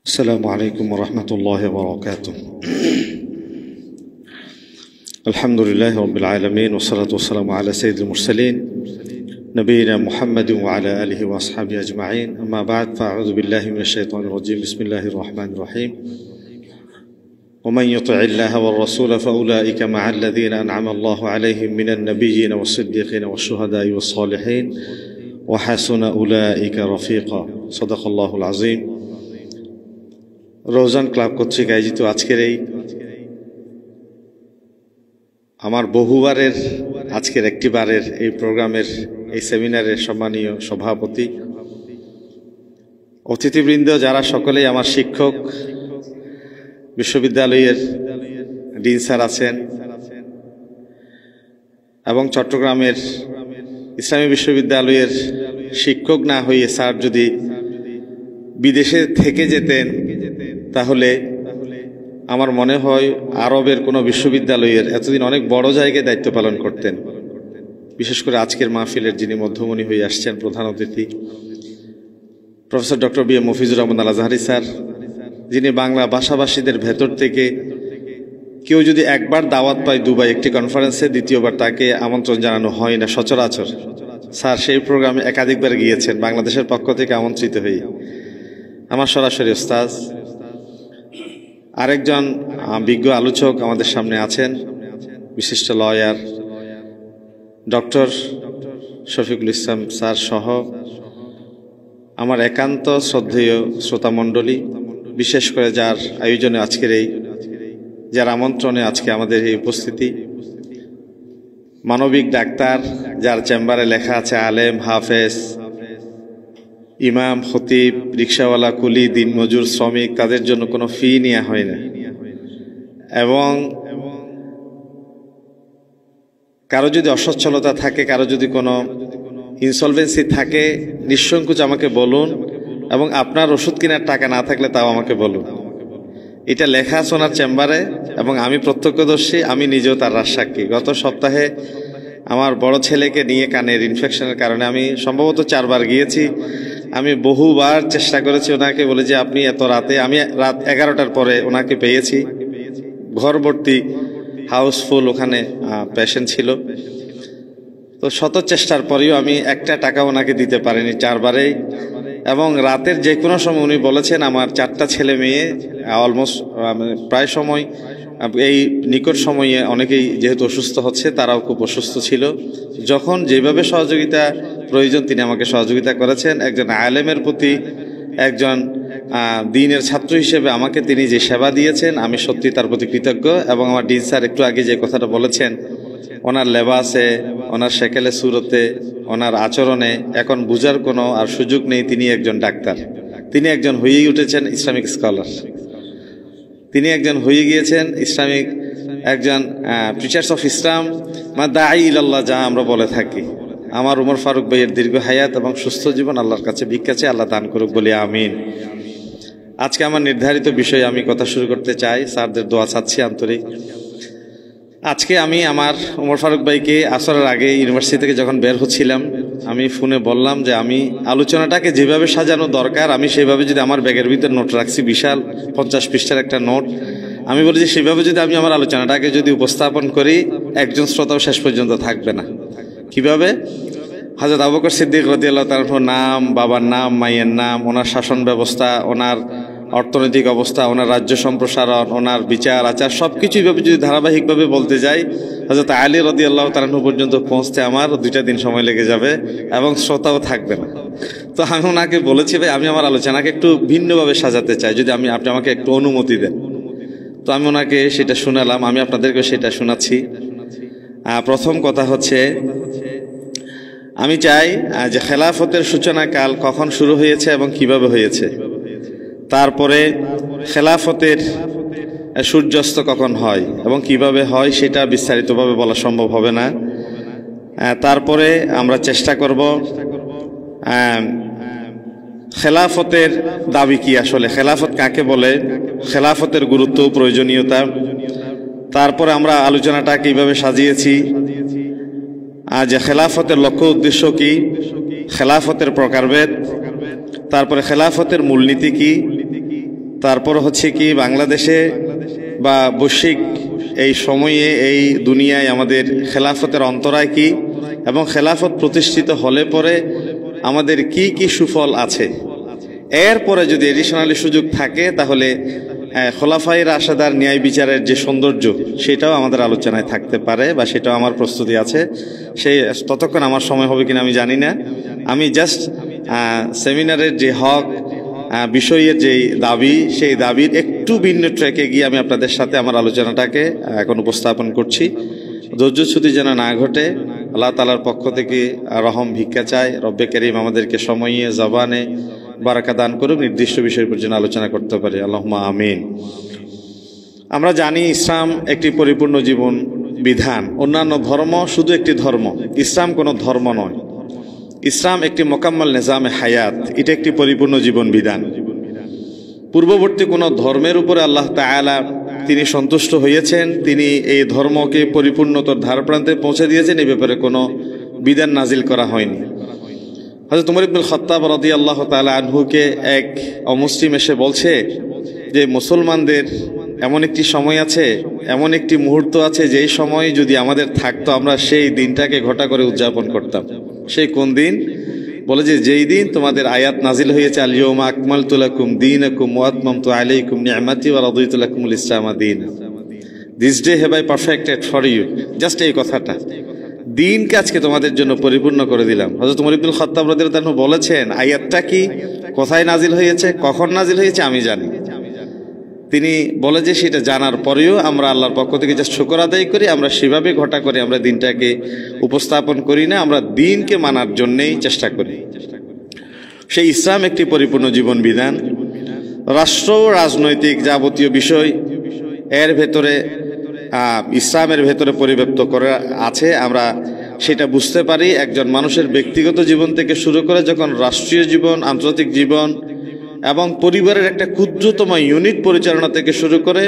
السلام عليكم ورحمة الله وبركاته. الحمد لله رب العالمين والصلاة والسلام على سيد المرسلين نبينا محمد وعلى آله وأصحابه أجمعين. أما بعد، فأعوذ بالله من الشيطان الرجيم. بسم الله الرحمن الرحيم. ومن يطع الله والرسول فأولئك مع الذين أنعم الله عليهم من النبيين والصديقين والشهداء والصالحين وحسن أولئك رفيقا. صدق الله العظيم. রোজান club কর্তৃক আয়োজিত আজকের এই আমার বহুবারের আজকের একটি বারের এই প্রোগ্রামের এই সেমিনারের সম্মানীয় সভাপতি, অতিথিবৃন্দ যারা সকলেই আমার শিক্ষক, বিশ্ববিদ্যালয়ের ডিন স্যার আছেন এবং চট্টগ্রামের ইসলামী বিশ্ববিদ্যালয়ের শিক্ষক না হয়ে স্যার যদি বিদেশে থেকে যেতেন তাহলে আমার মনে হয় আরবের কোনো বিশ্ববিদ্যালয়ের এতদিন অনেক বড় জায়গায় দায়িত্ব পালন করতেন। বিশেষ করে আজকের মাহফিলের যিনি মধ্যমণি হয়ে আসছেন প্রধান অতিথি professor doctor B M Mafizur Rahman Al Azhari sir, যিনি বাংলা ভাষাভাষীদের ভেতর থেকে কেউ যদি একবার দাওয়াত পায় দুবাই একটি কনফারেন্সে, দ্বিতীয়বার তাকে আমন্ত্রণ জানানো হয় না সচরাচর। স্যার সেই প্রোগ্রামে একাধিকবার গিয়েছেন বাংলাদেশের পক্ষ থেকে আমন্ত্রিত হয়ে। আমার সরাসরি ওস্তাদ আরেকজন বিজ্ঞ আলোচক আমাদের সামনে আছেন, বিশিষ্ট lawyer doctor Shafiqul Islam sir সহ আমার একান্ত শ্রদ্ধেয় শ্রোতামণ্ডলী, বিশেষ করে যার আয়োজনে আজকের এই যার আমন্ত্রণে আজকে আমাদের এই উপস্থিতি, মানবিক ডাক্তার যার চেম্বারে লেখা আছে আলেম, হাফেজ, ইমাম, খতিব, রিক্সাওয়ালা, কুলি, দিনমজুর, শ্রমিক, তাদের জন্য কোনো ফি নেওয়া হয় না এবং কারো যদি অসচ্ছলতা থাকে, কারো যদি কোনো ইনসলভেন্সি থাকে, নিঃসংকোচ আমাকে বলুন এবং আপনার ওষুধ কেনার টাকা না থাকলে তাও আমাকে বলুন। এটা লেখা আছে ওনার চেম্বারে এবং আমি প্রত্যক্ষদর্শী, আমি নিজেও তার রাজসাক্ষী। গত সপ্তাহে আমার বড় ছেলেকে নিয়ে কানের ইনফেকশনের কারণে আমি সম্ভবত 4 বার গিয়েছি। আমি বহুবার চেষ্টা করেছি ওনাকে বলে যে আপনি এত রাতে, আমি রাত 11টার পরে ওনাকে পেয়েছি, ঘর ভর্তি, হাউসফুল, ওখানে পেশেন্ট ছিল। তো শত চেষ্টার পরেও আমি একটা টাকা ওনাকে দিতে পারিনি 4 বারেই। এবং রাতের যে কোনো সময় উনি বলেছেন আমার 4টা ছেলে মেয়ে অলমোস্ট প্রায় সময় এই নিকট সময়ে অনেকেই যেহেতু অসুস্থ হচ্ছে, তারাও খুব অসুস্থ ছিল। যখন যেভাবে সহযোগিতা প্রয়োজন তিনি আমাকে সহযোগিতা করেছেন। একজন আলেমের প্রতি, একজন দ্বীনের ছাত্র হিসেবে আমাকে তিনি যে সেবা দিয়েছেন, আমি সত্যি তার প্রতি কৃতজ্ঞ। এবং আমার ডিন স্যার একটু আগে যে কথাটা বলেছেন, ওনার লেবাসে, ওনার শেকেলে সুরতে, ওনার আচরণে এখন বুঝার কোনো আর সুযোগ নেই তিনি একজন ডাক্তার। তিনি একজন হয়েই উঠেছেন ইসলামিক স্কলার, তিনি একজন হয়ে গিয়েছেন ইসলামিক একজন প্রিচার্স অফ ইসলাম, দাঈ ইলাল্লাহ যা আমরা বলে থাকি। আমার উমর ফারুক ভাইয়ের দীর্ঘ হায়াত এবং সুস্থ জীবন আল্লাহর কাছে ভিক্ষা চাই, আল্লাহ দান করুক বলি আমিন। আজকে আমার নির্ধারিত বিষয়ে আমি কথা শুরু করতে চাই, স্যারদের দোয়া চাচ্ছি আন্তরিক। আজকে আমি আমার উমর ফারুক ভাইকে আসরের আগে ইউনিভার্সিটি থেকে যখন বের হচ্ছিলাম, আমি ফোনে বললাম যে আমি আলোচনাটাকে যেভাবে সাজানো দরকার আমি সেভাবে যদি, আমার ব্যাগের ভিতরে নোট রাখছি বিশাল 50 পৃষ্ঠার একটা নোট, আমি বলি যে সেভাবে যদি আমি আমার আলোচনাটাকে যদি উপস্থাপন করি একজন শ্রোতাও শেষ পর্যন্ত থাকবে না। কিভাবে? হযরত আবু বকর সিদ্দিক রাদিয়াল্লাহু তাআলা নাম, বাবার নাম, মায়ের নাম, ওনার শাসন ব্যবস্থা, ওনার অর্থনৈতিক অবস্থা, ওনার রাজ্য সম্প্রসারণ, ওনার বিচার আচার সবকিছু এইভাবে যদি ধারাবাহিকভাবে বলতে যাই হযরত আলী রাদিয়াল্লাহু তাআলা পর্যন্ত পৌঁছতে আমার 2টা দিন সময় লেগে যাবে এবং শ্রোতাও থাকবে না। তো আমি ওনাকে বলেছি ভাই আমি আমার আলোচনাকে একটু ভিন্নভাবে সাজাতে চাই, যদি আপনি আমাকে একটু অনুমতি দেন। তো আমি ওনাকে সেটা শোনালাম, আমি আপনাদেরকে সেটা শোনাচ্ছি। প্রথম কথা হচ্ছে, আমি চাই যে খেলাফতের সূচনা কাল কখন শুরু হয়েছে এবং কিভাবে হয়েছে, তারপরে খেলাফতের সূর্যাস্ত কখন হয় এবং কিভাবে হয় সেটা বিস্তারিতভাবে বলা সম্ভব হবে না। তারপরে আমরা চেষ্টা করব খেলাফতের দাবি কি, আসলে খেলাফত কাকে বলে, খেলাফতের গুরুত্ব, প্রয়োজনীয়তা। তারপরে আমরা আলোচনাটা কিভাবে সাজিয়েছি, যে খেলাফতের লক্ষ্য উদ্দেশ্য কি, খেলাফতের প্রকারভেদ, তারপরে খেলাফতের মূলনীতি কি, তারপর হচ্ছে কি বাংলাদেশে বা বৈশ্বিক এই সময়ে এই দুনিয়ায় আমাদের খেলাফতের অন্তরায় কি এবং খেলাফত প্রতিষ্ঠিত হলে পরে আমাদের কি কি সুফল আছে, এরপরে যদি এডিশনালি সুযোগ থাকে তাহলে খোলাফায়ে রাশেদার ন্যায় বিচারের যে সৌন্দর্য সেটাও আমাদের আলোচনায় থাকতে পারে বা সেটাও আমার প্রস্তুতি আছে। সেই ততক্ষণ আমার সময় হবে কিনা আমি জানি না। আমি জাস্ট সেমিনারের যে হক বিষয়ের যে দাবি, সেই দাবির একটু ভিন্ন ট্র্যাকে গিয়ে আমি আপনাদের সাথে আমার আলোচনাটাকে এখন উপস্থাপন করছি। ধৈর্যচ্যুতি যেন না ঘটে, আল্লাহ তাআলার পক্ষ থেকে রহম ভিক্ষা চাই। রব্বে করিম আমাদেরকে সময়ে জবানে বারাকা দান করুক, নির্দিষ্ট বিষয়ের উপর যেন আলোচনা করতে পারি। আল্লাহুম্মা আমিন। আমরা জানি ইসলাম একটি পরিপূর্ণ জীবন বিধান। অন্যান্য ধর্ম শুধু একটি ধর্ম, ইসলাম কোনো ধর্ম নয়। ইসলাম একটি মোকাম্মল নিজামে হায়াত, এটা একটি পরিপূর্ণ জীবন বিধান। পূর্ববর্তী কোনো ধর্মের উপরে আল্লাহ তাআলা তিনি সন্তুষ্ট হয়েছেন, তিনি এই ধর্মকে পরিপূর্ণতার ধারপ্রান্তে পৌঁছে দিয়েছেন, এই ব্যাপারে কোনো বিধান নাজিল করা হয়নি। হযরত উমর ইবনুল খাত্তাব রাদিয়াল্লাহু তাআলা আনহুকে এক অমুসলিম এসে বলছে যে মুসলমানদের এমন একটি সময় আছে, এমন একটি মুহূর্ত আছে যেই সময় যদি আমাদের থাকতো আমরা সেই দিনটাকে ঘটা করে উদযাপন করতাম। সেই কোন দিন? বলে যে যেই দিন তোমাদের আয়াত নাজিল হয়েছে আল ইয়াউমা আকমালতু লাকুম দীনাকুম ওয়া আতমামতু আলাইকুম নি'মাতি ওয়া রাদিতু লাকুমুল ইসলামা দীনা। This day have I perfected for you. Just এই কথাটা, দিনকে আজকে তোমাদের জন্য পরিপূর্ণ করে দিলাম। হযরত উমর ইবনুল খাত্তাব রাদিয়াল্লাহু আনহু বলেছেন আয়াতটা কি, কোথায় নাজিল হয়েছে, কখন নাজিল হয়েছে আমি জানি। তিনি বলে যে সেটা জানার পরেও আমরা আল্লাহর পক্ষ থেকে জাস্ট শুকর আদায় করি, আমরা সেভাবে ঘটা করে আমরা দিনটাকে উপস্থাপন করি না, আমরা দিনকে মানার জন্যেই চেষ্টা করি। সেই ইসলাম একটি পরিপূর্ণ জীবন বিধান। রাষ্ট্র রাজনৈতিক যাবতীয় বিষয় এর ভেতরে ইসলামের ভেতরে পরিব্যাপ্ত করে আছে। আমরা সেটা বুঝতে পারি একজন মানুষের ব্যক্তিগত জীবন থেকে শুরু করে যখন রাষ্ট্রীয় জীবন, আন্তর্জাতিক জীবন এবং পরিবারের একটা ক্ষুদ্রতম ইউনিট পরিচালনা থেকে শুরু করে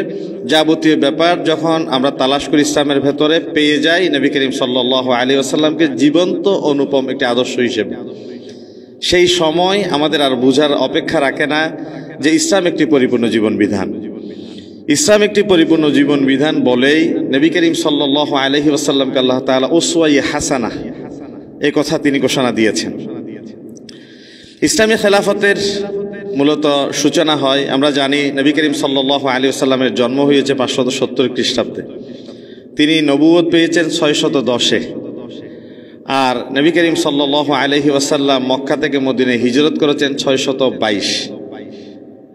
যাবতীয় ব্যাপার যখন আমরা তালাশ করি ইসলামের ভেতরে পেয়ে যাই নবী করিম সাল্লাল্লাহু আলাইহি ওয়াসাল্লামকে জীবন্ত অনুপম একটি আদর্শ হিসেবে। সেই সময় আমাদের আর বোঝার অপেক্ষা রাখে না যে ইসলাম একটি পরিপূর্ণ জীবন বিধান। ইসলাম একটি পরিপূর্ণ জীবন বিধান বলেই নবী করিম সাল্লাল্লাহু আলাইহি ওয়াসাল্লামকে আল্লাহ তাআলা উসওয়া-ই হাসানাহ এই কথা তিনি ঘোষণা দিয়েছেন। ইসলামী খেলাফতের মূলত সূচনা হয়, আমরা জানি নবী করিম সাল্লাল্লাহু আলাইহি ওয়াসাল্লামের জন্ম হয়েছে 570 খ্রিস্টাব্দে, তিনি নবুয়ত পেয়েছেন 610-এ, আর নবী করিম সাল্লাল্লাহু আলাইহি ওয়াসাল্লাম মক্কা থেকে মদিনায় হিজরত করেছেন 622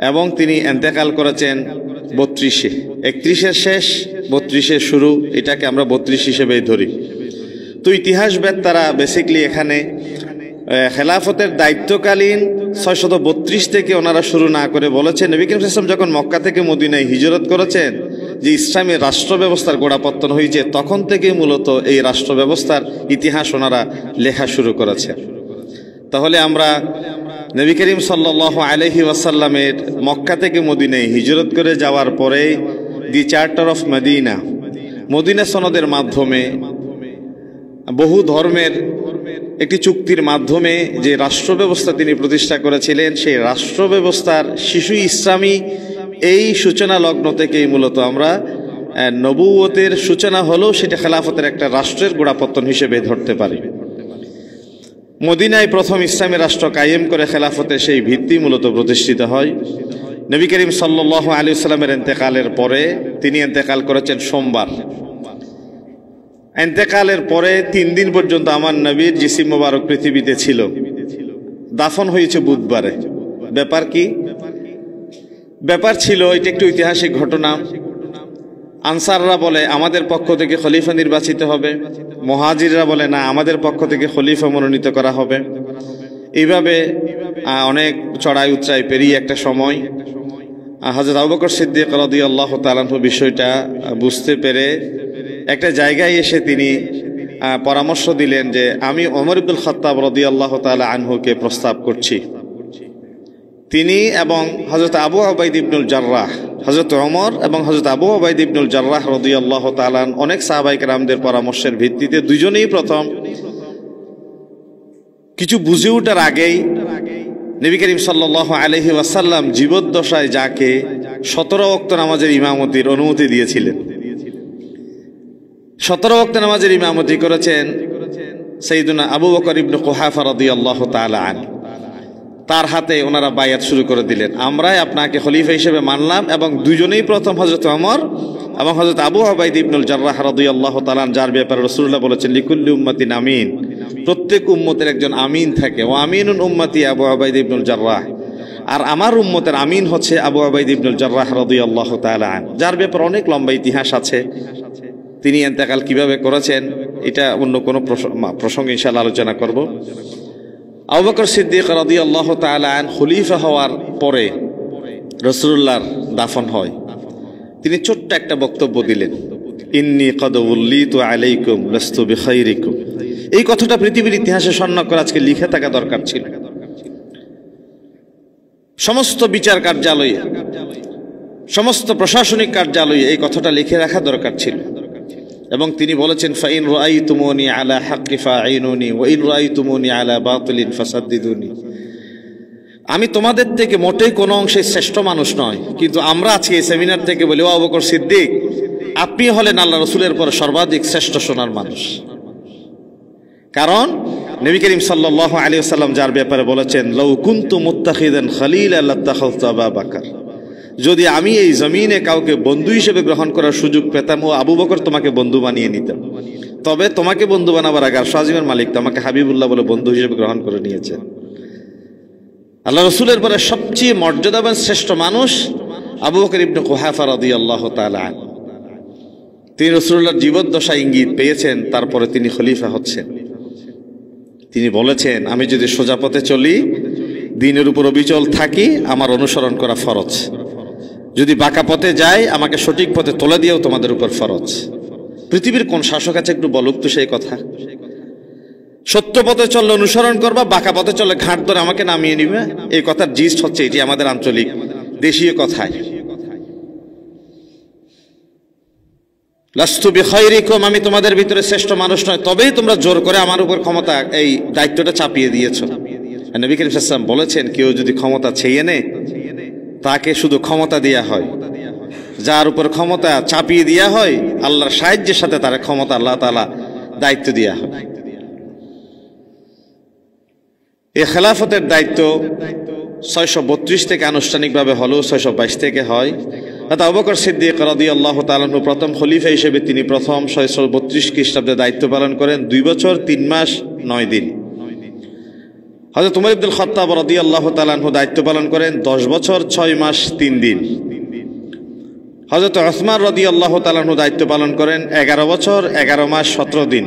এবং তিনি ইন্তেকাল করেছেন 32-এ। 31-এর শেষ 32-এর শুরু, এটাকে আমরা 32 হিসেবেই ধরি। তো ইতিহাসবিদ তারা বেসিক্যালি এখানে খেলাফতের দায়িত্বকালীন 632 থেকে ওনারা শুরু না করে বলেছেন নবী করিম সাল্লাল্লাহু আলাইহি ওয়াসাল্লাম যখন মক্কা থেকে মদিনায় হিজরত করেছেন যে ইসলামী রাষ্ট্র ব্যবস্থার গোড়াপত্তন হয়েছে, তখন থেকে মূলত এই রাষ্ট্র ব্যবস্থার ইতিহাস ওনারা লেখা শুরু করেছেন। তাহলে আমরা নবী করিম সাল্লাল্লাহু আলাইহি ওয়াসাল্লামের মক্কা থেকে মদিনায় হিজরত করে যাওয়ার পরে the charter of Medina, Medina সনদের মাধ্যমে বহু ধর্মের একটি চুক্তির মাধ্যমে যে রাষ্ট্র ব্যবস্থা তিনি প্রতিষ্ঠা করেছিলেন, সেই রাষ্ট্র ব্যবস্থার শিশু ইসলামী এই সূচনা লগ্ন থেকেই মূলত আমরা নবুয়তের সূচনা হলেও সেটা খেলাফতের একটা রাষ্ট্রের গোড়াপত্তন হিসেবে ধরতে পারি। মদিনায় প্রথম ইসলামী রাষ্ট্র কায়েম করে খেলাফতের সেই ভিত্তি মূলত প্রতিষ্ঠিত হয়। নবী করিম সাল্লাল্লাহু আলাইহি ওয়াসাল্লামের ইন্তেকালের পরে, তিনি ইন্তেকাল করেছেন সোমবার। ইন্তেকালের পরে 3 দিন পর্যন্ত আমার নবীর জিসিম মোবারক পৃথিবীতে ছিল, দাফন হয়েছে বুধবারে। ব্যাপার কি? ব্যাপার ছিল এটা একটু ঐতিহাসিক ঘটনা। আনসাররা বলে আমাদের পক্ষ থেকে খলিফা নির্বাচিত হবে, মুহাজিররা বলে না আমাদের পক্ষ থেকে খলিফা মনোনীত করা হবে। এইভাবে অনেক চড়াই উতরাই পেরিয়ে একটা সময় হযরত আবু বকর সিদ্দিক রাদিয়াল্লাহু তাআলা আনহু বিষয়টা বুঝতে পেরে একটা জায়গায় এসে তিনি পরামর্শ দিলেন যে আমি ওমর ইবনুল খাত্তাব রাদিয়াল্লাহু তাআলা আনহুকে প্রস্তাব করছি। তিনি এবং হযরত আবু উবাইদা ইবনুল জাররাহ, হযরত ওমর এবং হযরত আবু উবাইদা ইবনুল জাররাহ রাদিয়াল্লাহু তাআলা অনেক সাহাবায়ে কেরামদের পরামর্শের ভিত্তিতে দুজনেই প্রথম কিছু বুঝে ওঠার আগেই নবী করিম সাল্লাল্লাহু আলাইহি ওয়াসাল্লাম জীবদ্দশায় যাকে 17 ওয়াক্ত নামাজের ইমামতির অনুমতি দিয়েছিলেন, 17 ওয়াক্ত নামাজের ইমামতি করেছেন সাইয়্যিদুনা আবু বকর ইবনে কুহাফা রাদিয়াল্লাহু তাআলা আনহু। তার হাতে ওনারা বায়াত শুরু করে দিলেন, আমরাই আপনাকে খলিফা হিসেবে মানলাম। এবং দুজনেই প্রথম হযরত ওমর এবং হযরত আবু উবাইদা ইবনুল জাররাহ রাদিয়াল্লাহু তাআলা, যার ব্যাপারে রাসূলুল্লাহ বলেছেন লিকুল্লি উম্মাতিন আমিন, প্রত্যেক উম্মতের একজন আমিন থাকে। ও আমিনুন উম্মতি আবু উবাইদা ইবনুল জাররাহ, আর আমার উম্মতের আমিন হচ্ছে আবু উবাইদা ইবনুল জাররাহ রাদিয়াল্লাহু তাআলা আনহু, যার ব্যাপারে অনেক লম্বা ইতিহাস আছে। তিনি ইন্তেকাল কিভাবে করেছেন এটা অন্য কোনো প্রসঙ্গে ইনশাআল্লাহ আলোচনা করব। আবু বকর সিদ্দিক রাদিয়াল্লাহু তাআলা আনহু খলিফা হওয়ার পরে রাসূলুল্লাহর দাফন হয়। তিনি ছোট্ট একটা বক্তব্য দিলেন, ইন্নী কদ উল্লিতু আলাইকুম লাস্তু বিখাইরিকুম। এই কথাটা পৃথিবীর ইতিহাসে স্বর্ণাক্ষরে আজকে লিখে থাকা দরকার ছিল। সমস্ত বিচার কার্যালয়ে, সমস্ত প্রশাসনিক কার্যালয়ে এই কথাটা লিখে রাখা দরকার ছিল। এবং তিনি বলেছেন, ফাইন রাআইতুমুনি আলা হাক্কি ফাঈনুনি ওয়া ইন রাআইতুমুনি আলা বাতিলিন ফাসাদ্দিদুনি। আমি তোমাদের থেকে মোটেই কোনো অংশে শ্রেষ্ঠ মানুষ নয়, কিন্তু আমরা আজকে এই সেমিনার থেকে বলি, ও আবু বকর সিদ্দিক, আপনি হলেন আল্লাহ রাসূলের পর সর্বাধিক শ্রেষ্ঠ সোনার মানুষ। কারণ নবী করিম সাল্লাল্লাহু আলাইহি ওয়াসাল্লাম যার ব্যাপারে বলেছেন, লাউ কুনতু মুত্তাখিদান খালিলা লাত্তাখাযতু আবু বকর, যদি আমি এই জমিনে কাউকে বন্ধু হিসেবে গ্রহণ করার সুযোগ পেতাম, ও আবু বকর তোমাকে বন্ধু বানিয়ে নিতাম। তবে তোমাকে বন্ধু বানাবার আগে আরশ আজিমের মালিক তোমাকে হাবিবুল্লাহ বলে বন্ধু হিসেবে গ্রহণ করে নিয়েছেন। আল্লাহ রাসূলের পরে সবচেয়ে মর্যাদাবান শ্রেষ্ঠ মানুষ আবু বকর ইবনে কুহাফা রাদিয়াল্লাহু তাআলা আনহু। তিনি রাসূলুল্লাহর জীবদ্দশা ইঙ্গিত পেয়েছেন, তারপরে তিনি খলিফা হচ্ছেন। তিনি বলেছেন, আমি যদি সোজা পথে চলি, দ্বীনের উপর অবিচল থাকি, আমার অনুসরণ করা ফরজ। যদি বাঁকা পথে যাই, আমাকে সঠিক পথে তোলা দিয়েও তোমাদের উপর ফরজ। পৃথিবীর কোন শাসক আছে একটু বলুক তো সেই কথা? সত্য পথে চললে অনুসরণ করবা, বাঁকা পথে চললে ঘাট ধরে আমাকে নামিয়ে নিবে। এই কথার জিস্ট হচ্ছে এটি, আমাদের আঞ্চলিক দেশীয় কথায়। লাস্তু বিখাইরিকুম, আমি তোমাদের ভিতরে শ্রেষ্ঠ মানুষ নয়, তবেই তোমরা জোর করে আমার উপর ক্ষমতা, এই দায়িত্বটা চাপিয়ে দিয়েছো। নবী করিম সাল্লাল্লাহু আলাইহি ওয়াসাল্লাম বলেছেন, কেউ যদি ক্ষমতা ছেয়ে নেয়, তাকে শুধু ক্ষমতা দেয়া হয়। যার উপর ক্ষমতা চাপিয়ে দেয়া হয়, আল্লাহর সাহায্যের সাথে তার ক্ষমতা আল্লাহ তাআলা দায়িত্ব দেয়া হয়। এই খেলাফতের দায়িত্ব 632 থেকে আনুষ্ঠানিকভাবে হলেও 622 থেকে হয়। আবু বকর সিদ্দিক রাদিয়াল্লাহু তাআলা আনহু প্রথম খলিফা হিসেবে তিনি প্রথম 632 খ্রিস্টাব্দে দায়িত্ব পালন করেন 2 বছর 3 মাস 9 দিন। হযরত উমর ইবনুল খাত্তাব রাদিয়াল্লাহু তাআলা আনহু দায়িত্ব পালন করেন 10 বছর 6 মাস 3 দিন। হযরত উসমান রাদিয়াল্লাহু তাআলা আনহু দায়িত্ব পালন করেন 11 বছর 11 মাস 17 দিন।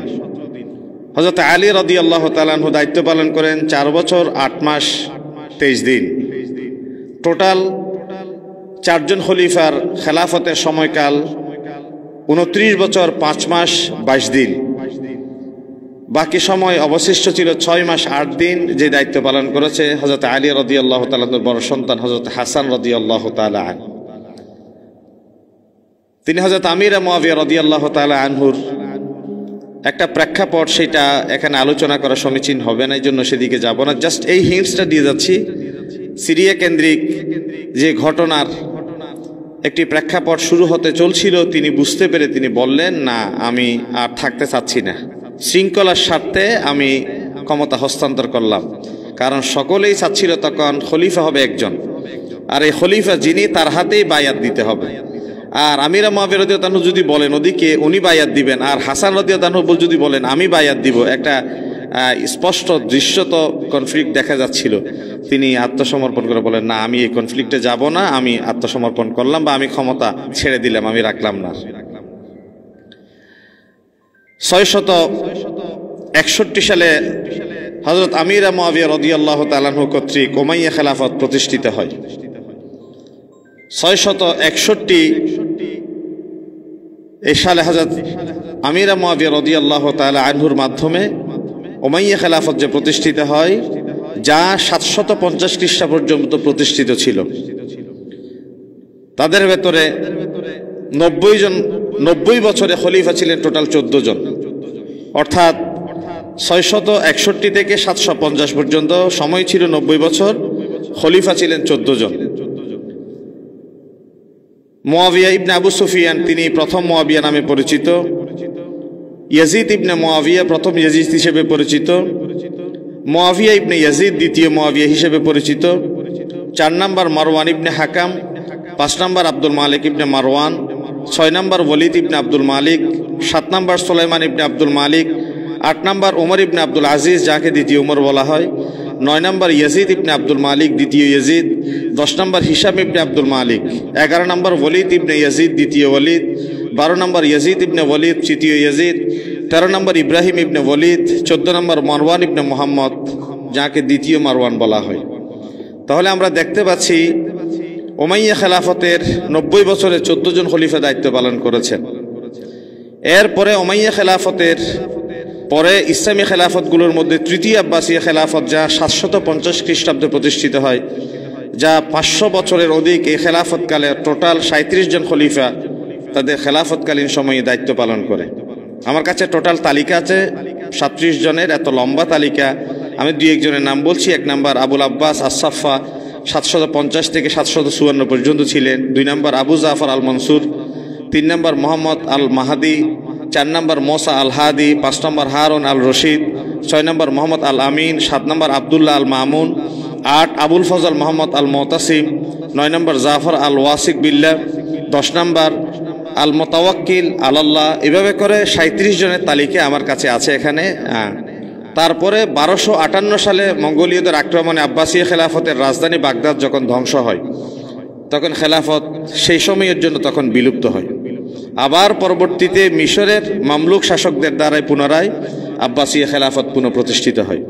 হযরত আলী রাদিয়াল্লাহু তাআলা আনহু দায়িত্ব পালন করেন 4 বছর 8 মাস 23 দিন। টোটাল 4 জন খলিফার খেলাফতের সময়কাল 29 বছর 5 মাস 22 দিন। বাকি সময় অবশিষ্ট ছিল 6 মাস 8 দিন, যে দায়িত্ব পালন করেছে হযরত আলী রাদিয়াল্লাহু তাআলা আনহুর বড় সন্তান হযরত হাসান রাদিয়াল্লাহু তাআলা আনহু। তিনি হযরত আমির মুয়াবিয়া রাদিয়াল্লাহু তাআলা আনহুর একটা প্রেক্ষাপট, সেটা এখানে আলোচনা করা সমীচীন হবে না, এই জন্য সেদিকে যাব না। জাস্ট এই হিন্টসটা দিয়ে যাচ্ছি, সিরিয়া কেন্দ্রিক যে ঘটনার একটি প্রেক্ষাপট শুরু হতে চলছিল, তিনি বুঝতে পেরে তিনি বললেন, না আমি আর থাকতে চাচ্ছি না, শৃঙ্খলার স্বার্থে আমি ক্ষমতা হস্তান্তর করলাম। কারণ সকলেই চাচ্ছিল তখন খলিফা হবে একজন, আর এই খলিফা যিনি তার হাতেই বায়াত দিতে হবে। আর আমির মুয়াবিয়া রাদিয়াল্লাহু তাআলা যদি বলেন ওদিকে উনি বায়াত দিবেন, আর হাসান রাদিয়াল্লাহু তাআলা যদি বলেন আমি বায়াত দিব, একটা স্পষ্ট দৃশ্যত কনফ্লিক্ট দেখা যাচ্ছিল। তিনি আত্মসমর্পণ করে বলেন, না আমি এই কনফ্লিক্টে যাব না, আমি আত্মসমর্পণ করলাম, বা আমি ক্ষমতা ছেড়ে দিলাম, আমি রাখলাম না। 661 সালে হযরত আমির মুয়াবিয়া রাদিয়াল্লাহু তাআলা আনহু কর্তৃক উমাইয়া খেলাফত প্রতিষ্ঠিত হয়। 661 এই সালে হযরত আমির মুয়াবিয়া রাদিয়াল্লাহু তাআলা আনহুর মাধ্যমে উমাইয়া খেলাফত যে প্রতিষ্ঠিত হয়, যা 750 খ্রিস্টাব্দ পর্যন্ত প্রতিষ্ঠিত ছিল। তাদের ভেতরে 90 বছরে খলিফা ছিলেন টোটাল 14 জন, অর্থাৎ 661 থেকে 750 পর্যন্ত সময় ছিল 90 বছর। খলিফা ছিলেন 14 জন। মুয়াবিয়া ইবনে আবু সুফিয়ান তিনি প্রথম মুয়াবিয়া নামে পরিচিত। ইয়াজিদ ইবনে মুয়াবিয়া প্রথম ইয়াজিদ হিসেবে পরিচিত। মুয়াবিয়া ইবনে ইয়াজিদ দ্বিতীয় মুয়াবিয়া হিসেবে পরিচিত। 4 নম্বর মারওয়ান ইবনে হাকাম, 5 নম্বর আব্দুল মালিক ইবনে মারওয়ান, 6 নম্বর ওয়ালিদ ইবনে আব্দুল মালিক, 7 নম্বর সুলাইমান ইবনে আব্দুল মালিক, 8 নম্বর ওমর ইবনে আব্দুল আজিজ যাকে দ্বিতীয় ওমর বলা হয়, 9 নম্বর ইয়াজিদ ইবনে আব্দুল মালিক দ্বিতীয় ইয়াজিদ, 10 নম্বর হিশাম ইবনে আব্দুল মালিক, 11 নম্বর ওয়ালিদ ইবনে ইয়াজিদ দ্বিতীয় ওয়ালিদ, 12 নম্বর ইয়াজিদ ইবনে ওয়ালিদ তৃতীয় ইয়াজিদ, 13 নম্বর ইব্রাহিম ইবনে ওয়ালিদ, 14 নম্বর মারওয়ান ইবনে মুহাম্মদ যাকে দ্বিতীয় মারওয়ান বলা হয়। তাহলে আমরা দেখতে পাচ্ছি উমাইয়া খেলাফতের 90 বছরে 14 জন খলিফা দায়িত্ব পালন করেছেন। এরপরে উমাইয়া খেলাফতের পরে ইসলামী খেলাফতগুলোর মধ্যে তৃতীয় আব্বাসীয় খেলাফত যা 750 খ্রিস্টাব্দে প্রতিষ্ঠিত হয়, যা 500 বছরের অধিক, এই খেলাফতকালে টোটাল 37 জন খলিফা তাদের খেলাফতকালীন সময়ে দায়িত্ব পালন করে। আমার কাছে টোটাল তালিকা আছে 37 জনের, এত লম্বা তালিকা। আমি 2-1 জনের নাম বলছি। 1 নম্বর আবুল আব্বাস আস-সাফা 750 থেকে 754 পর্যন্ত ছিলেন। 2 নম্বর আবু জাফর আল মনসুর, 3 নম্বর মোহাম্মদ আল মাহাদি, 4 নম্বর মোসা আল হাদি, 5 নম্বর হারুন আল রশিদ, 6 নম্বর মোহাম্মদ আল আমিন, 7 নম্বর আবদুল্লাহ আল মামুন, 8 আবুল ফজল মোহাম্মদ আল মোতাসিম, 9 নম্বর জাফর আল ওয়াসিক বিল্লাহ, 10 নম্বর আল মোতাওয়াক্কিল আলাল্লাহ। এভাবে করে 37 জনের তালিকা আমার কাছে আছে এখানে। তারপরে 1258 সালে মঙ্গোলীয়দের আক্রমণে আব্বাসীয় খেলাফতের রাজধানী বাগদাদ যখন ধ্বংস হয়, তখন খেলাফত সেই সময়ের জন্য তখন বিলুপ্ত হয়। আবার পরবর্তীতে মিশরের মামলুক শাসকদের দ্বারাই পুনরায় আব্বাসীয় খেলাফত পুনঃপ্রতিষ্ঠিত হয়।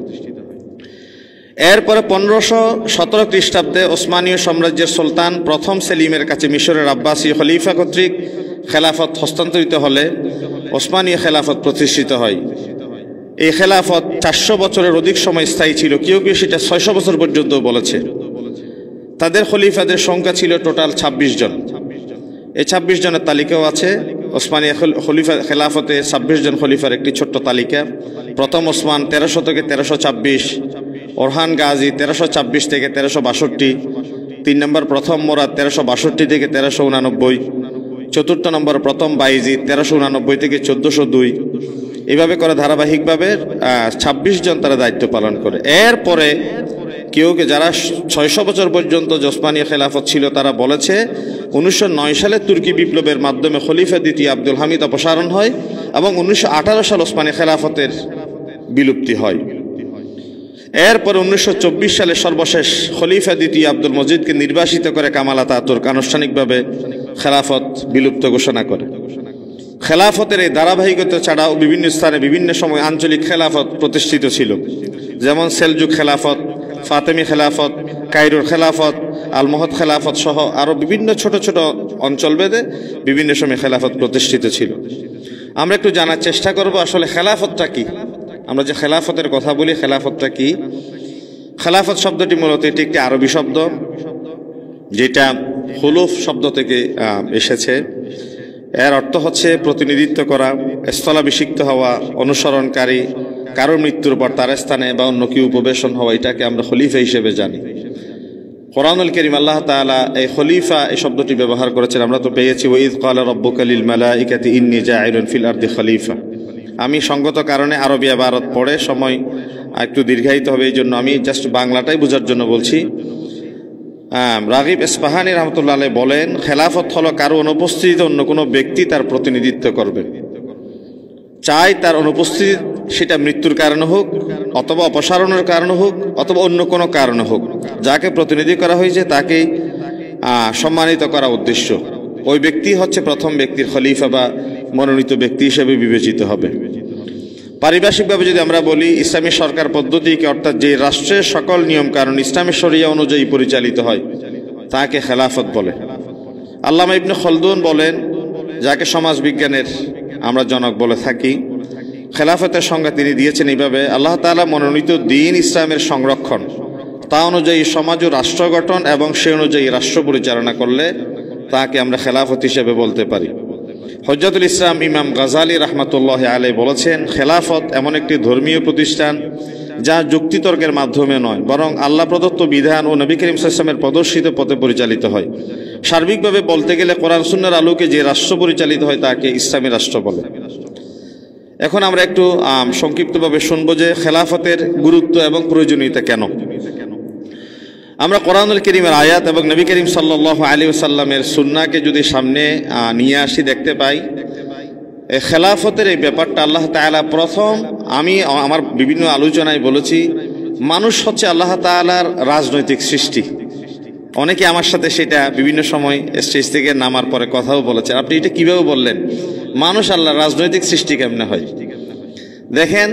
এরপরে 1517 খ্রিস্টাব্দে ওসমানীয় সাম্রাজ্যের সুলতান প্রথম সেলিমের কাছে মিশরের আব্বাসীয় খলিফা কর্তৃক খেলাফত হস্তান্তরিত হলে ওসমানীয় খেলাফত প্রতিষ্ঠিত হয়। এই খেলাফত 400 বছরের অধিক সময় স্থায়ী ছিল, কেউ কেউ সেটা 600 বছর পর্যন্ত বলেছে। তাদের খলিফাদের সংখ্যা ছিল টোটাল 26 জন। এই 26 জনের তালিকাও আছে। ওসমানী খলিফা খেলাফতে 26 জন খলিফার একটি ছোট্ট তালিকা। প্রথম ওসমান 1300 থেকে 1326, ওরহান গাজী 1326 থেকে 1362, 3 নম্বর প্রথম মোরাদ 1362 থেকে 1389, 4র্থ নম্বর প্রথম বাইজিদ 1389 থেকে 1402। এইভাবে করে ধারাবাহিকভাবে 26 জন তারা দায়িত্ব পালন করে। এরপরে কেউ যারা 600 বছর পর্যন্ত ওসমানী খেলাফত ছিল তারা বলেছে 1909 সালে তুর্কি বিপ্লবের মাধ্যমে খলিফা দ্বিতীয় আব্দুল হামিদ অপসারণ হয় এবং 1918 সাল ওসমানী খেলাফতের বিলুপ্তি হয়। এরপরে 1924 সালে সর্বশেষ খলিফা দ্বিতীয় আব্দুল মজিদকে নির্বাসিত করে কামাল আতাতুর্ক আনুষ্ঠানিকভাবে খেলাফত বিলুপ্ত ঘোষণা করে। খেলাফতের এই ধারাবাহিকতা ছাড়াও বিভিন্ন স্থানে বিভিন্ন সময় আঞ্চলিক খেলাফত প্রতিষ্ঠিত ছিল, যেমন সেলজুক খেলাফত, ফাতেমি খেলাফত, কায়রোর খেলাফত, আলমহদ খেলাফত সহ আরও বিভিন্ন ছোট ছোট অঞ্চল ভেদে বিভিন্ন সময় খেলাফত প্রতিষ্ঠিত ছিল। আমরা একটু জানার চেষ্টা করব আসলে খেলাফতটা কি। আমরা যে খেলাফতের কথা বলি, খেলাফতটা কি? খেলাফত শব্দটি মূলত এটি একটি আরবি শব্দ, যেটা খুলুফ শব্দ থেকে এসেছে। এর অর্থ হচ্ছে প্রতিনিধিত্ব করা, স্থলাভিষিক্ত হওয়া, অনুসরণকারী, কারোর মৃত্যুর পর তার স্থানে বা অন্য কেউ উপবেশন হওয়া, এটাকে আমরা খলিফা হিসেবে জানি। কোরআনুল কারীম আল্লাহ তাআলা এই খলিফা এই শব্দটি ব্যবহার করেছেন। আমরা তো পেয়েছি ওয়াইদ ক্বালা রাব্বুকা লিল মালাইকাতি ইন্নী জাইলুন ফিল আরদি খলিফা। আমি সঙ্গত কারণে আরবি ইবারত পড়ে সময় একটু দীর্ঘায়িত হবে, এই জন্য আমি জাস্ট বাংলাটাই বোঝার জন্য বলছি। রাগিব ইস্পাহানী রহমতুল্লাহ আলাইহি বলেন, খেলাফত হলো কারো অনুপস্থিতিতে অন্য কোনো ব্যক্তি তার প্রতিনিধিত্ব করবে, চাই তার অনুপস্থিতি সেটা মৃত্যুর কারণে হোক অথবা অপসারণের কারণে হোক অথবা অন্য কোনো কারণে হোক, যাকে প্রতিনিধি করা হয়েছে তাকেই সম্মানিত করা উদ্দেশ্য। ওই ব্যক্তি হচ্ছে প্রথম ব্যক্তির খলিফা বা মনোনীত ব্যক্তি হিসেবে বিবেচিত হবে। পারিভাষিকভাবে যদি আমরা বলি, ইসলামী সরকার পদ্ধতিকে, অর্থাৎ যে রাষ্ট্রের সকল নিয়ম কারণ ইসলামী শরিয়া অনুযায়ী পরিচালিত হয় তাকে খেলাফত বলে। আল্লামা ইবনে খলদুন বলেন, যাকে সমাজ বিজ্ঞানের আমরা জনক বলে থাকি, খেলাফতের সংজ্ঞা তিনি দিয়েছেন এইভাবে: আল্লাহ তাআলা মনোনীত দ্বীন ইসলামের সংরক্ষণ, তা অনুযায়ী সমাজ ও রাষ্ট্র গঠন এবং সে অনুযায়ী রাষ্ট্র পরিচালনা করলে তাকে আমরা খেলাফত হিসেবে বলতে পারি। হজ্জাতুল ইসলাম ইমাম গাজালি রহমাতুল্লাহ আলাইহি বলেছেন, খেলাফত এমন একটি ধর্মীয় প্রতিষ্ঠান যা যুক্তিতর্কের মাধ্যমে নয়, বরং আল্লাহ প্রদত্ত বিধান ও নবী করিম সাল্লাল্লাহু আলাইহি ওয়াসাল্লামের প্রদর্শিত পথে পরিচালিত হয়। সার্বিকভাবে বলতে গেলে কোরআন সুন্নাহর আলোকে যে রাষ্ট্র পরিচালিত হয় তাকে ইসলামী রাষ্ট্র বলে। এখন আমরা একটু সংক্ষিপ্তভাবে শুনবো যে খেলাফতের গুরুত্ব এবং প্রয়োজনীয়তা কেন। আমরা কোরআনুল কারীমের আয়াত এবং নবী করিম সাল্লাল্লাহু আলাইহি ওয়াসাল্লামের সুন্নাহকে যদি সামনে নিয়ে আসি, দেখতে পাই খেলাফতের এই ব্যাপারটা আল্লাহ তাআলা প্রথম, আমি আমার বিভিন্ন আলোচনায় বলেছি, মানুষ হচ্ছে আল্লাহ তাআলার রাজনৈতিক সৃষ্টি। অনেকে আমার সাথে সেটা বিভিন্ন সময় স্টেজ থেকে নামার পরে কথাও বলেছেন, আপনি এটা কিভাবে বললেন, মানুষ আল্লাহর রাজনৈতিক সৃষ্টি কেমনে হয়? দেখেন,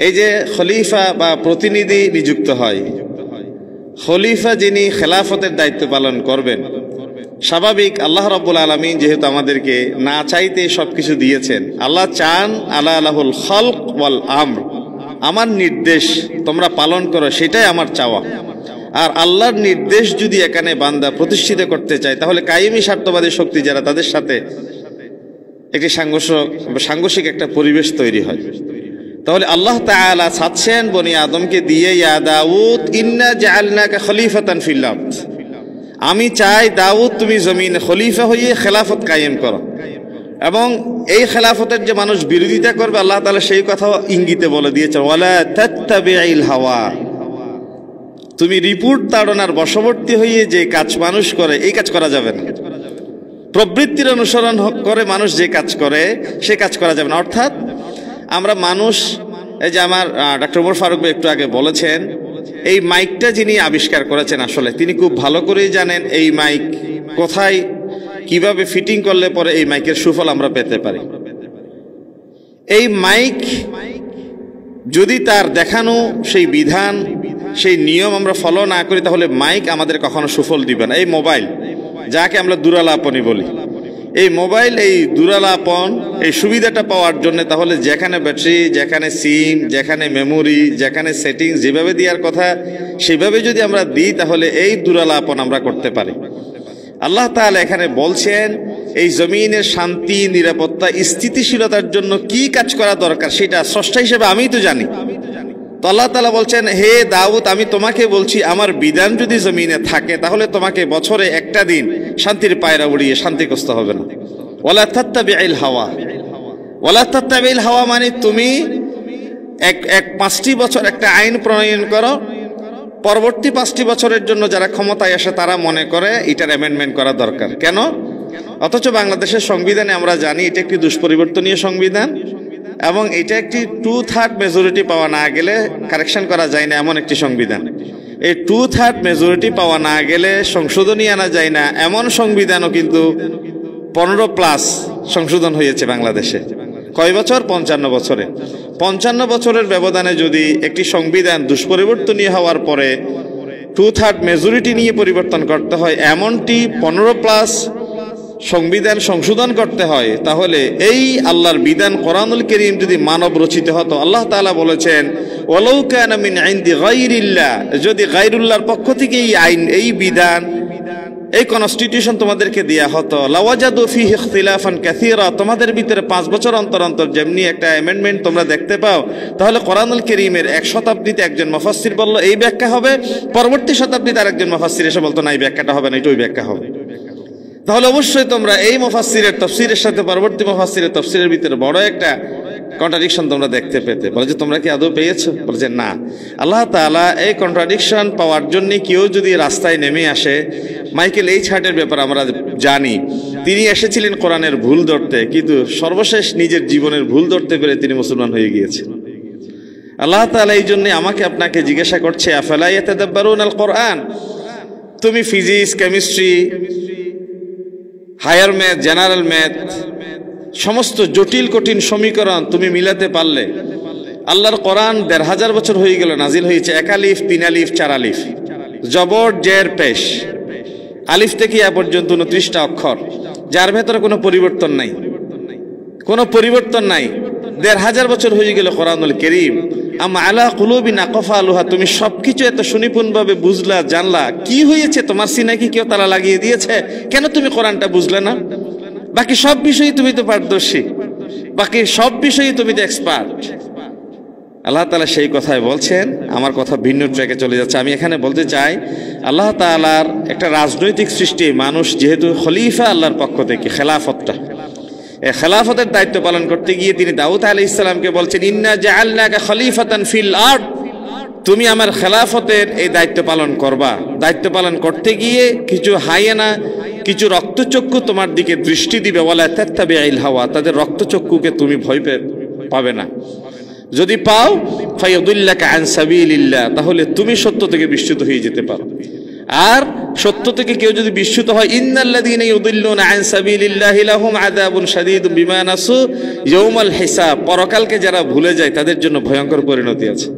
এই যে খলিফা বা প্রতিনিধি নিযুক্ত হয়, খলিফা যিনি খেলাফতের দায়িত্ব পালন করবেন, স্বাভাবিক আল্লাহ রাব্বুল আলামিন যেহেতু আমাদেরকে না চাইতে সবকিছু দিয়েছেন, আল্লাহ চান আলা লাহুল খালক ওয়াল আমর, আমার নির্দেশ তোমরা পালন করো, সেটাই আমার চাওয়া। আর আল্লাহর নির্দেশ যদি এখানে বান্দা প্রতিষ্ঠিত করতে চায়, তাহলে কায়েমি স্বার্থবাদী শক্তি যারা, তাদের সাথে একটি সাংঘর্ষিক একটা পরিবেশ তৈরি হয়। তাহলে আল্লাহ তাআলা চাচ্ছেন বনি আদমকে দিয়ে, ইয়া দাউদ ইন্না জাআলনাকা খলিফাতান ফিল আরদ, আমি চাই দাউদ তুমি জমিনে খলিফা হয়ে খেলাফত কায়েম করো। এবং এই খেলাফতের যে মানুষ বিরোধিতা করবে, আল্লাহ তাআলা সেই কথা ইঙ্গিতে বলে দিয়েছেন, ওয়ালা তাত্তাবিউল হাওয়া, তুমি রিপোর্ট তাড়নার বশবর্তী হয়ে যে কাজ মানুষ করে, এই কাজ করা যাবে না। প্রবৃত্তির অনুসরণ করে মানুষ যে কাজ করে, সে কাজ করা যাবে না। অর্থাৎ আমরা মানুষ, এই যে আমার ডক্টর ওমর ফারুক ভাই একটু আগে বলেছেন, এই মাইকটা যিনি আবিষ্কার করেছেন, আসলে তিনি খুব ভালো করেই জানেন এই মাইক কোথায় কিভাবে ফিটিং করলে পরে এই মাইকের সুফল আমরা পেতে পারি। এই মাইক যদি তার দেখানো সেই বিধান, সেই নিয়ম আমরা ফলো না করি, তাহলে মাইক আমাদের কখনো সুফল দিবে না। এই মোবাইল, যাকে আমরা দুরালাপনই বলি, এই মোবাইল এই দুরালাপন, এই সুবিধাটা পাওয়ার জন্য তাহলে যেখানে ব্যাটারি, যেখানে সিম, যেখানে মেমোরি, যেখানে সেটিংস যেভাবে দেওয়ার কথা সেভাবে যদি আমরা দিই, তাহলে এই দুরালাপন আমরা করতে পারি। আল্লাহ তাআলা এখানে বলছেন এই জমিনের শান্তি, নিরাপত্তা, স্থিতিশীলতার জন্য কি কাজ করা দরকার সেটা স্রষ্টা হিসেবে আমিই তো জানি। তো আল্লাহ তাআলা বলছেন, হে দাউদ, আমি তোমাকে বলছি, আমার বিধান যদি জমিনে থাকে, তাহলে তোমাকে বছরে একটা দিন শান্তির পায়রা উড়িয়ে শান্তিগ্রস্ত হবে না। ওয়ালা তাত্তাবিউল হাওয়া, ওয়ালা তাত্তাবিউল হাওয়া মানে তুমি এক 5টি বছর একটা আইন প্রণয়ন করো, পরবর্তী 5টি বছরের জন্য যারা ক্ষমতায় আসে তারা মনে করে এটার অ্যামেন্ডমেন্ট করা দরকার। কেন? অথচ বাংলাদেশের সংবিধানে আমরা জানি এটা একটি দুষ্পরিবর্তনীয় সংবিধান, এবং এটা একটি 2/3 মেজরিটি পাওয়া না গেলে কারেকশন করা যায় না, এমন একটি সংবিধান। এই 2/3 মেজরিটি পাওয়া না গেলে সংশোধনী আনা যায় না, এমন সংবিধানও কিন্তু 15+ সংশোধন হয়েছে বাংলাদেশে। কয় বছর? 55 বছরে। 55 বছরের ব্যবধানে যদি একটি সংবিধান দুষ্পরিবর্তনীয় হওয়ার পরে 2/3 মেজরিটি নিয়ে পরিবর্তন করতে হয়, এমনটি 15+ সংবিধান সংশোধন করতে হয়, তাহলে এই আল্লাহর বিধান কোরআনুল কারীম যদি মানব রচিত হতো, আল্লাহ তাআলা বলেছেন ওয়ালাউ কানা মিন ইনদি গায়রিল্লাহ, যদি গায়রুল্লাহর পক্ষ থেকে এই আইন, এই বিধান, এই কনস্টিটিউশন তোমাদেরকে দেয়া হতো, লাওয়াজাদু ফিহি ইখতিলাফান কাসীরা, তোমাদের ভিতরে 5 বছর অন্তর অন্তর যেমনি একটা অ্যামেন্ডমেন্ট তোমরা দেখতে পাও, তাহলে কোরআনুল কারীমের 1 শতাব্দীতে একজন মুফাসসির বলল এই ব্যাখ্যা হবে, পরবর্তী শতাব্দীতে আরেকজন মুফাসসির এসে বলতো না এই ব্যাখ্যাটা হবে না, এটা ওই ব্যাখ্যা হবে। তাহলে অবশ্যই তোমরা এই মুফাসসিরের তাফসীরের সাথে পরবর্তী মুফাসসিরের তাফসীরের ভিতরে বড় একটা কন্ট্রাডিকশন তোমরা দেখতে পেতে। বলে যে তোমরা কি আদৌ পেয়েছো? বলে যে না। আল্লাহ তাআলা এই কন্ট্রাডিকশন পাওয়ার জন্য কেউ যদি রাস্তায় নেমে আসে, মাইকেল এইচ হার্টের ব্যাপারে আমরা জানি, তিনি এসেছিলেন কোরআনের ভুল ধরতে, কিন্তু সর্বশেষ নিজের জীবনের ভুল ধরতে পেরে তিনি মুসলমান হয়ে গিয়েছেন। আল্লাহ তাআলা এই জন্য আমাকে আপনাকে জিজ্ঞাসা করছে, আফালা ইয়াতাদাব্বারুনাল কোরআন, তুমি physics, chemistry, higher math, general math, সমস্ত জটিল কঠিন সমীকরণ তুমি মিলাতে পারলে? আল্লাহর কোরআন 1500 বছর হয়ে গেল নাজিল হয়েছে, 1 আলিফ 3 আলিফ 4 আলিফ, জবর জের পেশ, আলিফ থেকে এ পর্যন্ত 29টা অক্ষর, যার ভেতরে কোনো পরিবর্তন নাই, কোনো পরিবর্তন নাই। 1500 বছর হয়ে গেল কোরআনুল কারীম। আম্মা আলা কুলুবিন আকফালুহা, তুমি সবকিছু এত সুনিপুণভাবে বুঝলা, জানলা, কি হয়েছে? তোমার সিনায় কি কেউ তালা লাগিয়ে দিয়েছে? কেন তুমি কোরআনটা বুঝলে না? বাকি সব বিষয়ে তুমি তো পারদর্শী, বাকি সব বিষয়ে তুমি তো এক্সপার্ট। আল্লাহ তাআলা সেই কথাই বলছেন। আমার কথা ভিন্ন ট্র্যাকে চলে যাচ্ছে। আমি এখানে বলতে চাই, আল্লাহ তাআলার একটা রাজনৈতিক সৃষ্টি, মানুষ যেহেতু খলিফা আল্লাহর পক্ষ থেকে, খেলাফতটা, এই খেলাফতের দায়িত্ব পালন করতে গিয়ে তিনি দাউদ আলাইহিস সালামকে বলছেন, ইন্না জাআলনাকা খলিফাতান ফিল আরদ, তুমি আমার খেলাফতের এই দায়িত্ব পালন করবা। দায়িত্ব পালন করতে গিয়ে কিছু হায়েনা, কিছু রক্তচক্ষু তোমার দিকে দৃষ্টি দিবে, ওয়ালা তাত্তাবিউল হাওয়া, তাদের রক্তচক্ষুকে তুমি ভয় পাবে না। যদি পাও, ফায়াদুল্লাকা আন সাবিলিল্লাহ, তাহলে তুমি সত্য থেকে বিচ্যুত হয়ে যেতে পারো। আর সত্য থেকে কেউ যদি বিচ্যুত হয়, ইন্নাল্লাযীনা ইউদিল্লুনা আন সাবিলিল্লাহি লাহুম আযাবুন শাদীদুম বিমা নাসু ইয়াউমাল হিসাব, পরকালকে যারা ভুলে যায় তাদের জন্য ভয়ঙ্কর পরিণতি আছে।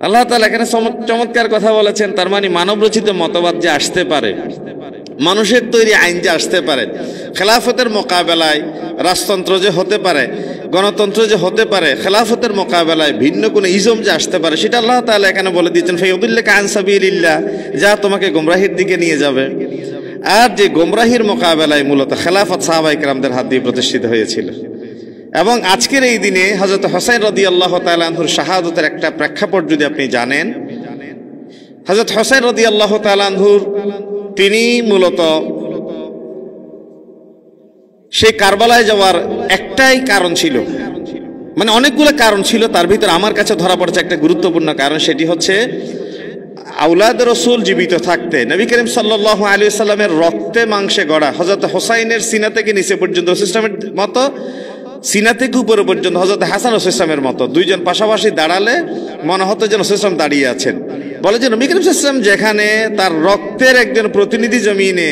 আল্লাহ তাআলা এখানে চমৎকার কথা বলেছেন। তার মানে মানবরচিত মতবাদ যে আসতে পারে, মানুষের তৈরি আইন যে আসতে পারে, খেলাফতের মোকাবেলায় রাজতন্ত্র যে হতে পারে, গণতন্ত্র যে হতে পারে, খেলাফতের মোকাবেলায় ভিন্ন কোনো ইজম যে আসতে পারে, সেটা আল্লাহ তাআলা এখানে বলে দিয়েছেন, ফায়াদুল্লাকা আন সাবিলিল্লাহ, যা তোমাকে গোমরাহির দিকে নিয়ে যাবে। আর যে গোমরাহির মোকাবেলায় মূলত খেলাফত সাহাবায়ে কেরামদের হাত দিয়ে প্রতিষ্ঠিত হয়েছিল। এবং আজকের এই দিনে হযরত হুসাইন রাদিয়াল্লাহু তাআলা আনহুর শাহাদাতের একটা প্রেক্ষাপট যদি আপনি জানেন, হযরত হুসাইন রাদিয়াল্লাহু তাআলা আনহুর, তিনি মূলত সেই কারবালায় যাওয়ার একটাই কারণ ছিল, মানে অনেকগুলো কারণ ছিল, তার ভিতরে আমার কাছে ধরা পড়ছে একটা গুরুত্বপূর্ণ কারণ। সেটি হচ্ছে আওলাদ রাসূল জীবিত থাকতে নবী করিম সাল্লাল্লাহু আলাইহি ওয়াসাল্লামের রক্তে মাংসে গড়া হযরত হুসাইনের সিনা থেকে নিচে পর্যন্ত ইসলামের মতো, সিনা থেকে উপরে পর্যন্ত হযরত হাসান ইসলামের মতো, দুইজন পাশাপাশি দাঁড়ালে মনে হতো যেন ইসলাম দাঁড়িয়ে আছেন। বলে যে নবী করিম সাল্লাল্লাহু আলাইহি ওয়াসাল্লাম যেখানে তার রক্তের একজন প্রতিনিধি জমিনে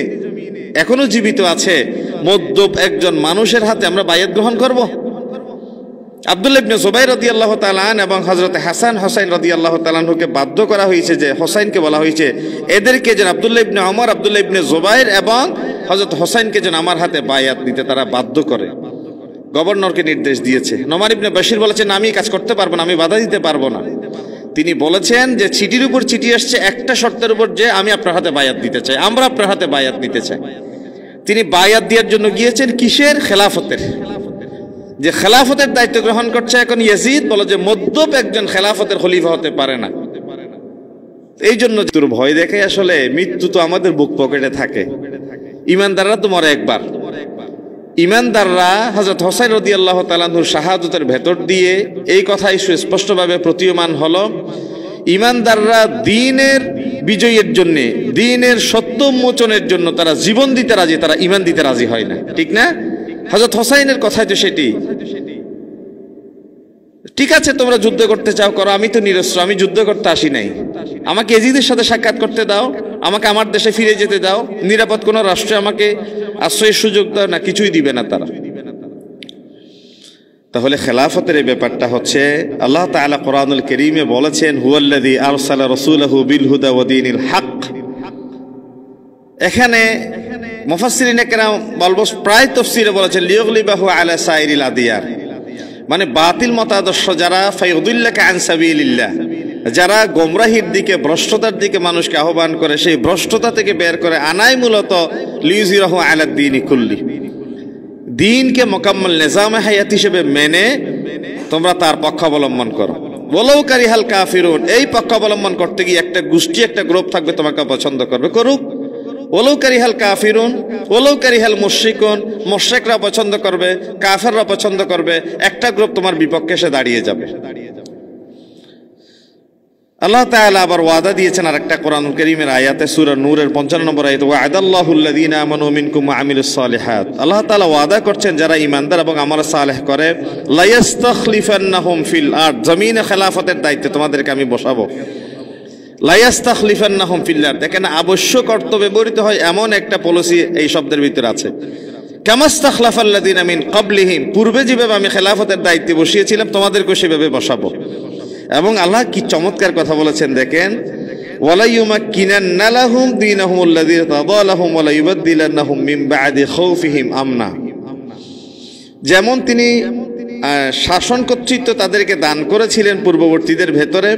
এখনো জীবিত আছে, মদ্যপ একজন মানুষের হাতে আমরা বায়াত গ্রহণ করব? আব্দুল্লাহ ইবনে জুবাইর রাদিয়াল্লাহু তাআলা আন এবং হযরত হাসান হুসাইন রাদিয়াল্লাহু তাআলা আনহুকে বাধ্য করা হয়েছে, যে হুসাইনকে বলা হয়েছে এদেরকে যেন, আব্দুল্লাহ ইবনে ওমর, আব্দুল্লাহ ইবনে জুবাইর এবং হযরত হুসাইনকে যেন আমার হাতে বায়াত দিতে তারা বাধ্য করে। গভর্নরকে নির্দেশ দিয়েছে। নোমান ইবনে বাশির বলেছেন, আমি কাজ করতে পারবো না, আমি বাধা দিতে পারবো না। তিনি বলেছেন যে চিঠির উপর চিঠি আসছে একটা শর্তের উপর, যে আমি আপনার হাতে বায়াত দিতে চাই, আমরা আপনার হাতে বায়াত নিতে চাই। তিনি বায়াত দেওয়ার জন্য গিয়েছেন কিসের? খেলাফতের। যে খেলাফতের দায়িত্ব গ্রহণ করছে এখন ইয়াজিদ, বলে যে মদ্যপ একজন খেলাফতের খলিফা হতে পারে না। এই জন্য তোর ভয় দেখে আসলে মৃত্যু তো আমাদের বুক পকেটে থাকে। ইমানদাররা তো মরে একবার। ইমানদাররা হযরত হুসাইন রাদিয়াল্লাহু তাআলা আনহুর শাহাদাতের ভেতর দিয়ে এই কথাই সুস্পষ্টভাবে প্রতীয়মান হলো, ইমানদাররা দ্বীনের বিজয়ের জন্য, দ্বীনের সত্য উন্মোচনের জন্য তারা জীবন দিতে রাজি, তারা ঈমান দিতে রাজি হয় না। ঠিক না? হযরত হুসাইনের কথাই তো সেটি। ঠিক আছে, তোমরা যুদ্ধ করতে চাও করো, আমি তো নিরস্ত্র, আমি যুদ্ধ করতে আসি নাই, আমাকে এজিদের সাথে সাক্ষাৎ করতে দাও, আমাকে আমার দেশে ফিরে যেতে দাও, নিরাপদ কোনো রাষ্ট্রে আমাকে আশ্রয়ের সুযোগ দাও না, কিছুই দিবে না তারা। তাহলে খেলাফতের এই ব্যাপারটা হচ্ছে, আল্লাহ তাআলা কোরআনুল কারীমে বলেছেন, হুয়াল্লাযী আরসালা রাসূলাহু বিল হুদা ওয়া দীনিল হক। এখানে মুফাসসিরিনে কেরাম বলবো প্রায় তাফসীরে বলেছেন লিয়গলিবাহু আলা সাইরিল আদিয়ার, মানে বাতিল মতাদর্শ যারা, ফায়াদুল্লাকা আন সাবিলিল্লাহ, যারা গোমরাহির দিকে, ভ্রষ্টতার দিকে মানুষকে আহ্বান করে, সেই ভ্রষ্টতা থেকে বের করে আনাই মূলত লিউজিরাহু আলা দ্বীনি কুল্লি, দ্বীনকে মোকাম্মল নিজামে হায়াত হিসেবে মেনে তোমরা তার পক্ষ অবলম্বন করো। ওয়ালাউ কারিহাল কাফিরুন, এই পক্ষ অবলম্বন করতে গিয়ে একটা গোষ্ঠী, একটা গ্রুপ থাকবে তোমাকে পছন্দ করবে, করুক। ওয়ালাউ কারিহাল কাফিরুন ওয়ালাউ কারিহাল মুশরিকুন, মুশরিকরা পছন্দ করবে, কাফেররা পছন্দ করবে, একটা গ্রুপ তোমার বিপক্ষে এসে দাঁড়িয়ে যাবে। আল্লাহ তাআলা আবার ওয়াদা দিয়েছেন আরেকটা কোরআনুল কারীমের আয়াতে, সূরা নূরের 55 নম্বর আয়াতে, ওয়া'দাল্লাহুল্লাযীনা আমানু মিনকুম ওয়া আমিলুস সালিহাত, আল্লাহ তাআলা ওয়াদা করছেন যারা ঈমানদার এবং আমল সালেহ করে, লা ইস্তাখলিফান্নাহুম ফিল আরদ, জমিনে খেলাফতের দায়িত্বে তোমাদেরকে আমি বসাবো। লা ইস্তাখলিফান্নাহুম ফিল আরদ, এখানে আবশ্যক অর্থ ব্যবহৃত হয় এমন একটা পলিসি এই শব্দের ভিতরে আছে, কামাস্তাখলাফাল্লাযীনা মিন ক্বাবলিহিম, পূর্বে যেভাবে আমি খেলাফতের দায়িত্বে বসিয়েছিলাম তোমাদেরকেও সেভাবে বসাবো। এবং আল্লাহ কি চমৎকার কথা বলেছেন দেখেন, ওয়ালা ইউমাক্কিনান্না লাহুম দীনাহুমুল্লাযী ইরতাদা লাহুম ওয়া লা ইউবাদদিলান্নাহুম মিন বা'দি খাউফিহিম আমনা, যেমন তিনি শাসন কর্তৃত্ব তাদেরকে দান করেছিলেন পূর্ববর্তীদের ভেতরে,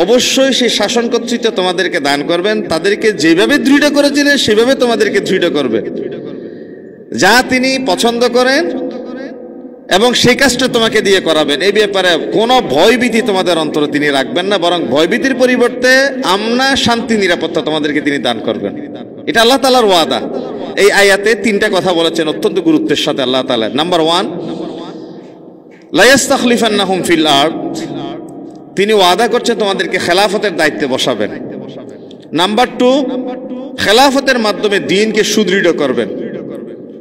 অবশ্যই সেই শাসন কর্তৃত্ব তোমাদেরকে দান করবেন, তাদেরকে যেভাবে দৃঢ় করেছিলেন সেভাবে তোমাদেরকে দৃঢ় করবে, যা তিনি পছন্দ করেন এবং সেই কাজটা তোমাকে দিয়ে করাবেন। এই ব্যাপারে কোনো ভয়ভীতি তোমাদের অন্তরে তিনি রাখবেন না, বরং ভয়ভীতির পরিবর্তে আমনা, শান্তি, নিরাপত্তা তোমাদেরকে তিনি দান করবেন। এটা আল্লাহ তাআলার ওয়াদা। এই আয়াতে তিনটা কথা বলেছেন অত্যন্ত গুরুত্বের সাথে আল্লাহ তাআলা। নাম্বার 1, লা ইস্তাখলিফান্নাহুম ফিল আরদ, তিনি ওয়াদা করছেন তোমাদেরকে খেলাফতের দায়িত্বে বসাবেন। নাম্বার 2, খেলাফতের মাধ্যমে দ্বীনকে সুদৃঢ় করবেন।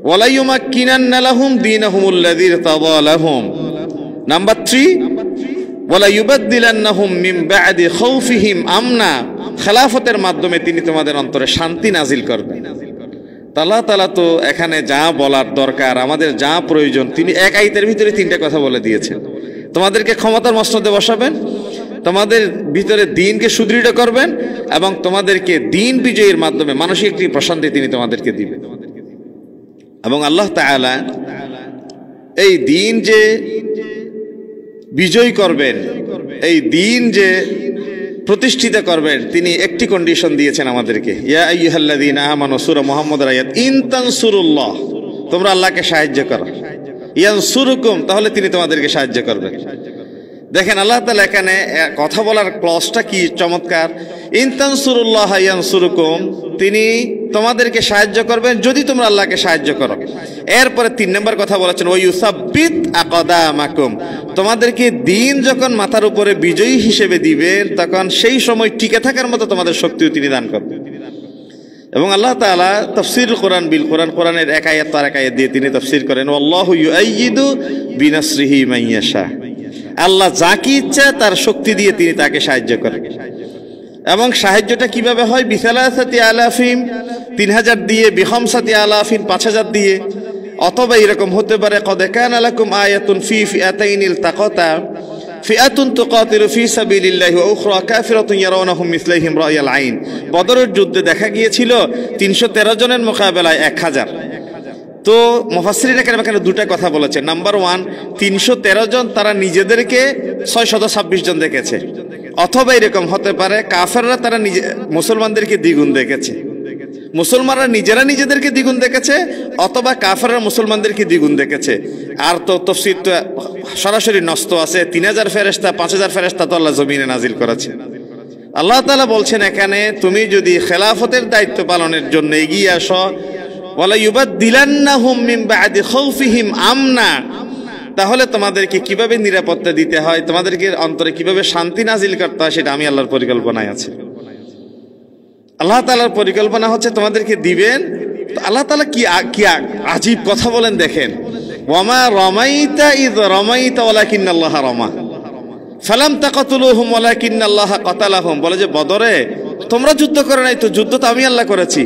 ওয়ালা ইউমাক্কিনান্না লাহুম দীনাহুমুল্লাযী ইরতাদা লাহুম। নাম্বার 3, ওয়ালা ইউবাদদিলান্নাহুম মিন বা'দি খাউফিহিম আমনা, খেলাফতের মাধ্যমে তিনি তোমাদের অন্তরে শান্তি নাজিল করবেন। আল্লাহ তাআলা তো এখানে যা বলার দরকার, আমাদের যা প্রয়োজন, তিনি এক আয়াতের ভিতরে তিনটা কথা বলে দিয়েছেন। তোমাদেরকে ক্ষমতার মসনদে বসাবেন, তোমাদের ভিতরে দ্বীনকে সুদৃঢ় করবেন, এবং তোমাদেরকে দ্বীন বিজয়ের মাধ্যমে মানসিক একটি প্রশান্তি তিনি তোমাদেরকে দিবেন। এবং আল্লাহ তাআলা এই দ্বীন যে বিজয় করবেন, এই দ্বীন যে প্রতিষ্ঠিত করবেন, তিনি একটি কন্ডিশন দিয়েছেন আমাদেরকে। ইয়া আইয়ুহাল্লাযীনা আমানু, সূরা মুহাম্মদের আয়াত, ইন তানসুরুল্লাহ, তোমরা আল্লাহকে সাহায্য করো, ইয়ানসুরুকুম, তাহলে তিনি তোমাদেরকে সাহায্য করবেন। দেখেন আল্লাহ তাআলা এখানে কথা বলার ক্লজটা কি চমৎকার। ইন তানসুরুল্লাহ ইয়ানসুরুকুম, তিনি তোমাদেরকে সাহায্য করবেন যদি তোমরা আল্লাহকে সাহায্য করো। এরপরে 3 নম্বর কথা বলেছেন, ওয়া ইউসাব্বিত আকদামাকুম, তোমাদেরকে দ্বীন যখন মাথার উপরে বিজয়ী হিসেবে দিবেন, তখন সেই সময় টিকে থাকার মতো তোমাদের শক্তিও তিনি দান করবেন। এবং আল্লাহ তাআলা তাফসীরুল কোরআন বিল কোরআন, কোরআনের এক আয়াত তার এক আয়াত দিয়ে তিনি তাফসীর করেন, আল্লাহু ইউআইয়িদু বিনাসরিহি মান ইয়াশা, আল্লাহ যাকে ইচ্ছা তার শক্তি দিয়ে তিনি তাকে সাহায্য করেন। এবং সাহায্যটা কিভাবে হয়? বিসালাসাতি আলাফিন, 3000 দিয়ে, বিখামসাতি আলাফিন, 5000 দিয়ে, অথবা এরকম হতে পারে কদ কানা লাকুম আয়াতুন ফি ফিআতাইনিল তাকাতা ফিআতুন তুকাতিলু ফি সাবিলিল্লাহি ওয়া উখরা কাফিরাতুন ইয়ারাউনাহুম মিসলাইহিম রায়াল আইন। বদরের যুদ্ধে দেখা গিয়েছিল 313 জনের মোকাবেলায় 1000। তো মুফাসসিরিন এখানে দুটা কথা বলেছেন। নাম্বার 1, 313 জন তারা নিজেদেরকে 626 জন দেখেছে, অথবা এরকম হতে পারে কাফেররা তারা মুসলমানদেরকে দ্বিগুণ দেখেছে, মুসলমানরা নিজেরা নিজেদেরকে দ্বিগুণ দেখেছে, অথবা কাফেররা মুসলমানদেরকে দ্বিগুণ দেখেছে। আর তো তাফসীর তো সরাসরি নষ্ট আছে, 3000 ফেরেশতা, 5000 ফেরেশতা তো আল্লাহ জমিনে নাজিল করেছে। আল্লাহ তাআলা বলছেন এখানে, তুমি যদি খেলাফতের দায়িত্ব পালনের জন্য এগিয়ে আসো, ওয়ালা ইউবাদদিলান্নাহুম মিন বা'দি খাউফিহিম আমনা, তাহলে তোমাদেরকে কিভাবে নিরাপত্তা দিতে হয়, তোমাদেরকে অন্তরে কিভাবে শান্তি নাজিল করতে হয়, সেটা আমি আল্লাহর পরিকল্পনায় আছে। আল্লাহ তাআলার পরিকল্পনা হচ্ছে তোমাদেরকে দিবেন। আল্লাহ তাআলা কি আজীব কথা বলেন দেখেন, ওয়ামা রামাইতা ইয রামাইতা ওয়ালাকিন্নাল্লাহা রামা ফালাম তাকাতুলুহুম ওয়ালাকিন্নাল্লাহা কাতালাহুম, বলে যে বদরে তোমরা যুদ্ধ করো নাই, তো যুদ্ধ তো আমি আল্লাহ করেছি।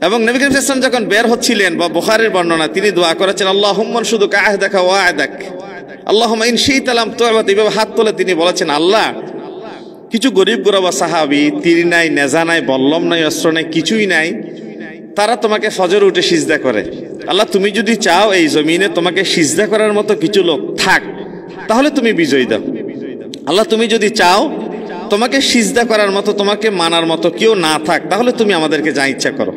এবং নবী করিম সাল্লাল্লাহু আলাইহি ওয়াসাল্লাম যখন বের হচ্ছিলেন, বা বুখারীর বর্ণনা, তিনি দোয়া করেছেন, আল্লাহুম্মা আনশুদুকা আহদাকা ওয়া আ'দাক আল্লাহুম্মা ইন শি'তা লাম তু'বাত, এভাবে হাত তুলে তিনি বলেছেন, আল্লাহ, কিছু গরিব গুরবা সাহাবী, তীর নাই, নেজা নাই, বল্লম নাই, অস্ত্র নাই, কিছুই নাই, তারা তোমাকে ফজর উঠে সিজদা করে। আল্লাহ, তুমি যদি চাও এই জমিনে তোমাকে সিজদা করার মতো কিছু লোক থাক, তাহলে তুমি বিজয় দাও। আল্লাহ, তুমি যদি চাও তোমাকে সিজদা করার মতো, তোমাকে মানার মতো কেউ না থাক, তাহলে তুমি আমাদেরকে যা ইচ্ছা করো।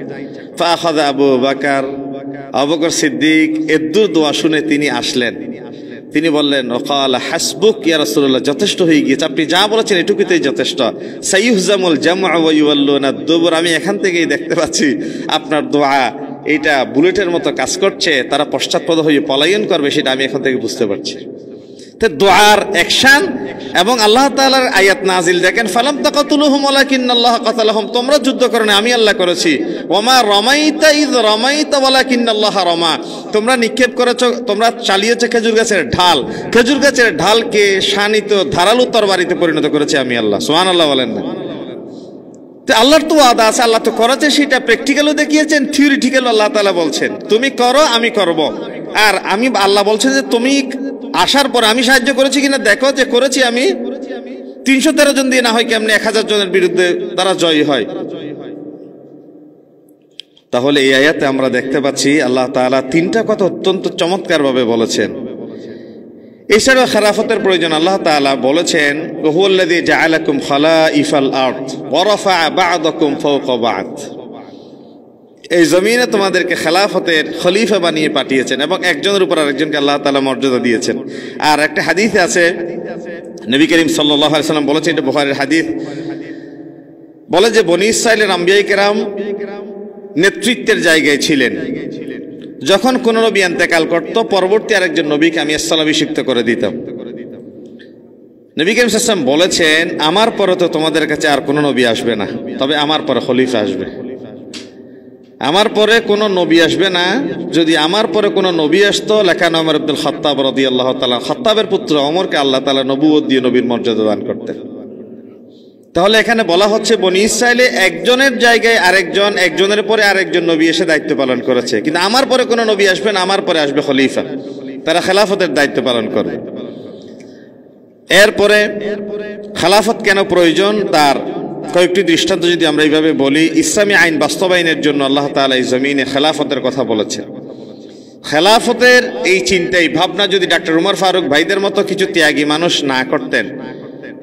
ফাআখাযা আবু বকর সিদ্দিক এদ্দুর দোয়া শুনে তিনি আসলেন, তিনি বললেন, ওয়াকালা হাসবুক ইয়া রাসূলুল্লাহ, যথেষ্ট হয়ে গিয়েছে, আপনি যা বলেছেন এটুকুতেই যথেষ্ট। সাইয়ুহজামুল জামউ ওয়া ইউওয়াল্লুনা দুবুর, আমি এখান থেকেই দেখতে পাচ্ছি আপনার দোয়া এটা বুলেটের মতো কাজ করছে, তারা পশ্চাৎপদ হয়ে পলায়ন করবে, সেটা আমি এখন থেকে বুঝতে পারছি। দোয়ার অ্যাকশন এবং আল্লাহ তাআলার আয়াত নাজিল দেখেন, ফালাম তাকাতুলুহুম ওয়ালাকিন্নাল্লাহা কাতালাহুম, তোমরা যুদ্ধ করো না, আমি আল্লাহ করেছি। ওয়ামা রামাইতা ইয রামাইতা ওয়ালাকিন্নাল্লাহা রামা, তোমরা নিক্ষেপ করেছো, তোমরা চালিয়েছো খেজুর গাছের ঢাল, খেজুর গাছের ঢালকে শানিত ধারালো তরবারিতে পরিণত করেছে আমি আল্লাহ। সুবহানাল্লাহ বলেন না? তো আল্লাহর তো ওয়াদা আছে, আল্লাহ তো করেছে, সেটা প্র্যাকটিক্যালও দেখিয়েছেন, থিওরিটিক্যালও আল্লাহ তাআলা বলছেন তুমি করো, আমি করব। আর আমি আল্লাহ বলছেন যে তুমি আসার পর আমি সাহায্য করেছি কিনা দেখো, যে করেছি আমি। 313 জন দিয়ে না হয় কেমনে 1000 জনের বিরুদ্ধে তারা জয়ী হয়। তাহলে এই আয়াতে আমরা দেখতে পাচ্ছি আল্লাহ তাআলা 3টা কথা অত্যন্ত চমৎকারভাবে বলেছেন। এছাড়াও খেলাফতের প্রয়োজন আল্লাহ তাআলা বলেছেন, হুয়াল্লাযী জাআলাকুম খালাইফাল আরদ ওয়া রাফা'a বা'দাকুম ফাওকা বা'দ, এই জমিনে তোমাদেরকে খেলাফতের খলিফা বানিয়ে পাঠিয়েছেন এবং একজনের উপর আরেকজনকে আল্লাহ তাআলা মর্যাদা দিয়েছেন। আর একটা হাদিসে আছে, নবী করিম সাল্লাল্লাহু আলাইহি ওয়াসাল্লাম বলেছেন, এটা বুখারীর হাদিস, বলে যে বনী ইসরাইলের আম্বিয়ায়ে কেরাম নেতৃত্বের জায়গায় ছিলেন। যখন কোন নবী ইন্তেকাল করত, পরবর্তী আরেকজন নবীকে আমি স্থলাভিষিক্ত করে দিতাম। নবী করিম সাল্লাল্লাহু আলাইহি ওয়াসাল্লাম বলেছেন, আমার পরে তো তোমাদের কাছে আর কোনো নবী আসবে না, তবে আমার পরে খলিফা আসবে। আমার পরে কোনো নবী আসবে না। যদি আমার পরে কোনো নবী আসতো, লাকানা ওমর ইবনুল খাত্তাব রাদিয়াল্লাহু তাআলা, খাত্তাবের পুত্র ওমরকে আল্লাহ তাআলা নবুয়ত দিয়ে নবীর মর্যাদা দান করতেন। তাহলে এখানে বলা হচ্ছে বনী ইসরাইলে একজনের জায়গায় আরেকজন, একজনের পরে আরেকজন নবী এসে দায়িত্ব পালন করেছে, কিন্তু আমার পরে কোনো নবী আসবে না, আমার পরে আসবে খলিফা, তারা খেলাফতের দায়িত্ব পালন করবে। এরপরে খেলাফত কেন প্রয়োজন তার কয়েকটি দৃষ্টান্ত যদি আমরা এইভাবে বলি, ইসলামী আইন বাস্তবায়নের জন্য আল্লাহ তাআলা এই জমিনে খেলাফতের কথা বলেছেন। খেলাফতের এই চিন্তাই ভাবনা যদি ডাক্তার উমর ফারুক ভাইদের মতো কিছু ত্যাগী মানুষ না করতেন,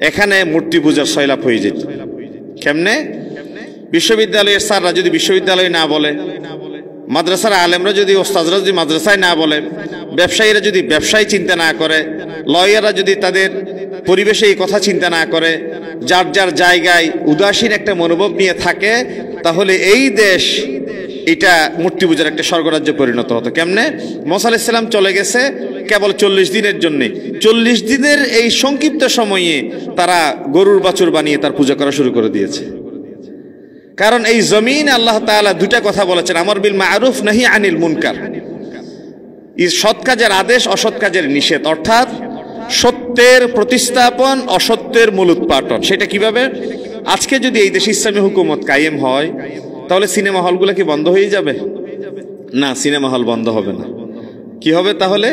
এখানে মূর্তি পূজার সয়লাভ হয়ে যেত। কেমনে? বিশ্ববিদ্যালয়ের স্যাররা যদি বিশ্ববিদ্যালয় না বলে, মাদ্রাসার আলেমরা যদি, ওস্তাদরা যদি মাদ্রাসায় না বলে, ব্যবসায়ীরা যদি ব্যবসায় চিন্তা না করে, লয়াররা যদি তাদের পরিবেশে এই কথা চিন্তা না করে, যার যার জায়গায় উদাসীন একটা মনোভাব নিয়ে থাকে, তাহলে এই দেশ এটা মূর্তি পূজার একটা স্বর্গরাজ্যে পরিণত হতো। কেমনে? মুসা আলাইহিস সালাম চলে গেছে কেবল 40 দিনের জন্য। 40 দিনের এই সংক্ষিপ্ত সময়ে তারা গরুর বাছুর বানিয়ে তার পূজা করা শুরু করে দিয়েছে। কারণ এই জমিনে আল্লাহ তাআলা দুটা কথা বলেছেন, আমর বিল মারুফ নাহি আনিল মুনকার। সৎ কাজের আদেশ, অসৎ কাজের নিষেধ, অর্থাৎ সত্যের প্রতিস্থাপন, অসত্যের মূলোৎপাটন। সেটা কিভাবে? আজকে যদি এই দেশে ইসলামী হুকুমত কায়েম হয়, তাহলে সিনেমা হলগুলো কি বন্ধ হয়ে যাবে? না, সিনেমা হল বন্ধ হবে না। কি হবে তাহলে?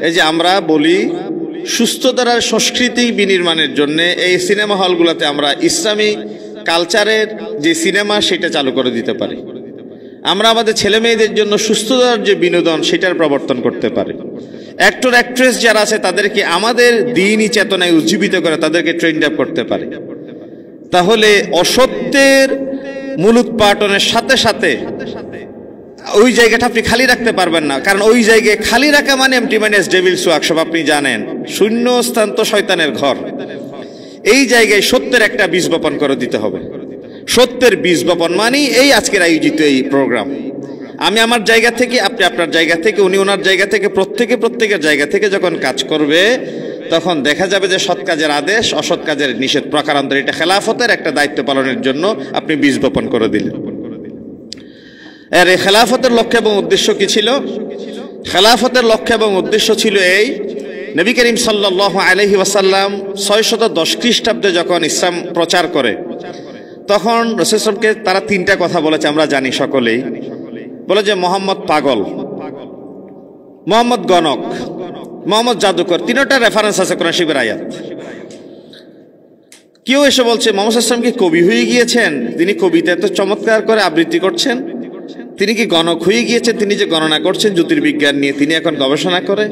এই যে আমরা বলি সুস্থ ধারার সংস্কৃতি বিনির্মাণের জন্য এই সিনেমা হলগুলোতে আমরা ইসলামী কালচারের যে সিনেমা সেটা চালু করে দিতে পারি। আমরা আমাদের ছেলে মেয়েদের জন্য সুস্থ ধারার যে বিনোদন সেটার প্রবর্তন করতে পারি। অ্যাক্টর অ্যাক্ট্রেস যারা আছে তাদেরকে আমাদের দ্বীনি চেতনায় উজ্জীবিত করে তাদেরকে ট্রেন্ড আপ করতে পারি। তাহলে অসত্যের মূলোৎপাটনের সাথে সাথে ওই জায়গাটা আপনি খালি রাখতে পারবেন না। কারণ ওই জায়গায় খালি রাখা মানে এমটি মাইনাস ডেভিলস ওয়ার্কশপ, আপনি জানেন, শূন্য স্থান তো শয়তানের ঘর। এই জায়গায় সত্যের একটা বীজ বপন করে দিতে হবে। সত্যের বীজ বপন মানে এই আজকের আয়োজিত এই প্রোগ্রাম। আমি আমার জায়গা থেকে, আপনি আপনার জায়গা থেকে, উনি ওনার জায়গা থেকে, প্রত্যেকের জায়গা থেকে যখন কাজ করবে, তখন দেখা যাবে যে সৎ কাজের আদেশ, অসৎ কাজের নিষেধ প্রকারান্তরে এটা খেলাফতের একটা দায়িত্ব পালনের জন্য আপনি বীজ বপন করে দিলেন। আর এই খেলাফতের লক্ষ্য এবং উদ্দেশ্য কি ছিল? খেলাফতের লক্ষ্য এবং উদ্দেশ্য ছিল এই, নবী করিম সাল্লাল্লাহু আলাইহি ওয়াসাল্লাম 610 খ্রিস্টাব্দে যখন ইসলাম প্রচার করে, তখন রাসূল সাল্লাল্লাহু তারা তিনটা কথা বলেছে, আমরা জানি সকলেই। বলে যে মোহাম্মদ পাগল, মোহাম্মদ গণক, মোহাম্মদ জাদুকর। তিনটা রেফারেন্স আছে কোরআন শরীফের আয়াত। কেউ এসে বলছে মুহাম্মদ সাল্লাল্লাহু আলাইহি ওয়াসাল্লাম কি কবি হয়ে গিয়েছেন? তিনি কবিতা এত চমৎকার করে আবৃত্তি করছেন। তিনি কি গণক হয়ে গিয়েছেন? তিনি যে গণনা করছেন জ্যোতির্বিজ্ঞান নিয়ে, তিনি এখন গবেষণা করে।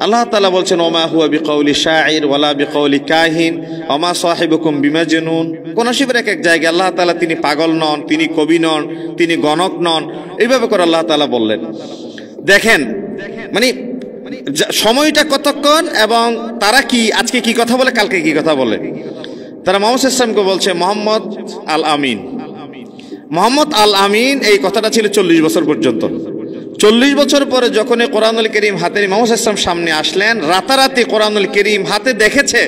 আল্লাহ তাআলা বলছেন, ওমা হুয়া বিকাউলি শাইর ওয়ালা বিকাউলি কাহিন ওমা সাহিবুকুম বিমাজনুন। কোন শিবের এক এক জায়গায় আল্লাহ তাআলা তিনি পাগল নন, তিনি কবি নন, তিনি গণক নন, এইভাবে করে আল্লাহ তাআলা বললেন। দেখেন মানে সময়টা কতক্ষণ, এবং তারা কি আজকে কি কথা বলে, কালকে কি কথা বলে। তারা মুহাম্মদ সাল্লাল্লাহু আলাইহি ওয়াসাল্লামকে বলছে মোহাম্মদ আল আমিন। মোহাম্মদ আল আমিন এই কথাটা ছিল 40 বছর পর্যন্ত। 40 বছর পরে যখন কোরআনুল কারীম হাতে মুহাম্মদ সাল্লাল্লাহু আলাইহি ওয়াসাল্লাম সামনে আসলেন, রাতারাতি কোরআনুল কারীম হাতে দেখেছে,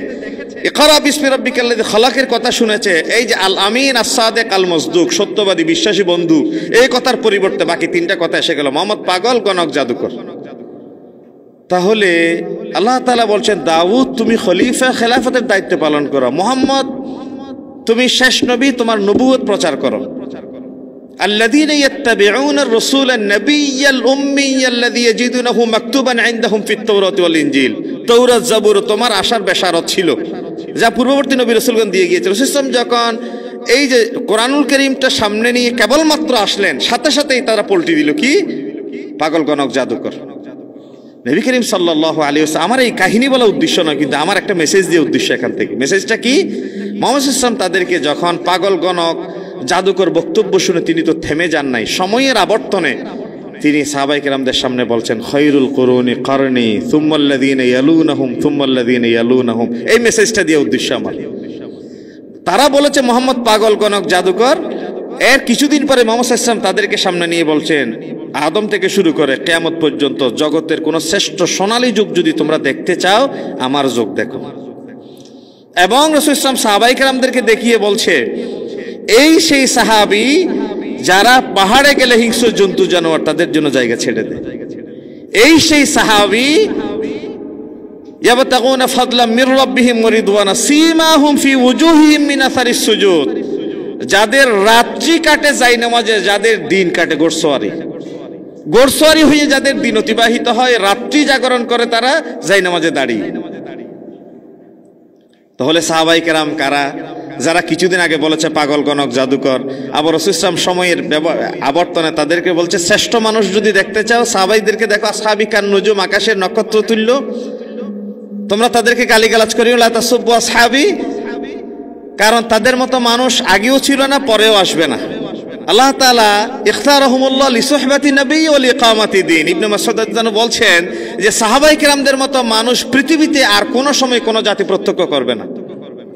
ইকরা বিসমি রাব্বিকাল্লাযী খালাকের কথা শুনেছে, এই যে আল আমিন আস-সাদিক আল মাসদুক, সত্যবাদী বিশ্বাসী বন্ধু, এই কথার পরিবর্তে বাকি তিনটা কথা এসে গেল, মোহাম্মদ পাগল, গণক, জাদুকর। তাহলে আল্লাহ তাআলা বলছেন, দাউদ তুমি খলিফা, খেলাফতের দায়িত্ব পালন করো। মুহাম্মদ তুমি শেষ নবী, তোমার নবুয়ত প্রচার করো। الذين يتبعون الرسول النبي الأمي الذي يجدونه مكتوبا عندهم في التوراة والإنجيل। তৌরাত জাবুর তোমার আশার বেশারত ছিল, যা পূর্ববর্তী নবী রাসূলগণ দিয়ে গিয়েছিল। রাসূল সাল্লাল্লাহু আলাইহি ওয়াসাল্লাম যখন এই যে কোরআনুল কারীমটা সামনে নিয়ে কেবলমাত্র আসলেন, সাথে সাথেই তারা পল্টি দিল কি? পাগল, গণক, জাদুকর। নবী করিম সাল্লাল্লাহু আলাইহি ওয়াসাল্লাম, আমার এই কাহিনী বলা উদ্দেশ্য নয়, কিন্তু আমার একটা মেসেজ দিয়ে উদ্দেশ্য এখান থেকে। মেসেজটা কি? মুহাম্মদ সাল্লাল্লাহু আলাইহি ওয়াসাল্লাম তাদেরকে যখন পাগল, গণক, জাদুকর বক্তব্য শুনে তিনি তো থেমে যান নাই, সময়ের আবর্তনে তিনি সাহাবায়ে কেরামদের সামনে বলছেন, খৈরুল কুরুনি করনি সুম্মাল্লাযীনা ইয়ালুনাহুম সুম্মাল্লাযীনা ইয়ালুনাহুম। এই মেসেজটা দিয়ে উদ্দেশ্য আমার। তারা বলেছে মোহাম্মদ পাগল গণক জাদুকর। এর কিছুদিন পরে মুহাম্মদ সাল্লাল্লাহু আলাইহি ওয়াসাল্লাম তাদেরকে সামনে নিয়ে বলছেন, আদম থেকে শুরু করে কিয়ামত পর্যন্ত জগতের কোন শ্রেষ্ঠ সোনালী যুগ যদি তোমরা দেখতে চাও, আমার যুগ দেখো। এবং রাসূল সাল্লাল্লাহু আলাইহি ওয়াসাল্লাম সাহাবায়ে কেরামদেরকে দেখিয়ে বলছে, এই সেই সাহাবী যারা পাহাড়ে গেলে হিংস্র জন্তু জানোয়ার তাদের জন্য জায়গা ছেড়ে দেয়। এই সেই সাহাবী ইয়াবতাগুনা ফাদলাম মির রাব্বিহিম ওয়া রিদওয়ানা সীমাহুম ফি ওয়ুজুহিহিম মিন আসারিস সুজুদ। যাদের রাত্রি কাটে জায়নামাজে, যাদের দিন কাটে ঘোড়সওয়ারি হয়ে যাদের দিন অতিবাহিত হয়, রাত্রি জাগরণ করে তারা জায়নামাজে দাঁড়িয়ে। তাহলে সাহাবায়ে কেরাম কারা? যারা কিছুদিন আগে বলেছে পাগল গণক জাদুকর, আবার রাসূল সাল্লাল্লাহু আলাইহি ওয়াসাল্লাম সময়ের আবর্তনে তাদেরকে বলছে শ্রেষ্ঠ মানুষ যদি দেখতে চাও সাহাবাইদেরকে দেখো, আসহাবি কান নুজুম, আকাশের নক্ষত্র তুল্য। তোমরা তাদেরকে গালিগালাজ করিও, লা তাসুব্বু আসহাবি, কারণ তাদের মতো মানুষ আগেও ছিল না, পরেও আসবে না। আল্লাহ তাআলা ইখতারাহুমুল্লাহ লিসুহবাতি নবী ওয়া লিকামাতি দ্বীন। ইবনে মাসউদ রাদিয়াল্লাহু বলছেন যে সাহাবায়ে কেরামদের মতো মানুষ পৃথিবীতে আর কোনো সময় কোনো জাতি প্রত্যক্ষ করবে না।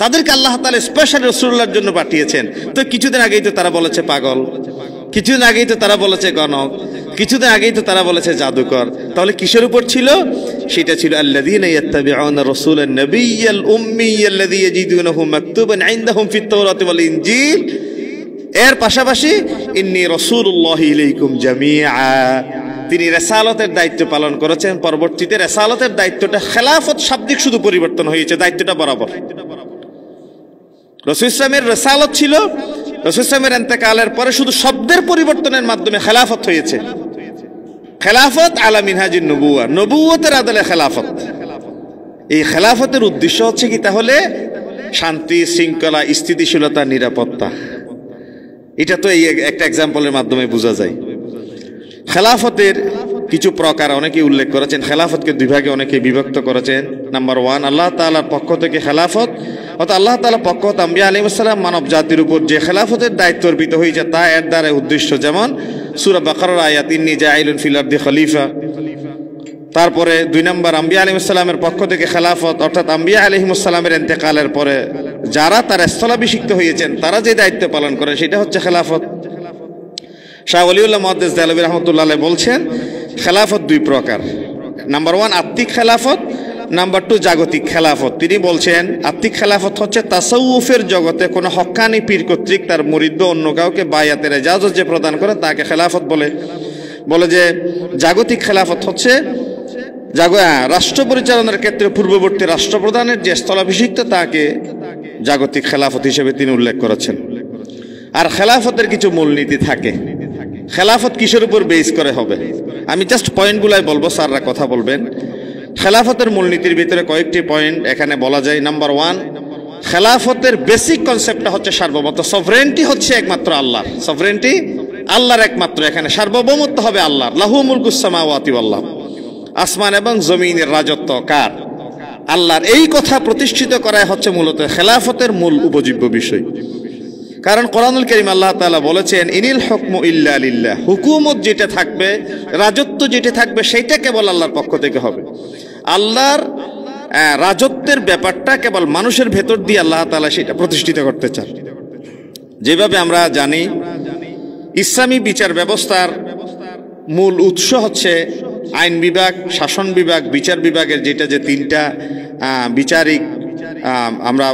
তাদেরকে আল্লাহ তাআলা স্পেশাল রাসূলুল্লাহর জন্য পাঠিয়েছেন। তো কিছুদিন আগেই তো তারা বলেছে পাগল, কিছুদিন আগেই তো তারা বলেছে গণক, কিছুদিন আগেই তো তারা বলেছে জাদুকর। তাহলে কিসের উপর ছিল? সেটা ছিল আল্লাযীনা ইয়াত্তাবিউনা রাসূলান নাবিয়্যাল উম্মিয়্যাল্লাযী ইয়াজিদুনাহু মাকতুবান ইনদাহুম ফিত তাওরাতি ওয়াল ইনজিল। এর পাশাপাশি ইন্নী রাসূলুল্লাহি ইলাইকুম জামিআ, তিনি রিসালাতের দায়িত্ব পালন করেছেন। পরবর্তীতে রিসালাতের দায়িত্বটা খেলাফত শাব্দিক শুধু পরিবর্তন হয়েছে, দায়িত্বটা বরাবর। রাসূল ইসলামের রিসালাত ছিল, রাসূল ইসলামের ইন্তেকালের পরে শুধু শব্দের পরিবর্তনের মাধ্যমে খেলাফত হয়েছে। খেলাফত আলা মিনহাজিন নবুওয়া, নবুয়তের আদলে খেলাফত। এই খেলাফতের উদ্দেশ্য হচ্ছে কি তাহলে? শান্তি, শৃঙ্খলা, স্থিতিশীলতা, নিরাপত্তা। এটা তো এই একটা এক্সাম্পলের মাধ্যমে বোঝা যায়। খেলাফতের কিছু প্রকার অনেকে উল্লেখ করেছেন। খেলাফতকে দুই ভাগে অনেকে বিভক্ত করেছেন। নাম্বার 1, আল্লাহ তাআলার পক্ষ থেকে খেলাফত, অর্থাৎ আল্লাহ তাআলার পক্ষ হতে আম্বিয়া আলাইহিস সালাম মানব জাতির উপর যে খেলাফতের দায়িত্ব অর্পিত হয়েছে তা এর দ্বারা উদ্দেশ্য। যেমন সূরা বাকারার আয়াত ইন্নী জাইলুন ফিল আরদি খলিফা। তারপরে 2 নম্বর আম্বিয়া আলাইহিস সালামের পক্ষ থেকে খেলাফত, অর্থাৎ আম্বিয়া আলাইহিস সালামের ইন্তেকালের পরে যারা তার স্থলাভিষিক্ত হয়েছেন তারা যে দায়িত্ব পালন করেন সেটা হচ্ছে খেলাফত। শাহ ওলিউল্লাহ মুহাদ্দিস দেহলভী রাহমাতুল্লাহ আলাইহি বলছেন খেলাফত 2 প্রকার। নাম্বার 1 আত্মিক খেলাফত, নাম্বার 2 জাগতিক খেলাফত। তিনি বলছেন আত্মিক খেলাফত হচ্ছে তাসাউফের জগতে কোনো হক্কানি পীর কর্তৃক তার মুরিদ অন্য কাউকে বায়াতের ইজাজত যে প্রদান করে তাকে খেলাফত বলে যে জাগতিক খেলাফত হচ্ছে রাষ্ট্র পরিচালনার ক্ষেত্রে পূর্ববর্তী রাষ্ট্রপ্রধানের যে স্থলাভিষিক্ত তাকে জাগতিক খেলাফত হিসেবে তিনি উল্লেখ করেছেন। আর খেলাফতের কিছু মূলনীতি থাকে। খেলাফত কিসের উপর বেস করে হবে? আমি জাস্ট পয়েন্টগুলাই বলবো, স্যাররা কথা বলবেন। খেলাফতের মূলনীতির ভিতরে কয়েকটি পয়েন্ট এখানে বলা যায়। নাম্বার 1, খেলাফতের বেসিক কনসেপ্টটা হচ্ছে সার্বভৌমত্ব। সভরেন্টি হচ্ছে একমাত্র আল্লাহর, সভরেন্টি আল্লাহর একমাত্র। এখানে সার্বভৌমত্ব হবে আল্লাহর। লাহু মুলকুস সামাওয়াতি ওয়াল আরদ, আসমান এবং জমিনের রাজত্ব কার? আল্লাহর। এই কথা প্রতিষ্ঠিত করাই হচ্ছে মূলত খেলাফতের মূল উপজীব্য বিষয়। কারণ কোরআনুল কারীম আল্লাহ তাআলা বলেছেন ইনিল হুকমু ইল্লা লিল্লাহ, হুকুমত যেটা থাকবে, রাজত্ব যেটা থাকবে সেটা কেবল আল্লাহর পক্ষ থেকে হবে। আল্লাহর রাজত্বের ব্যাপারটা কেবল মানুষের ভেতর দিয়ে আল্লাহ তাআলা সেটা প্রতিষ্ঠিত করতে চান। যেভাবে আমরা জানি ইসলামী বিচার ব্যবস্থার মূল উৎস হচ্ছে আইন বিভাগ, শাসন বিভাগ, বিচার বিভাগের যেটা যে 3টা বিচারিক আমরা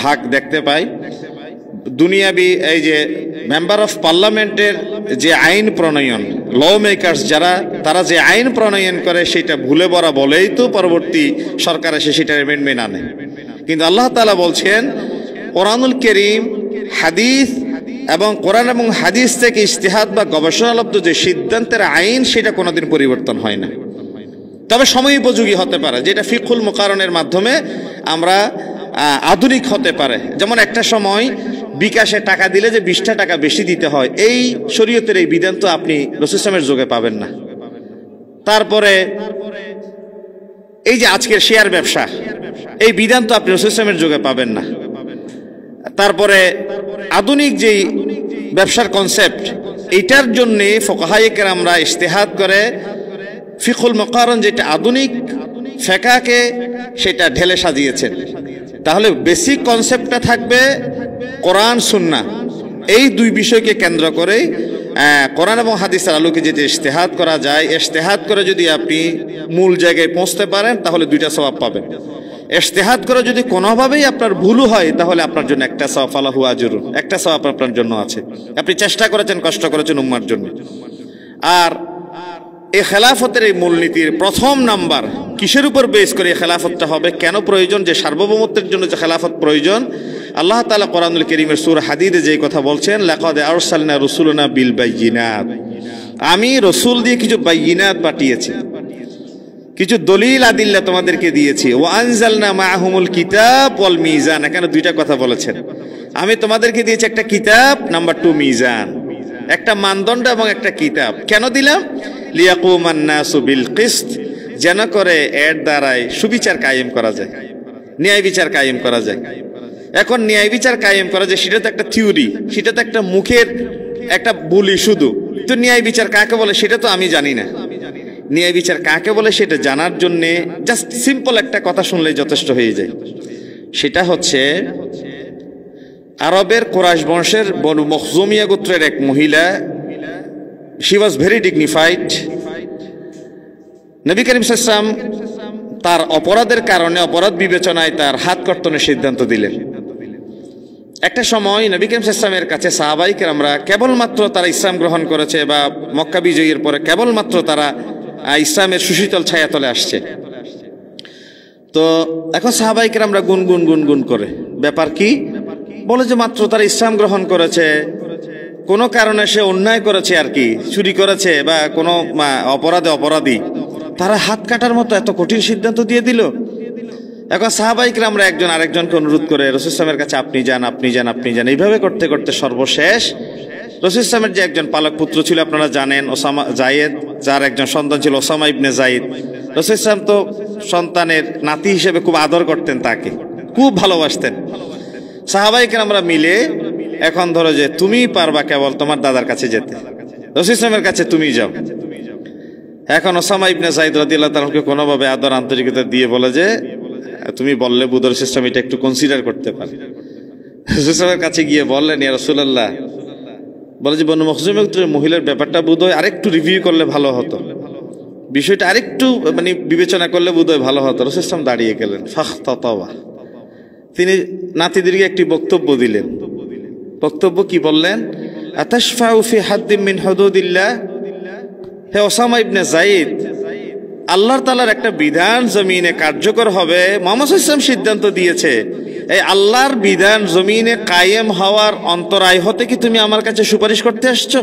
ভাগ দেখতে পাই। দুনিয়াবি এই যে মেম্বার অফ পার্লামেন্টের যে আইন প্রণয়ন, ল মেকার্স যারা, তারা যে আইন প্রণয়ন করে সেটা ভুলে বলা বলেই তো পরবর্তী সরকার এসে সেটার অ্যামেন্ডমেন্ট আনে। কিন্তু আল্লাহ তাআলা বলছেন কোরআনুল কারীম, হাদিস এবং কোরআন এবং হাদিস থেকে ইজতিহাদ বা গবেষণালব্ধ যে সিদ্ধান্তের আইন সেটা কোনোদিন পরিবর্তন হয় না। তবে সময় উপযোগী হতে পারে, যেটা ফিকহুল মুকারনের মাধ্যমে আমরা আধুনিক হতে পারে। যেমন একটা সময় বিকাশে টাকা দিলে যে 20টা টাকা বেশি দিতে হয়, এই শরীয়তের এই বিধান তো আপনি রাসূল ইসলামের যুগে পাবেন না। তারপরে এই যে আজকের শেয়ার ব্যবসা, এই বিধান তো আপনি রাসূল ইসলামের যুগে পাবেন না। তারপরে আধুনিক যেই ব্যবসার কনসেপ্ট, এইটার জন্যে ফুকাহায়ে কেরামরা ইজতিহাদ করে ফিকুল মুকাররন যেটা আধুনিক ফিকহকে সেটা ঢেলে সাজিয়েছেন। তাহলে বেসিক কনসেপ্টটা থাকবে কোরআন সুন্নাহ, এই দুই বিষয়কে কেন্দ্র করে কোরআন এবং হাদিসের আলোকে যেটা ইজতিহাদ করা যায়, ইজতিহাদ করে যদি আপনি মূল জায়গায় পৌঁছতে পারেন তাহলে দুইটা সওয়াব পাবেন। ইজতিহাদ করে যদি কোনোভাবেই আপনার ভুল হয় তাহলে আপনার জন্য একটা সওয়াব, ফালাহু আজরুন, একটা সওয়াব আপনার জন্য আছে। আপনি চেষ্টা করেছেন, কষ্ট করেছেন উম্মার জন্য। আর এই খেলাফতের এই মূলনীতির প্রথম নাম্বার কিসের উপর বেস করে এই খেলাফতটা হবে, কেন প্রয়োজন, যে সার্বভৌমত্বের জন্য যে খেলাফত প্রয়োজন, আল্লাহ তাআলা কোরআনুল কারীমের সূরা হাদীদে যেই কথা বলছেন, লাকাদ আরসালনা রুসুলানা বিল বাইয়িনাত, আমি রসুল দিয়ে কিছু বাইয়িনাত পাঠিয়েছি, কিছু দলিল আদিল্লা তোমাদেরকে দিয়েছি। ওয়া আনজালনা মাআহুমুল কিতাব ওয়াল মিজান, এখানে দুইটা কথা বলেছেন। আমি তোমাদেরকে দিয়েছি একটা কিতাব, নাম্বার 2 মিজান, একটা মানদণ্ড এবং একটা কিতাব। কেন দিলাম? লিয়াকুমান নাসু বিল কিসত, যেন করে এর দ্বারাই সুবিচার কায়েম করা যায়, ন্যায় বিচার কায়েম করা যায়। এখন ন্যায় বিচার কায়েম করা যায় সেটা তো একটা থিওরি, সেটা তো একটা মুখের একটা বলি শুধু। তো ন্যায় বিচার কাকে বলে সেটা তো আমি জানি না। ন্যায় বিচার কাকে বলে সেটা জানার জন্য জাস্ট সিম্পল একটা কথা শুনলেই যথেষ্ট হয়ে যায়। সেটা হচ্ছে আরবের কুরাইশ বংশের বনু মখজুমিয়া গোত্রের এক মহিলা, she was very dignified. Nabi Karim সাল্লাল্লাহু আলাইহি ওয়াসাল্লাম তার অপরাধের কারণে, অপরাধ বিবেচনায় তার হাত কর্তনের সিদ্ধান্ত দিলেন। একটা সময় নবী করিম সাল্লাল্লাহু আলাইহি ওয়াসাল্লামের কাছে সাহাবায়ে কেরামরা কেবলমাত্র তারা ইসলাম গ্রহণ করেছে বা মক্কা বিজয়ের পরে কেবলমাত্র তারা ইসলামের সুশীতল ছায়াতলে আসছে। তো এখন সাহাবায়ে কেরামরা গুনগুন গুনগুন করে, ব্যাপার কি? বলে যে মাত্র তারা ইসলাম গ্রহণ করেছে, কোনো কারণে সে অন্যায় করেছে আর কি, চুরি করেছে বা কোনো অপরাধী, তারা হাত কাটার মতো এত কঠিন সিদ্ধান্ত দিয়ে দিল। এখন সাহাবায়ে কেরামরা একজন আরেকজনকে অনুরোধ করে রাসূল সাল্লাল্লাহু আলাইহি ওয়াসাল্লামের কাছে আপনি যান, আপনি যান, আপনি যান, এইভাবে করতে করতে সর্বশেষ রাসূল সাল্লাল্লাহু আলাইহি ওয়াসাল্লামের যে একজন পালক পুত্র ছিল আপনারা জানেন, ওসামা জায়েদ, যার একজন সন্তান ছিল ওসামা ইবনে জায়েদ। রাসূল সাল্লাল্লাহু আলাইহি ওয়াসাল্লাম তো সন্তানের নাতি হিসেবে খুব আদর করতেন, তাকে খুব ভালোবাসতেন। সাহাবায়ে কেরামরা মিলে এখন ধরো যে তুমি পারবা কেবল তোমার দাদার কাছে যেতে, রাসূল সাল্লাল্লাহু আলাইহি ওয়াসাল্লামের কাছে তুমি যাও। এখন ওসামা ইবনে যায়েদ রাদিয়াল্লাহু তাআলাকে কোনোভাবে আদর আন্তরিকতা দিয়ে বলে যে তুমি বললে বুধর সিস্টেম এটা একটু কনসিডার করতে পারে। রাসূল সাল্লাল্লাহু কাছে গিয়ে বললেন, ইয়া রাসূলুল্লাহ, বলে যে বনু মখজুমের মহিলার ব্যাপারটা বোধহয় আরেকটু রিভিউ করলে ভালো হতো, বিষয়টা আরেকটু মানে বিবেচনা করলে বোধহয় ভালো হতো। রাসূল সাল্লাল্লাহু দাঁড়িয়ে গেলেন, ফাখতাতাওয়া, তিনি নাতিদেরকে একটি বক্তব্য দিলেন। বক্তব্য কি বললেন? আতাশফাউ ফি হাদ্দিন মিন হুদুদিল্লাহ, হে ওসামা ইবনে যায়েদ, আল্লাহর তাআলার একটা বিধান জমিনে কার্যকর হবে, মুহাম্মদ সাল্লাল্লাহু আলাইহি ওয়াসাল্লাম সিদ্ধান্ত দিয়েছে, এই আল্লাহর বিধান জমিনে কায়েম হওয়ার অন্তরায় হতে কি তুমি আমার কাছে সুপারিশ করতে আসছো?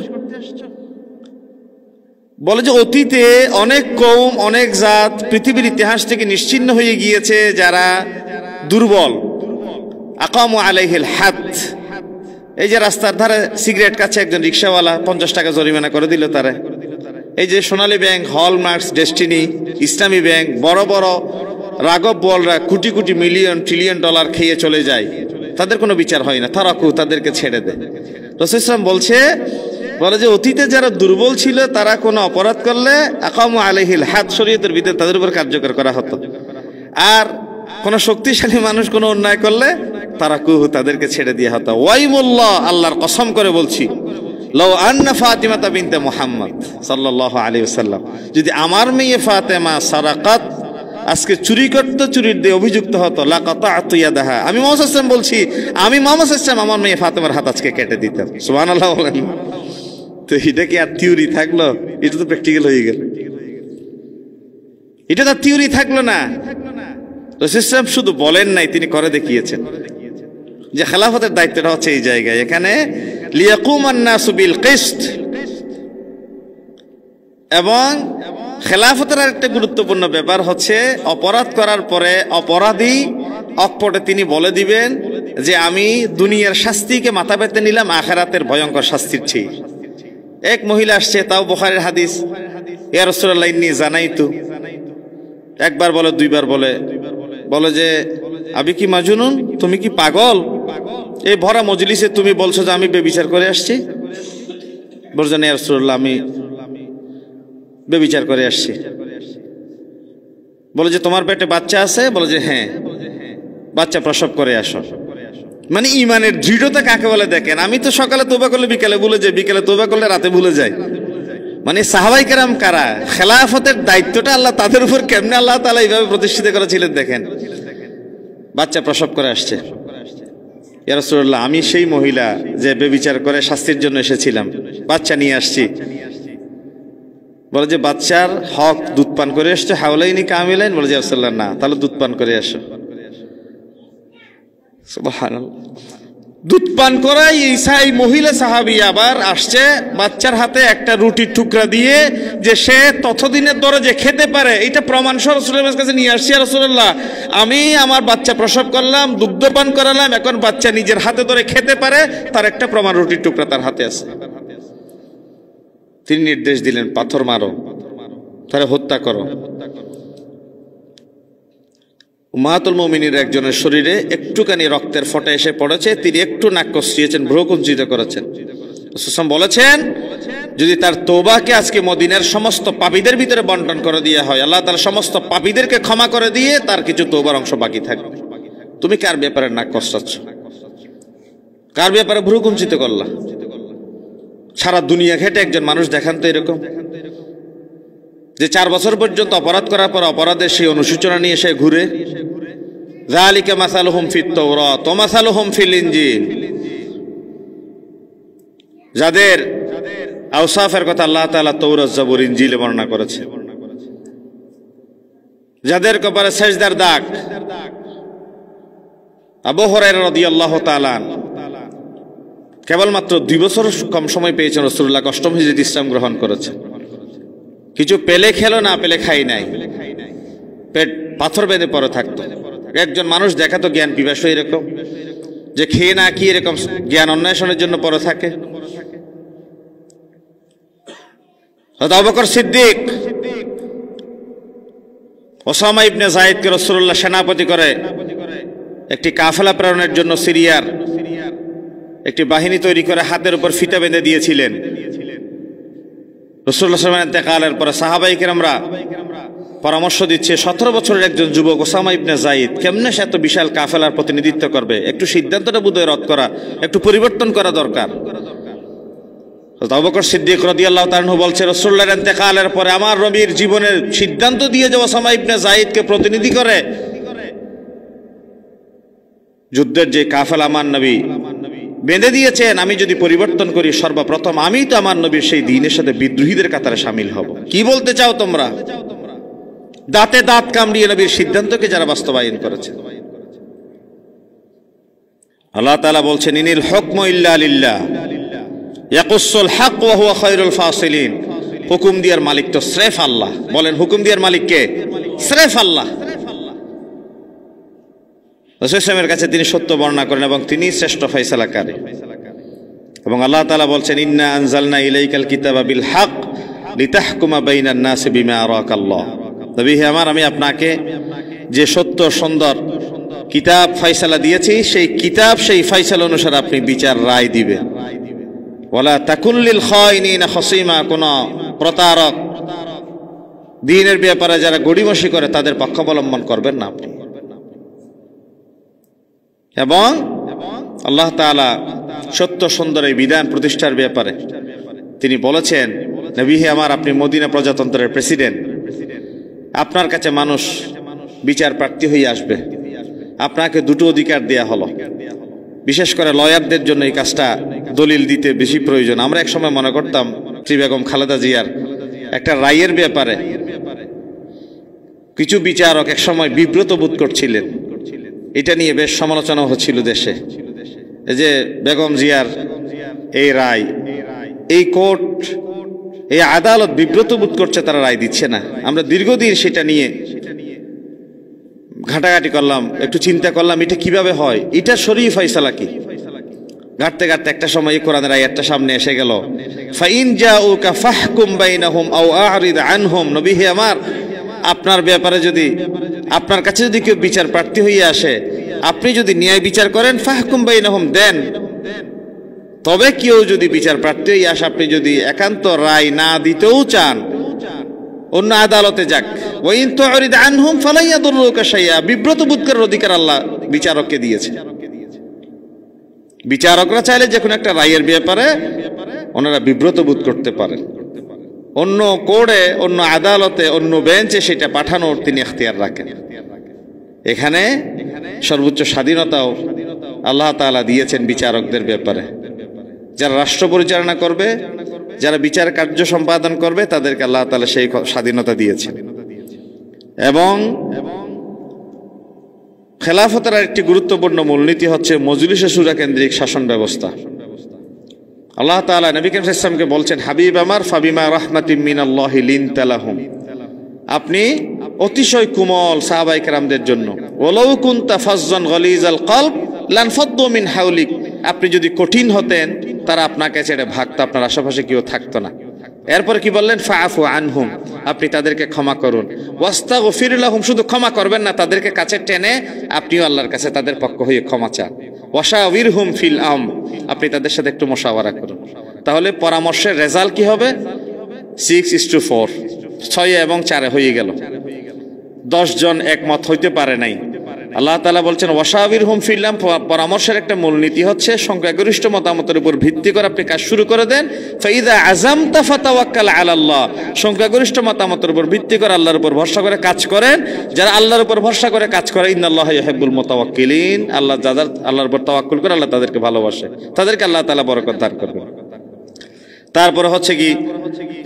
বলে যে অতীতে অনেক কওম, অনেক জাত পৃথিবীর ইতিহাস থেকে নিশ্চিহ্ন হয়ে গিয়েছে, যারা দুর্বল, আকামু আলাইহিল হাদ, এই যে রাস্তার ধারে সিগারেট কাছে একজন রিকশাওয়ালা 50 টাকা জরিমানা করে দিল তারা। এই যে সোনালী ব্যাংক, হলমার্কস, ডেস্টিনি, ইসলামী ব্যাংক, বড় বড় রাগব বলরা crore crore million trillion dollar খেয়ে চলে যায়, তাদের কোনো বিচার হয় না, তারাকু, তাদেরকে ছেড়ে দেয়। রাসূল সাল্লাল্লাহু বলে যে অতীতে যারা দুর্বল ছিল তারা কোনো অপরাধ করলে আকামু আলাইহিল হাদ, শরীয়তের ভিতরে তাদের উপর কার্যকর করা হতো। আর কোন শক্তিশালী মানুষ কোনো অন্যায় করলে তারাকু, তাদেরকে ছেড়ে দেওয়া হতো। ওয়াইমুল্লাহ, আল্লাহর কসম করে বলছি, লাউ আন্না ফাতিমাতা বিনতে মুহাম্মদ সাল্লাল্লাহু আলাইহি ওয়াসাল্লাম, যদি আমার মেয়ে ফাতেমা সারাকাত আজকে চুরি করতে, চুরির দিয়ে অভিযুক্ত হতো, লাকাতাতু ইয়াদাহা, আমি মুহাম্মদ সাল্লাল্লাহু আলাইহি ওয়াসাল্লাম বলছি, আমি মুহাম্মদ সাল্লাল্লাহু আলাইহি ওয়াসাল্লাম আমার মেয়ে ফাতেমার হাত আজকে কেটে দিতাম। সুবহানাল্লাহ বলেন। তো এটা কি আর থিওরি থাকলো? এটা তো প্র্যাকটিক্যাল হয়ে গেল। এটা তো থিওরি থাকলো না। রাসূল সাল্লাল্লাহু শুধু বলেন নাই, তিনি করে দেখিয়েছেন যে খেলাফতের দায়িত্বটা হচ্ছে এই জায়গায়। এখানে লিয়াকুমান নাসু বিল কিসত, এবং খেলাফতের আরেকটা গুরুত্বপূর্ণ ব্যাপার হচ্ছে অপরাধ করার পরে অপরাধী অকপটে তিনি বলে দিবেন যে আমি দুনিয়ার শাস্তিকে মাথা পেতে নিলাম আখিরাতের ভয়ঙ্কর শাস্তির চেয়ে। এক মহিলা আসছে, তাও বুখারীর হাদিস, ইয়া রাসূলুল্লাহ ইন্নী জানাইতু, একবার বলে, দুইবার বলে, বলে যে আবি কি মাজনুন, তুমি কি পাগল? এই ভরা মজলিসে তুমি বলছো যে আমি বেবিচার করে আসছি? বলছেন ইয়া রাসূলুল্লাহ আমি বেবিচার করে আসছি। বলে যে তোমার পেটে বাচ্চা আছে? বলে যে হ্যাঁ। বাচ্চা প্রসব করে আসো। মানে ইমানের দৃঢ়তা কাকে বলে দেখেন। আমি তো সকালে তওবা করলে বিকালে ভুলে যাই, বিকালে তওবা করলে রাতে ভুলে যাই। মানে সাহাবাই কেরাম কারা, খেলাফতের দায়িত্বটা আল্লাহ তাদের উপর কেমনে আল্লাহ তাআলা এইভাবে প্রতিষ্ঠিত করেছিলেন দেখেন। বাচ্চা প্রসব করে আসছে। ইয়া রাসূলুল্লাহ আমি সেই মহিলা যে বেবিচার করে শাস্তির জন্য এসেছিলাম, বাচ্চা নিয়ে আসছি। বলে যে বাচ্চার হক দুধ পান করে আসছে, হাওলাইনি কামিলাইন? বলে যে রাসূলুল্লাহ না। তাহলে দুধ পান করে আসো। সুবহানাল্লাহ। দুধ পান করাই এই মহিলা সাহাবী আবার আসছে বাচ্চার হাতে একটা রুটির টুকরা দিয়ে, যে সে ততদিনের ধরে যে খেতে পারে এটা প্রমাণ সহ রাসূলের কাছে নিয়ে আসছি। রাসূলুল্লাহ আমি আমার বাচ্চা প্রসব করলাম, দুগ্ধ পান করালাম, এখন বাচ্চা নিজের হাতে ধরে খেতে পারে, তার একটা প্রমাণ রুটির টুকরা তার হাতে আছে। তিনি নির্দেশ দিলেন পাথর মারো, তারে হত্যা করো। উম্মাহাতুল মুমিনিন একজনের শরীরে একটুখানি রক্তের ফোঁটা এসে পড়েছে, তিনি একটু নাক কষিয়েছেন, ভ্রু কুঞ্চিত করেছেন। রাসূল বলেছেন যদি তার তওবাকে আজকে মদিনার সমস্ত পাপীদের ভিতরে বন্টন করে দেওয়া হয়, আল্লাহ তাআলা সমস্ত পাপীদেরকে ক্ষমা করে দিয়ে তার কিছু তওবার অংশ বাকি থাকবে। তুমি কার ব্যাপারে নাক কষাচ্ছ? কার ব্যাপারে ভ্রু কুঞ্চিত করলা? সারা দুনিয়া ঘেটে একজন মানুষ দেখান তো এরকম, যে 4 বছর পর্যন্ত অপরাধ করার পর অপরাধের সেই অনুশোচনা নিয়ে সে ঘুরে। যালিকা মাসালুহুম ফিত তাওরাত ওয়া মাসালুহুম ফিল ইনজিল। যাদের আওসাফের কথা আল্লাহ তাআলা তাওরাত, জবুর, ইনজিলে বর্ণনা করেছে, যাদের কপালে সেজদার দাগ। আবু হুরায়রা রাদিয়াল্লাহু তাআলা কেবলমাত্র 2 বছর কম সময় পেয়েছেন রাসূলুল্লাহ, অষ্টম হিজরিতে ইসলাম গ্রহণ করেছে। কিছু পেলে খেলো, না পেলে খাই নাই, পেট পাথর বেঁধে পড়ে থাকতো। একজন মানুষ দেখাতো জ্ঞান পিপাসু এরকম, যে খেয়ে না কি এরকম জ্ঞান অন্বেষণের জন্য পড়ে থাকে। আবু বকর সিদ্দিক ওসামা ইবনে যায়েদকে রাসূলুল্লাহ সেনাপতি করে একটি কাফেলা প্রেরণের জন্য সিরিয়ার একটি বাহিনী তৈরি করে হাতের উপর ফিতা বেঁধে দিয়েছিলেন। রাসূলুল্লাহ সাল্লাল্লাহু আলাইহি ওয়াসাল্লামের ইন্তেকালের পরে সাহাবায়ে কেরামরা পরামর্শ দিচ্ছে 17 বছরের একজন যুবক ওসামা ইবনে যায়েদ কেমনে সে এত বিশাল কাফেলার প্রতিনিধিত্ব করবে, একটু সিদ্ধান্তটা বোধহয় রদ করা, একটু পরিবর্তন করা দরকার। আবু বকর সিদ্দিক রাদিয়াল্লাহু তাআলা বলছে রাসূলুল্লাহর ইন্তেকালের পরে আমার নবীর জীবনের সিদ্ধান্ত দিয়ে যে ওসামা ইবনে যায়েদকে প্রতিনিধি করে যুদ্ধের যে কাফেলা আমার নবী বেঁধে দিয়েছেন, আমি যদি পরিবর্তন করি সর্বপ্রথম আমি তো আমার নবীর সেই দ্বীনের সাথে বিদ্রোহীদের কাতারে শামিল হব। কি বলতে চাও তোমরা? দাঁতে দাঁত কামড়িয়ে নবীর সিদ্ধান্তকে যারা বাস্তবায়ন করেছে। আল্লাহ তাআলা বলছেন ইনিল হুকমু ইল্লা লিল্লাহ ইয়াকুসুল হক ওয়া হুয়া খায়রুল ফাসিলিন। হুকুম দিয়ার মালিক তো স্রেফ আল্লাহ। বলেন হুকুম দিয়ার মালিক কে? স্রেফ আল্লাহ। রাসূলের কাছে তিনি সত্য বর্ণনা করেন এবং তিনি শ্রেষ্ঠ ফয়সালাকারী। এবং আল্লাহ তাআলা বলছেন ইন্না আনজালনা ইলাইকাল কিতাবা বিল হক লিতাহকুমা বাইনান নাসি বিমা আরাকাল্লাহ। নবী হে আমার, আমি আপনাকে যে সত্য সুন্দর কিতাব ফয়সালা দিয়েছি, সেই কিতাব সেই ফয়সালা অনুসারে আপনি বিচার রায় দিবেন। ওয়ালা তাকুন লিল খায়িনিনা খাসিমা, কোন প্রতারক দ্বীনের ব্যাপারে যারা গড়িমসি করে তাদের পক্ষ অবলম্বন করবেন না আপনি। এবং আল্লাহ তাআলা সত্য সুন্দর এই বিধান প্রতিষ্ঠার ব্যাপারে তিনি বলেছেন নবী হে আমার, আপনি মদিনা প্রজাতন্ত্রের প্রেসিডেন্ট, আপনার কাছে মানুষ বিচার প্রার্থী হয়ে আসবে, আপনাকে দুটো অধিকার দেয়া হলো। বিশেষ করে লয়ারদের জন্য এই কাজটা দলিল দিতে বেশি প্রয়োজন। আমরা এক সময় মনে করতাম শ্রী বেগম খালেদা জিয়ার একটা রায়ের ব্যাপারে কিছু বিচারক এক সময় বিব্রত বোধ করছিলেন, এটা নিয়ে বেশ সমালোচনা হচ্ছিল দেশে। এই যে বেগম জিয়ার এই রায়, এই কোর্ট, এই আদালত বিব্রত বোধ করছে, তারা রায় দিচ্ছে না। আমরা দীর্ঘদিন সেটা নিয়ে ঘাটাঘাটি করলাম, একটু চিন্তা করলাম এটা কিভাবে হয়, এটা শরীফ ফয়সালা কি। ঘাটতে ঘাটতে একটা সময় কোরআনের আয়াতটা সামনে এসে গেল, ফাইন জাউকা ফাহকুম বাইনাহুম আও আ'রিদ আনহুম। নবী হে আমার, আপনার ব্যাপারে যদি, আপনার কাছে যদি কেউ বিচার প্রার্থী হয়ে আসে, আপনি যদি ন্যায় বিচার করেন ফাহকুম বাইনাহুম দেন। তবে কেউ যদি বিচার প্রার্থী আসে, আপনি যদি একান্ত রায় না দিতেও চান, অন্য আদালতে যাক। ওয়াইন তুরিদ আনহুম ফালা ইয়াদুররুকা শাইআ, বিব্রত বোধ করার অধিকার আল্লাহ বিচারককে দিয়েছে। বিচারকরা চাইলে যে কোনো একটা রায়ের ব্যাপারে ওনারা বিব্রত বোধ করতে পারেন, অন্য কোর্টে, অন্য আদালতে, অন্য বেঞ্চে সেটা পাঠানোর তিনি এখতিয়ার রাখেন। এখানে সর্বোচ্চ স্বাধীনতাও আল্লাহ তাআলা দিয়েছেন বিচারকদের ব্যাপারে। যারা রাষ্ট্র পরিচালনা করবে, যারা বিচার কার্য সম্পাদন করবে, তাদেরকে আল্লাহ তাআলা সেই স্বাধীনতা দিয়েছেন। এবং খেলাফতের একটি গুরুত্বপূর্ণ মূলনীতি হচ্ছে মজলিসে শুরা কেন্দ্রিক শাসন ব্যবস্থা। আল্লাহ তাআলা নবী করিম সাল্লাল্লাহু আলাইহি ওয়াসাল্লামকে বলছেন, হাবিব আমার ফাবিমা রাহমাতিম মিনাল্লাহি লিনতা লাহুম, আপনি অতিশয় কোমল সাহাবায়ে কেরামদের জন্য। ওয়ালাউ কুনতা ফাজ্জান গালিজাল কলব লানফাদ্দু মিন হাওলিক, আপনি যদি কঠিন হতেন তারা আপনাকে ছেড়ে ভাগতো, আপনার আশেপাশে কেউ থাকতো না। এরপর কি বললেন, ফাআফু আনহুম, আপনি তাদেরকে ক্ষমা করুন। ওয়াস্তাগফির লাহুম, শুধু ক্ষমা করবেন না, তাদেরকে কাছে টেনে আপনিও আল্লাহর কাছে তাদের পক্ষ হয়ে ক্ষমা চান। ওয়াশাওয়িরহুম ফিল আমর, আপনি তাদের সাথে একটু মুশাওয়ারা করুন। তাহলে পরামর্শের রেজাল্ট কি হবে? 6:4, 6 এবং 4 হয়ে গেল। 10 জন একমত হইতে পারে নাই। আল্লাহ তাআলা বলছেন ওয়াশাওয়িরহুম ফিল আমর, পরামর্শের একটা মূলনীতি হচ্ছে সংখ্যাগরিষ্ঠ মতামতের উপর ভিত্তি করে আপনি কাজ শুরু করে দেন। ফাইদা আযামতা ফাতাওয়াক্কাল আলাল্লাহ, সংখ্যাগরিষ্ঠ মতামতের উপর ভিত্তি করে আল্লাহর উপর ভরসা করে কাজ করেন। যারা আল্লাহর উপর ভরসা করে কাজ করে, ইন্নাল্লাহা ইউহিব্বুল মুতাওয়াক্কিলিন, আল্লাহ যাদের আল্লাহর উপর তাওয়াক্কুল করে আল্লাহ তাদেরকে ভালোবাসে, তাদেরকে আল্লাহ তাআলা বরকত দান করবেন। তারপরে হচ্ছে কি,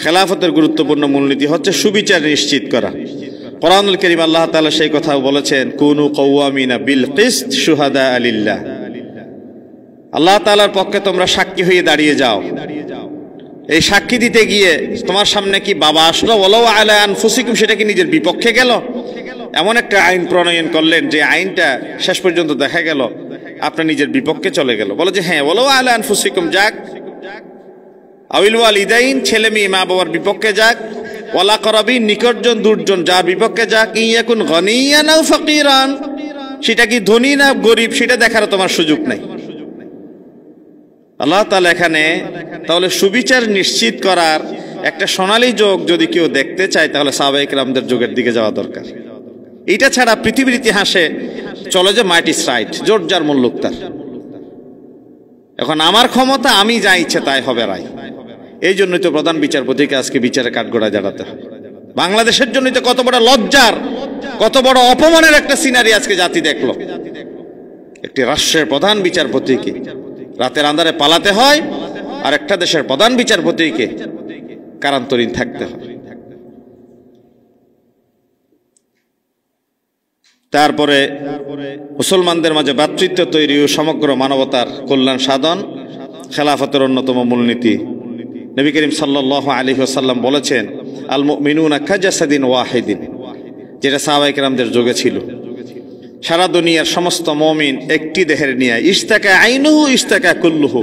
খেলাফতের গুরুত্বপূর্ণ মূলনীতি হচ্ছে সুবিচার নিশ্চিত করা। কোরআনুল কারীম আল্লাহ তাআলা সেই কথা বলেছেন, কুনু কাওয়ামিনা বিল কিসত শুহাদা লিল্লাহ, আল্লাহ তাআলার পক্ষে তোমরা সাক্ষী হয়ে দাঁড়িয়ে যাও। এই সাক্ষী দিতে গিয়ে তোমার সামনে কি বাবা আসলো, ওয়ালাউ আলা আনফুসিকুম, সেটা কি নিজের বিপক্ষে গেল? এমন একটা আইন প্রণয়ন করলেন যে আইনটা শেষ পর্যন্ত দেখা গেল আপনার নিজের বিপক্ষে চলে গেল। বলে যে হ্যাঁ, ওয়ালাউ আলা আনফুসিকুম যাক, আউল ওয়ালিদাইন, ছেলে মেয়ে মা বাবার বিপক্ষে যাক, ওয়াল আকরাবিন, নিকটজন দূরজন যা বিপক্ষে যাক, ইয়াকুন গনিয়ান আও ফাকিরান, সেটা কি ধনী না গরিব সেটা দেখার তোমার সুযোগ নাই। আল্লাহ তাআলা এখানে তাহলে সুবিচার নিশ্চিত করার একটা সোনালী যুগ যদি কেউ দেখতে চায়, তাহলে সাহাবায়ে কেরামদের যুগের দিকে যাওয়া দরকার। এটা ছাড়া পৃথিবীর ইতিহাসে চলে যে মাইট ইজ রাইট, জোর যার মুল্লুক তার। এখন আমার ক্ষমতা, আমি যা ইচ্ছে তাই হবে রায়। এই জন্যই তো প্রধান বিচারপতিকে আজকে বিচারে কাঠগড়ায় দাঁড়াতে হয়। বাংলাদেশের জন্যই তো কত বড় লজ্জার, কত বড় অপমানের একটা সিনারি আজকে জাতি দেখলো। একটি রাষ্ট্রের প্রধান বিচারপতিকে রাতের আন্ধারে পালাতে হয়, আর একটা দেশের প্রধান বিচারপতিকে কারান্তরীণ থাকতে হয়। তারপরে মুসলমানদের মাঝে ভ্রাতৃত্ব তৈরি ও সমগ্র মানবতার কল্যাণ সাধন খেলাফতের অন্যতম মূলনীতি। নবী করিম সাল্লাল্লাহু আলাইহি ওয়াসাল্লাম বলেছেন, আল মুমিনুনা কাজাসাদিন ওয়াহিদিন, যেটা সাহাবায়ে কেরামদের যুগে ছিল। সারা দুনিয়ার সমস্ত মুমিন একটি দেহের নিয়ে, ইশতাকা আইনুহু ইশতাকা কুল্লুহু,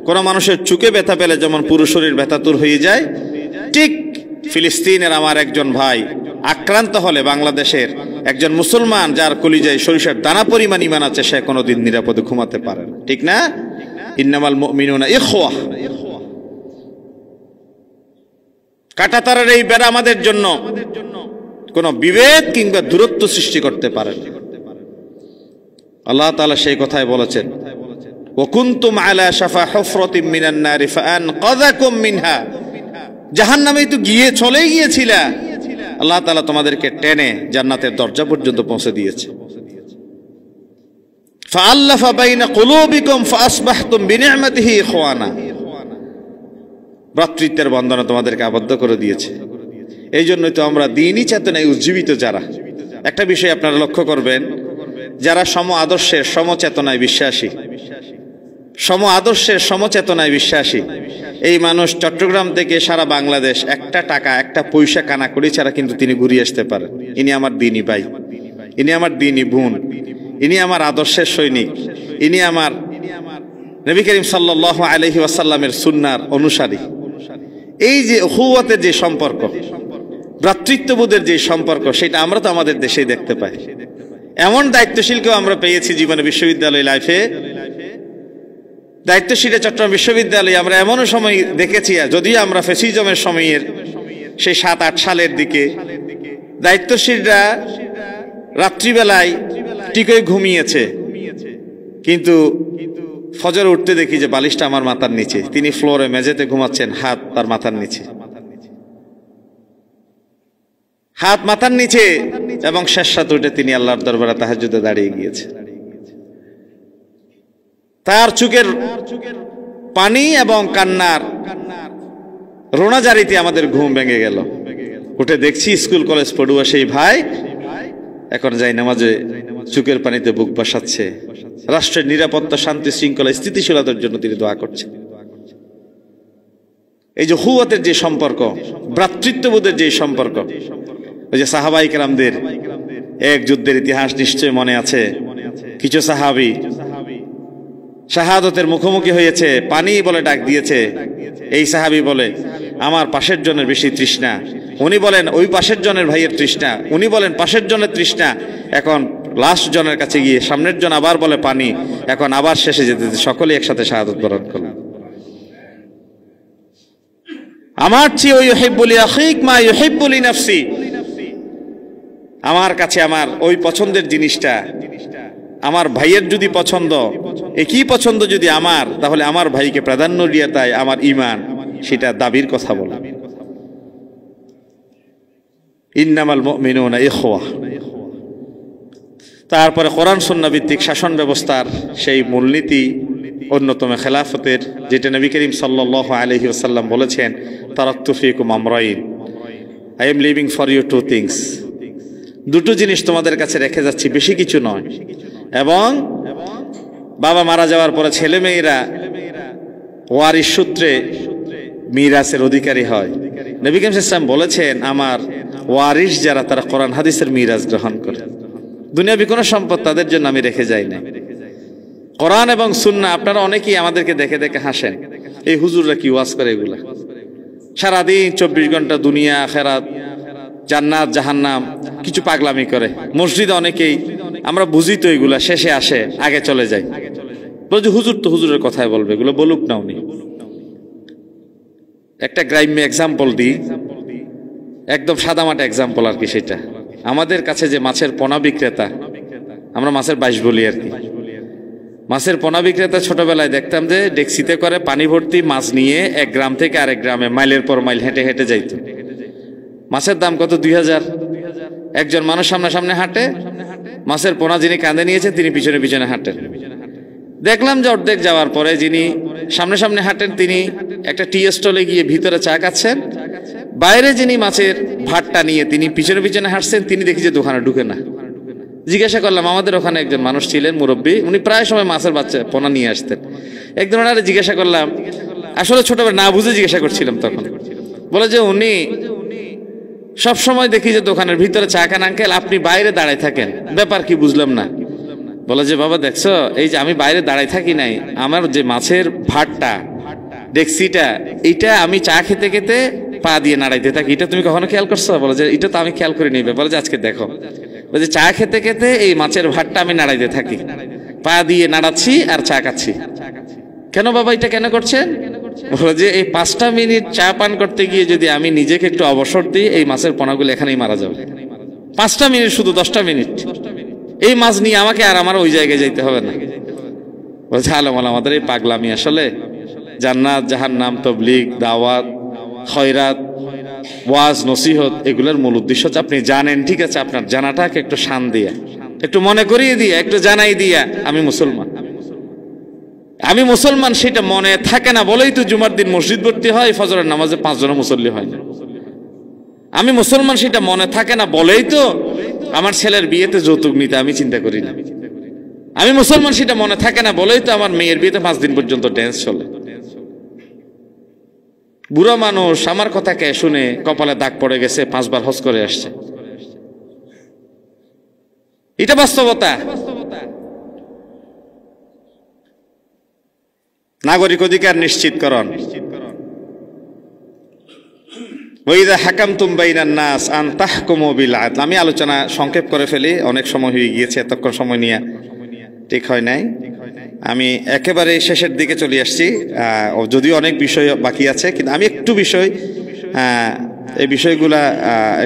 কোন মানুষের চুকে ব্যথা পেলে যেমন পুরো শরীর ব্যথাতুর হয়ে যায়, ঠিক ফিলিস্তিনের আমার একজন ভাই আক্রান্ত হলে বাংলাদেশের একজন মুসলমান যার কলিজায় সরিষার দানা পরিমাণ ঈমান আছে, সে কোনোদিন নিরাপদে ঘুমাতে পারে না, ঠিক না? ইন্নামাল মুমিনুনা ইখওয়া। কাঁটাতারের এই বেড়া আমাদের জন্য কোনো বিভেদ কিংবা দূরত্ব সৃষ্টি করতে পারে না। আল্লাহ তাআলা সেই কথাই বলেছেন, ওয়া কুনতুম আলা শাফা হুফরাতিন মিনান নারি ফাআনকাযাকুম মিনহা, জাহান্নামে তো চলেই গিয়েছিলা, আল্লাহ তাআলা তোমাদেরকে টেনে জান্নাতের দরজা পর্যন্ত পৌঁছে দিয়েছে। ফাআল্লাফা বাইনা কুলুবিকুম ফাআসবাহতুম বিনি'মাতিহি ইখওয়ানা, ভ্রাতৃত্বের বন্ধনে তোমাদেরকে আবদ্ধ করে দিয়েছে। এই জন্যই তো আমরা দ্বীনি চেতনায় উজ্জীবিত যারা, একটা বিষয় আপনারা লক্ষ্য করবেন, যারা সম আদর্শের সমচেতনায় বিশ্বাসী, সম আদর্শের সমচেতনায় বিশ্বাসী, এই মানুষ চট্টগ্রাম থেকে সারা বাংলাদেশ একটা টাকা একটা পয়সা কানা করি ছাড়া কিন্তু তিনি ঘুরিয়ে আসতে পারেন। ইনি আমার দ্বীনি ভাই, ইনি আমার দ্বীনি বোন, ইনি আমার আদর্শের সৈনিক, ইনি আমার নবী করিম সাল্লাল্লাহু আলাইহি ওয়াসাল্লামের সুন্নাহর অনুসারী। এই যে উখুওয়াতের যে সম্পর্ক, ভ্রাতৃত্ববোধের যে সম্পর্ক, সেটা আমরা তো আমাদের দেশেই দেখতে পাই। এমন দায়িত্বশীলকেও আমরা পেয়েছি জীবনে, বিশ্ববিদ্যালয় লাইফে দায়িত্বশীলে চট্টগ্রাম বিশ্ববিদ্যালয়ে আমরা এমনও সময় দেখেছি, যদিও আমরা ফ্যাসিজমের সময়ের সেই 7-8 সালের দিকে দায়িত্বশীলরা রাত্রিবেলায় টিকই ঘুমিয়েছে, কিন্তু ফজর উঠতে দেখি যে বালিশটা আমার মাথার নিচে, তিনি ফ্লোরে মেঝেতে ঘুমাচ্ছেন, হাত তার মাথার নিচে, হাত মাথার নিচে, এবং শেষ রাত উঠে তিনি আল্লাহর দরবারে তাহাজ্জুদে দাঁড়িয়ে গিয়েছে। তার চোখের পানি এবং কান্নার রোনাজারিতে আমাদের ঘুম ভেঙে গেল। উঠে দেখছি স্কুল কলেজ পড়ুয়া সেই ভাই এখন যাই নামাজে চোখের পানিতে বুক বাসাচ্ছে, রাষ্ট্রের নিরাপত্তা, শান্তি শৃঙ্খলা, স্থিতিশীলতার জন্য তিনি দোয়া করছেন। এই যে হুয়াতের যে সম্পর্ক, ভ্রাতৃত্ববোধের যে সম্পর্ক, ওই যে সাহাবায়ে কেরামদের এক যুদ্ধের ইতিহাস নিশ্চয় মনে আছে। কিছু সাহাবী শাহাদতের মুখোমুখি হয়েছে, পানি বলে ডাক দিয়েছে। এই সাহাবী বলে আমার পাশের জনের বেশি তৃষ্ণা, উনি বলেন ওই পাশের জনের ভাইয়ের তৃষ্ণা, উনি বলেন পাশের জনের তৃষ্ণা। এখন লাস্ট জনের কাছে গিয়ে সামনের জন আবার বলে পানি, এখন আবার শেষে যেতে সকলে একসাথে শাহাদত বরণ করল। আমার চেয়ে ওই ইউহিব্বুলি আখিক মা ইউহিব্বুলি নাফসি, আমার কাছে আমার ওই পছন্দের জিনিসটা, আমার ভাইয়ের যদি পছন্দ, একই পছন্দ যদি আমার, তাহলে আমার ভাইকে প্রাধান্য দিয়ে তাই আমার ঈমান সেটা দাবির কথা বলে। ইন্নামাল মুমিনুনা ইখওয়া। তারপরে কোরআন সুন্নাহ ভিত্তিক শাসন ব্যবস্থার সেই মূলনীতি, অন্যতম খেলাফতের, যেটা নবী করিম সাল্লাল্লাহু আলাইহি ওয়াসাল্লাম বলেছেন, তারাকতু ফীকুম আমরাইন, I am leaving for you two things, দুটো জিনিস তোমাদের কাছে রেখে যাচ্ছি, বেশি কিছু নয়। এবং বাবা মারা যাওয়ার পরে ছেলে মেয়েরা ওয়ারিশ সূত্রে মিরাসের অধিকারী হয়। নবী করিম সাল্লাল্লাহু আলাইহি ওয়াসাল্লাম বলেছেন, আমার ওয়ারিশ যারা, তারা কোরআন হাদিসের মিরাস গ্রহণ করে, দুনিয়াবি কোনো সম্পদ তাদের জন্য আমি রেখে যাই না। কোরআন এবং সুন্নাহ। আপনারা অনেকেই আমাদেরকে দেখে দেখে হাসেন, এই হুজুররা কি ওয়াজ করে এগুলা, সারাদিন 24 ঘন্টা দুনিয়া আখিরাত, জান্নাত জাহান্নাম, কিছু পাগলামি করে। মসজিদে অনেকেই আমরা বুঝি তো এগুলা, শেষে আসে আগে চলে যায়, বলছে হুজুর তো হুজুরের কথাই বলবে, এগুলো বলুক না উনি। একটা গ্রাম্য এক্সাম্পল দিই, একদম সাদামাটা এক্সাম্পল আর কি। সেটা আমাদের কাছে যে মাছের পোনা বিক্রেতা, আমরা মাছের বাইশ বলি আর কি, মাছের পোনা বিক্রেতা ছোটবেলায় দেখতাম যে ডেকসিতে করে পানি ভর্তি মাছ নিয়ে এক গ্রাম থেকে আরেক গ্রামে মাইলের পর মাইল হেঁটে হেঁটে যাইত। মাছের দাম কত? 2000। একজন মানুষ সামনে সামনে হাঁটে, মাছের পোনা যিনি কাঁধে নিয়েছেন তিনি পিছনে পিছনে হাঁটেন। দেখলাম যে অর্ধেক যাওয়ার পরে যিনি সামনে সামনে হাঁটেন তিনি একটা টি স্টলে গিয়ে ভিতরে চা খাচ্ছেন, বাইরে যিনি মাছের ভাতটা নিয়ে তিনি পিছনে পিছনে হাঁটছেন, তিনি দেখি যে দোকানে ঢুকে না। জিজ্ঞাসা করলাম, আমাদের ওখানে একজন মানুষ ছিলেন মুরব্বী, উনি প্রায় সময় মাছের বাচ্চা পোনা নিয়ে আসতেন। একদিন ওনারা জিজ্ঞাসা করলাম, আসলে ছোটবেলা না বুঝে জিজ্ঞাসা করছিলাম তখন, বলে যে উনি সব সময় দেখি যে দোকানের ভিতরে চা খান আঙ্কেল, আপনি বাইরে দাঁড়ায় থাকেন, ব্যাপার কি বুঝলাম না। বলে যে বাবা দেখছো, এই যে আমি বাইরে দাঁড়ায় থাকি নাই, আমার যে মাছের ভাতটা ডেকসিটা, এইটা আমি চা খেতে খেতে পা দিয়ে নাড়াইতে থাকি, এটা তুমি কখনো খেয়াল করছো? বলে যে এটা তো আমি খেয়াল করে নিবে। বলে যে আজকে দেখো, বলে যে চা খেতে খেতে এই মাছের ভাতটা আমি নাড়াইতে থাকি, পা দিয়ে নাড়াচ্ছি আর চা খাচ্ছি। কেন বাবা এটা কেন করছেন? বলে যে এই 5টা মিনিট চা পান করতে গিয়ে যদি আমি নিজেকে একটু অবসর দিই, এই মাছের পোনাগুলো এখানেই মারা যাবে। 5টা মিনিট, শুধু 10টা মিনিট এই মাছ নিয়ে আমাকে আর আমার ওই জায়গায় যাইতে হবে না। বলছে আলমাল আমাদের এই পাগলামি, আসলে জান্নাত জাহান্নাম, তবলিগ, দাওয়াত, খয়রাত, ওয়াজ, নসিহত, এগুলোর মূল উদ্দেশ্য হচ্ছে আপনি জানেন, ঠিক আছে, আপনার জানাটাকে একটু শান দিয়া, একটু মনে করিয়ে দিয়া, একটু জানাই দিয়া আমি মুসলমান, আমি মুসলমান, সেটা মনে থাকে না বলেই তো জুমার দিন মসজিদ ভর্তি হয়, ফজরের নামাজে 5 জন মুসল্লি হয় না। আমি মুসলমান সেটা মনে থাকে না বলেই তো আমার ছেলের বিয়েতে যৌতুক নিতে আমি চিন্তা করি না। আমি মুসলমান সেটা মনে থাকে না বলেই তো আমার মেয়ের বিয়েতে 5 দিন পর্যন্ত ড্যান্স চলে। বুড়া মানুষ আমার কথা কে শুনে কপালে দাগ পড়ে গেছে, 5 বার হজ করে আসছে। এটা বাস্তবতা। নাগরিক অধিকার নিশ্চিতকরণ, ওয়াইদা হাকামতুম বাইনান নাস আন তাহকুমু বিল আদল। আমি আলোচনা সংক্ষেপ করে ফেলি, অনেক সময় হয়ে গিয়েছে, এতক্ষণ সময় নিয়ে ঠিক হয় নাই। আমি একেবারে শেষের দিকে চলে আসছি, যদিও অনেক বিষয় বাকি আছে, কিন্তু আমি একটু বিষয় এই বিষয়গুলা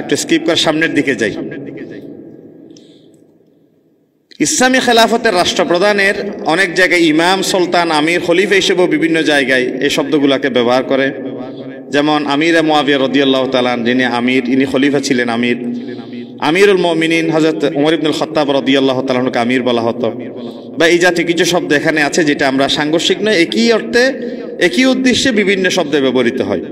একটু স্কিপ করে সামনের দিকে যাই। ইসলামী খেলাফতের রাষ্ট্রপ্রধানের অনেক জায়গায় ইমাম, সুলতান, আমির, খলিফা হিসেবেও বিভিন্ন জায়গায় এই শব্দগুলোকে ব্যবহার করে। যেমন আমির মুআবিয়া রাদিয়াল্লাহু তাআলা, যিনি আমির, ইনি খলিফা ছিলেন আমির। আমিরুল মুমিনিন হযরত ওমর ইবনুল খাত্তাব রাদিয়াল্লাহু তাআলাকে আমির বলা হতো। বা এই জাতীয় কিছু শব্দ এখানে আছে যেটা আমরা সাংঘর্ষিক নয়, একই অর্থে একই উদ্দেশ্যে বিভিন্ন শব্দে ব্যবহৃত হয়।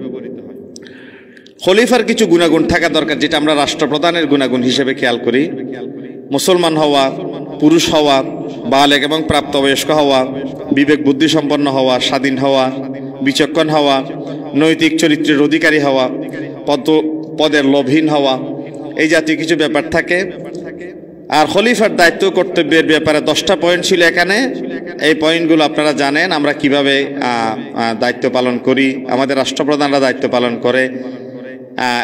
খলিফার কিছু গুণাগুণ থাকা দরকার, যেটা আমরা রাষ্ট্রপ্রধানের গুণাগুণ হিসেবে খেয়াল করি। মুসলমান হওয়া, পুরুষ হওয়া, বালেগ এবং প্রাপ্তবয়স্ক হওয়া, বিবেক বুদ্ধি সম্পন্ন হওয়া, স্বাধীন হওয়া, বিচক্ষণ হওয়া, নৈতিক চরিত্রের অধিকারী হওয়া, পদের লোভহীন হওয়া, এই জাতীয় কিছু ব্যাপার থাকে। আর খলিফার দায়িত্ব কর্তব্যের ব্যাপারে 10টা পয়েন্ট ছিল এখানে। এই পয়েন্টগুলো আপনারা জানেন আমরা কিভাবে দায়িত্ব পালন করি, আমাদের রাষ্ট্রপ্রধানরা দায়িত্ব পালন করে,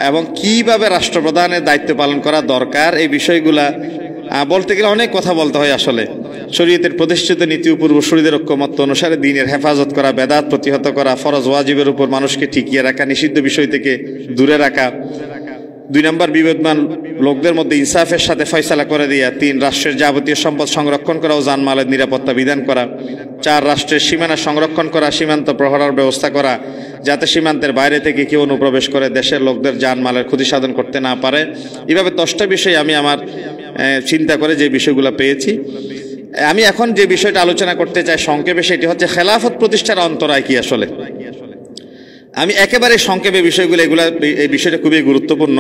এবং কিভাবে রাষ্ট্রপ্রধানের দায়িত্ব পালন করা দরকার। এই বিষয়গুলা বলতে গেলে অনেক কথা বলতে হয়। আসলে শরীয়তের প্রতিষ্ঠিত নীতি ও পূর্বসূরীদের ঐক্যমত্য অনুসারে দ্বীনের হেফাজত করা, বেদাত প্রতিহত করা, ফরজ ওয়াজিবের উপর মানুষকে টিকিয়ে রাখা, নিষিদ্ধ বিষয় থেকে দূরে রাখা। 2 নম্বর, বিবেকবান লোকদের মধ্যে ইনসাফের সাথে ফয়সালা করে দেয়া। 3, রাষ্ট্রের যাবতীয় সম্পদ সংরক্ষণ করা ও জানমালের নিরাপত্তা বিধান করা। 4, রাষ্ট্রের সীমানা সংরক্ষণ করা, সীমান্ত প্রহরার ব্যবস্থা করা, যাতে সীমান্তের বাইরে থেকে কেউ অনুপ্রবেশ করে দেশের লোকদের জানমালের ক্ষতি সাধন করতে না পারে। এভাবে 10টা বিষয় আমি আমার চিন্তা করে যে বিষয়গুলো পেয়েছি। আমি এখন যে বিষয়টা আলোচনা করতে চাই সংক্ষেপে, সেটি হচ্ছে খেলাফত প্রতিষ্ঠার অন্তরায় কি। আসলে আমি একেবারে সংক্ষেপে বিষয়গুলো, এই বিষয়টা খুবই গুরুত্বপূর্ণ।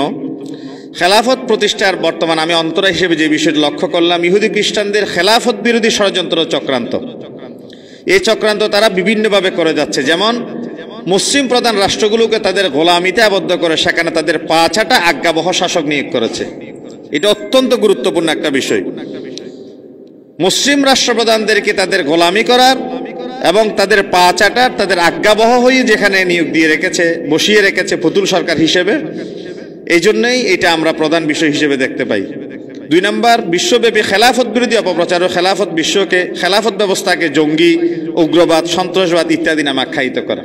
খেলাফত প্রতিষ্ঠার বর্তমান আমি অন্তরায় হিসেবে যে বিষয়টি লক্ষ্য করলাম, ইহুদি খ্রিস্টানদের খেলাফত বিরোধী ষড়যন্ত্র চক্রান্ত। এই চক্রান্ত তারা বিভিন্নভাবে করে যাচ্ছে। যেমন মুসলিম প্রধান রাষ্ট্রগুলোকে তাদের গোলামিতে আবদ্ধ করে সেখানে তাদের 5টা আজ্ঞাবহ শাসক নিয়োগ করেছে। এটা অত্যন্ত গুরুত্বপূর্ণ একটা বিষয়। মুসলিম রাষ্ট্রপ্রধানদেরকে তাদের গোলামি করার এবং তাদের 5টার তাদের আজ্ঞাবহ হয়ে যেখানে নিয়োগ দিয়ে রেখেছে, বসিয়ে রেখেছে পুতুল সরকার হিসেবে। এই জন্যই এটা আমরা প্রধান বিষয় হিসেবে দেখতে পাই। 2 নম্বর, বিশ্বব্যাপী খেলাফত বিরোধী অপপ্রচার ও খেলাফত ব্যবস্থাকে জঙ্গি, উগ্রবাদ, সন্ত্রাসবাদ ইত্যাদি নামে আখ্যায়িত করা।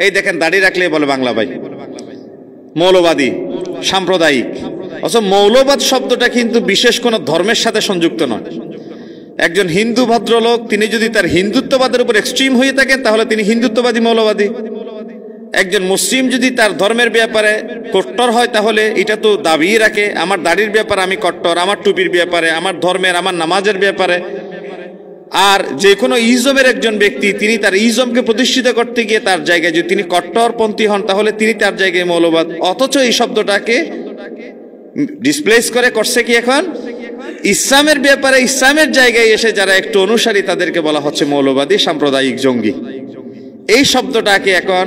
এই দেখেন, দাড়ি রাখলে বলে বাংলা ভাই মৌলবাদী, সাম্প্রদায়িক। অথচ মৌলবাদ শব্দটা কিন্তু বিশেষ কোনো ধর্মের সাথে সংযুক্ত নয়। একজন হিন্দু ভদ্রলোক তিনি যদি তার হিন্দুত্ববাদের উপর এক্সট্রিম হয়ে থাকেন তাহলে তিনি হিন্দুত্ববাদী, মৌলবাদী। একজন মুসলিম যদি তার ধর্মের ব্যাপারে কট্টর হয় তাহলে এটা তো দাবি রাখে আমার দাড়ির ব্যাপারে আমি কট্টর, আমার টুপির ব্যাপারে, আমার ধর্মের, আমার নামাজের ব্যাপারে। আর যে কোনো ইজমের একজন ব্যক্তি তিনি তার ইজমকে প্রতিষ্ঠিত করতে গিয়ে তার জায়গায় যদি তিনি কট্টরপন্থী হন তাহলে তিনি তার জায়গায় মৌলবাদ। অথচ এই শব্দটাকে ডিসপ্লেস করছে কি এখন ইসলামের ব্যাপারে, ইসলামের জায়গায় এসে যারা একটু অনুসারী তাদেরকে বলা হচ্ছে মৌলবাদী, সাম্প্রদায়িক, জঙ্গি। এই শব্দটাকে এখন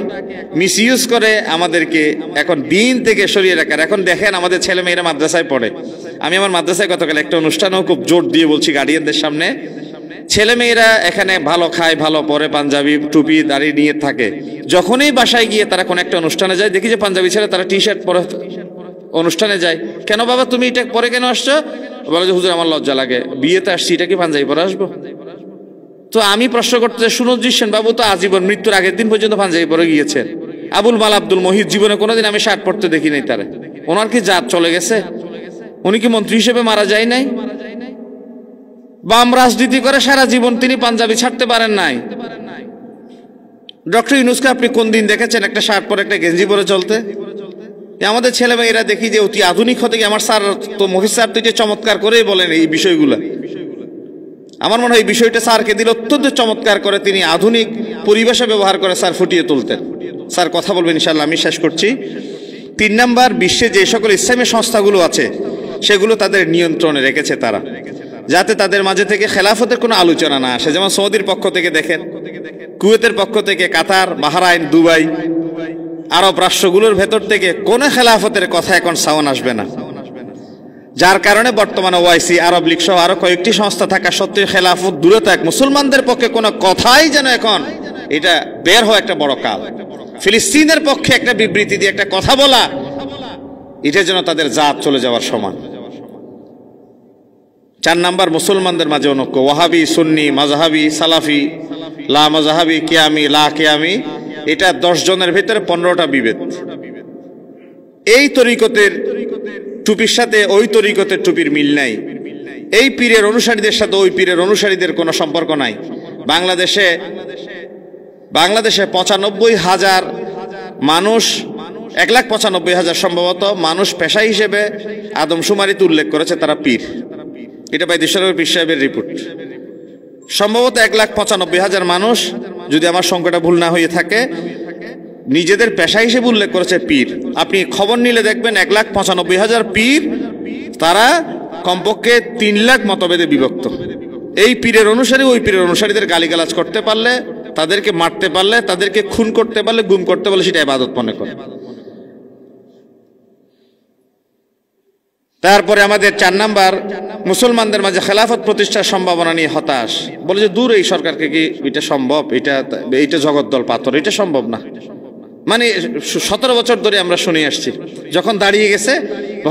মিসইউজ করে আমাদেরকে এখন দিন থেকে সরিয়ে রাখার। এখন দেখেন আমাদের ছেলে মেয়েরা মাদ্রাসায় পড়ে। আমি আমার মাদ্রাসায় গতকাল একটা অনুষ্ঠানেও খুব জোর দিয়ে বলছি গার্ডিয়ানদের সামনে, ছেলে মেয়েরা এখানে ভালো খায়, ভালো পরে, পাঞ্জাবি, টুপি, দাড়ি নিয়ে থাকে। যখনই বাসায় গিয়ে তারা কোনো একটা অনুষ্ঠানে যায় দেখি যে পাঞ্জাবি ছেড়ে তারা টি শার্ট পরে অনুষ্ঠানে যায়। কেন বাবা তুমি এটা পরে কেন আসছো? বলে যে হুজুর আমার লজ্জা লাগে, বিয়েতে আসছি, এটা কি পাঞ্জাবি পরে আসবো? তো আমি প্রশ্ন করতে চাই, সুনজির সেন বাবু তো আজীবন মৃত্যুর আগের দিন পর্যন্ত পাঞ্জাবি পরে গিয়েছেন। আবুল মাল আব্দুল মহিদ জীবনে কোনোদিন আমি শার্ট পরতে দেখি নাই তারা। ওনার কি জাত চলে গেছে? উনি কি মন্ত্রী হিসেবে মারা যায় নাই? বাম রাজনীতি করে সারা জীবন তিনি পাঞ্জাবি ছাড়তে পারেন নাই। ডক্টর ইউনূসকে আপনি কোন দিন দেখেছেন একটা শার্ট পরে, একটা গেঞ্জি পরে চলতে? আমাদের ছেলে মেয়েরা দেখি যে অতি আধুনিক হতে গিয়ে, আমার স্যার তো মহিদ স্যার তো চমৎকার করেই বলেন এই বিষয়গুলো। আমার মনে হয় এই বিষয়টা স্যারকে দিলে অত্যন্ত চমৎকার করে তিনি আধুনিক পরিবেশে ব্যবহার করে স্যার ফুটিয়ে তুলতেন। স্যার কথা বলবেন ইনশাআল্লাহ, আমি শেষ করছি। 3 নম্বর, বিশ্বে যে সকল ইসলামী সংস্থাগুলো আছে সেগুলো তাদের নিয়ন্ত্রণে রেখেছে তারা, যাতে তাদের মাঝে থেকে খেলাফতের কোনো আলোচনা না আসে। যেমন সৌদির পক্ষ থেকে দেখেন, কুয়েতের পক্ষ থেকে, কাতার, বাহরাইন, দুবাই, আরব রাষ্ট্রগুলোর ভেতর থেকে কোনো খেলাফতের কথা এখন সাউন্ড আসবে না। যার কারণে বর্তমানে ওআইসি, আরব লীগ সহ আরো কয়েকটি সংস্থা থাকা সত্ত্বেও খেলাফত দূরে থাক, মুসলমানদের পক্ষে কোনো কথাই যেন এখন এটা বের হয় একটা বড় কাল। ফিলিস্তিনের পক্ষে একটা বিবৃতি দিয়ে একটা কথা বলা, এটা যেন তাদের জাত চলে যাওয়ার সমান। 4 নাম্বার, মুসলমানদের মাঝে ঐক্য। ওয়াহাবি, সুন্নি, মাযহাবি, সালাফি, লা মাযহাবি, কিয়ামি, লা কিয়ামি, এটা 10 জনের ভিতরে 15টা বিভেদ। এই তরিকতের টুপির সাথে ওই তরিকতের টুপির মিল নাই, এই পীরের অনুসারীদের সাথে ওই পীরের অনুসারীদের কোনো সম্পর্ক নাই। বাংলাদেশে 95,000 মানুষ, 1,95,000 সম্ভবত মানুষ পেশা হিসেবে আদমশুমারিতে উল্লেখ করেছে তারা পীর। এটা বাইদেশ্বরের পীর সাহেবের রিপোর্ট। সম্ভবত 1,95,000 মানুষ, যদি আমার সংখ্যাটা ভুল না হয়ে থাকে, নিজেদের পেশা হিসেবে উল্লেখ করেছে পীর। আপনি খবর নিলে দেখবেন 1,95,000 পীর, তারা কমপক্ষে 3 লাখ মতভেদে বিভক্ত। এই পীরের অনুসারী ওই পীরের অনুসারীদের গালিগালাজ করতে পারলে, তাদেরকে মারতে পারলে, তাদেরকে খুন করতে পারলে, গুম করতে পারলে সেটা ইবাদত মনে করে। তারপরে আমাদের 4 নাম্বার, মুসলমানদের মাঝে খেলাফত প্রতিষ্ঠার সম্ভাবনা নিয়ে হতাশ। বলে যে দূর, এই সরকারকে কি এটা সম্ভব? এটা জগদ্দল পাথর, এটা সম্ভব না। মানে 17 বছর ধরে আমরা শুনে আসছি, যখন দাঁড়িয়ে গেছে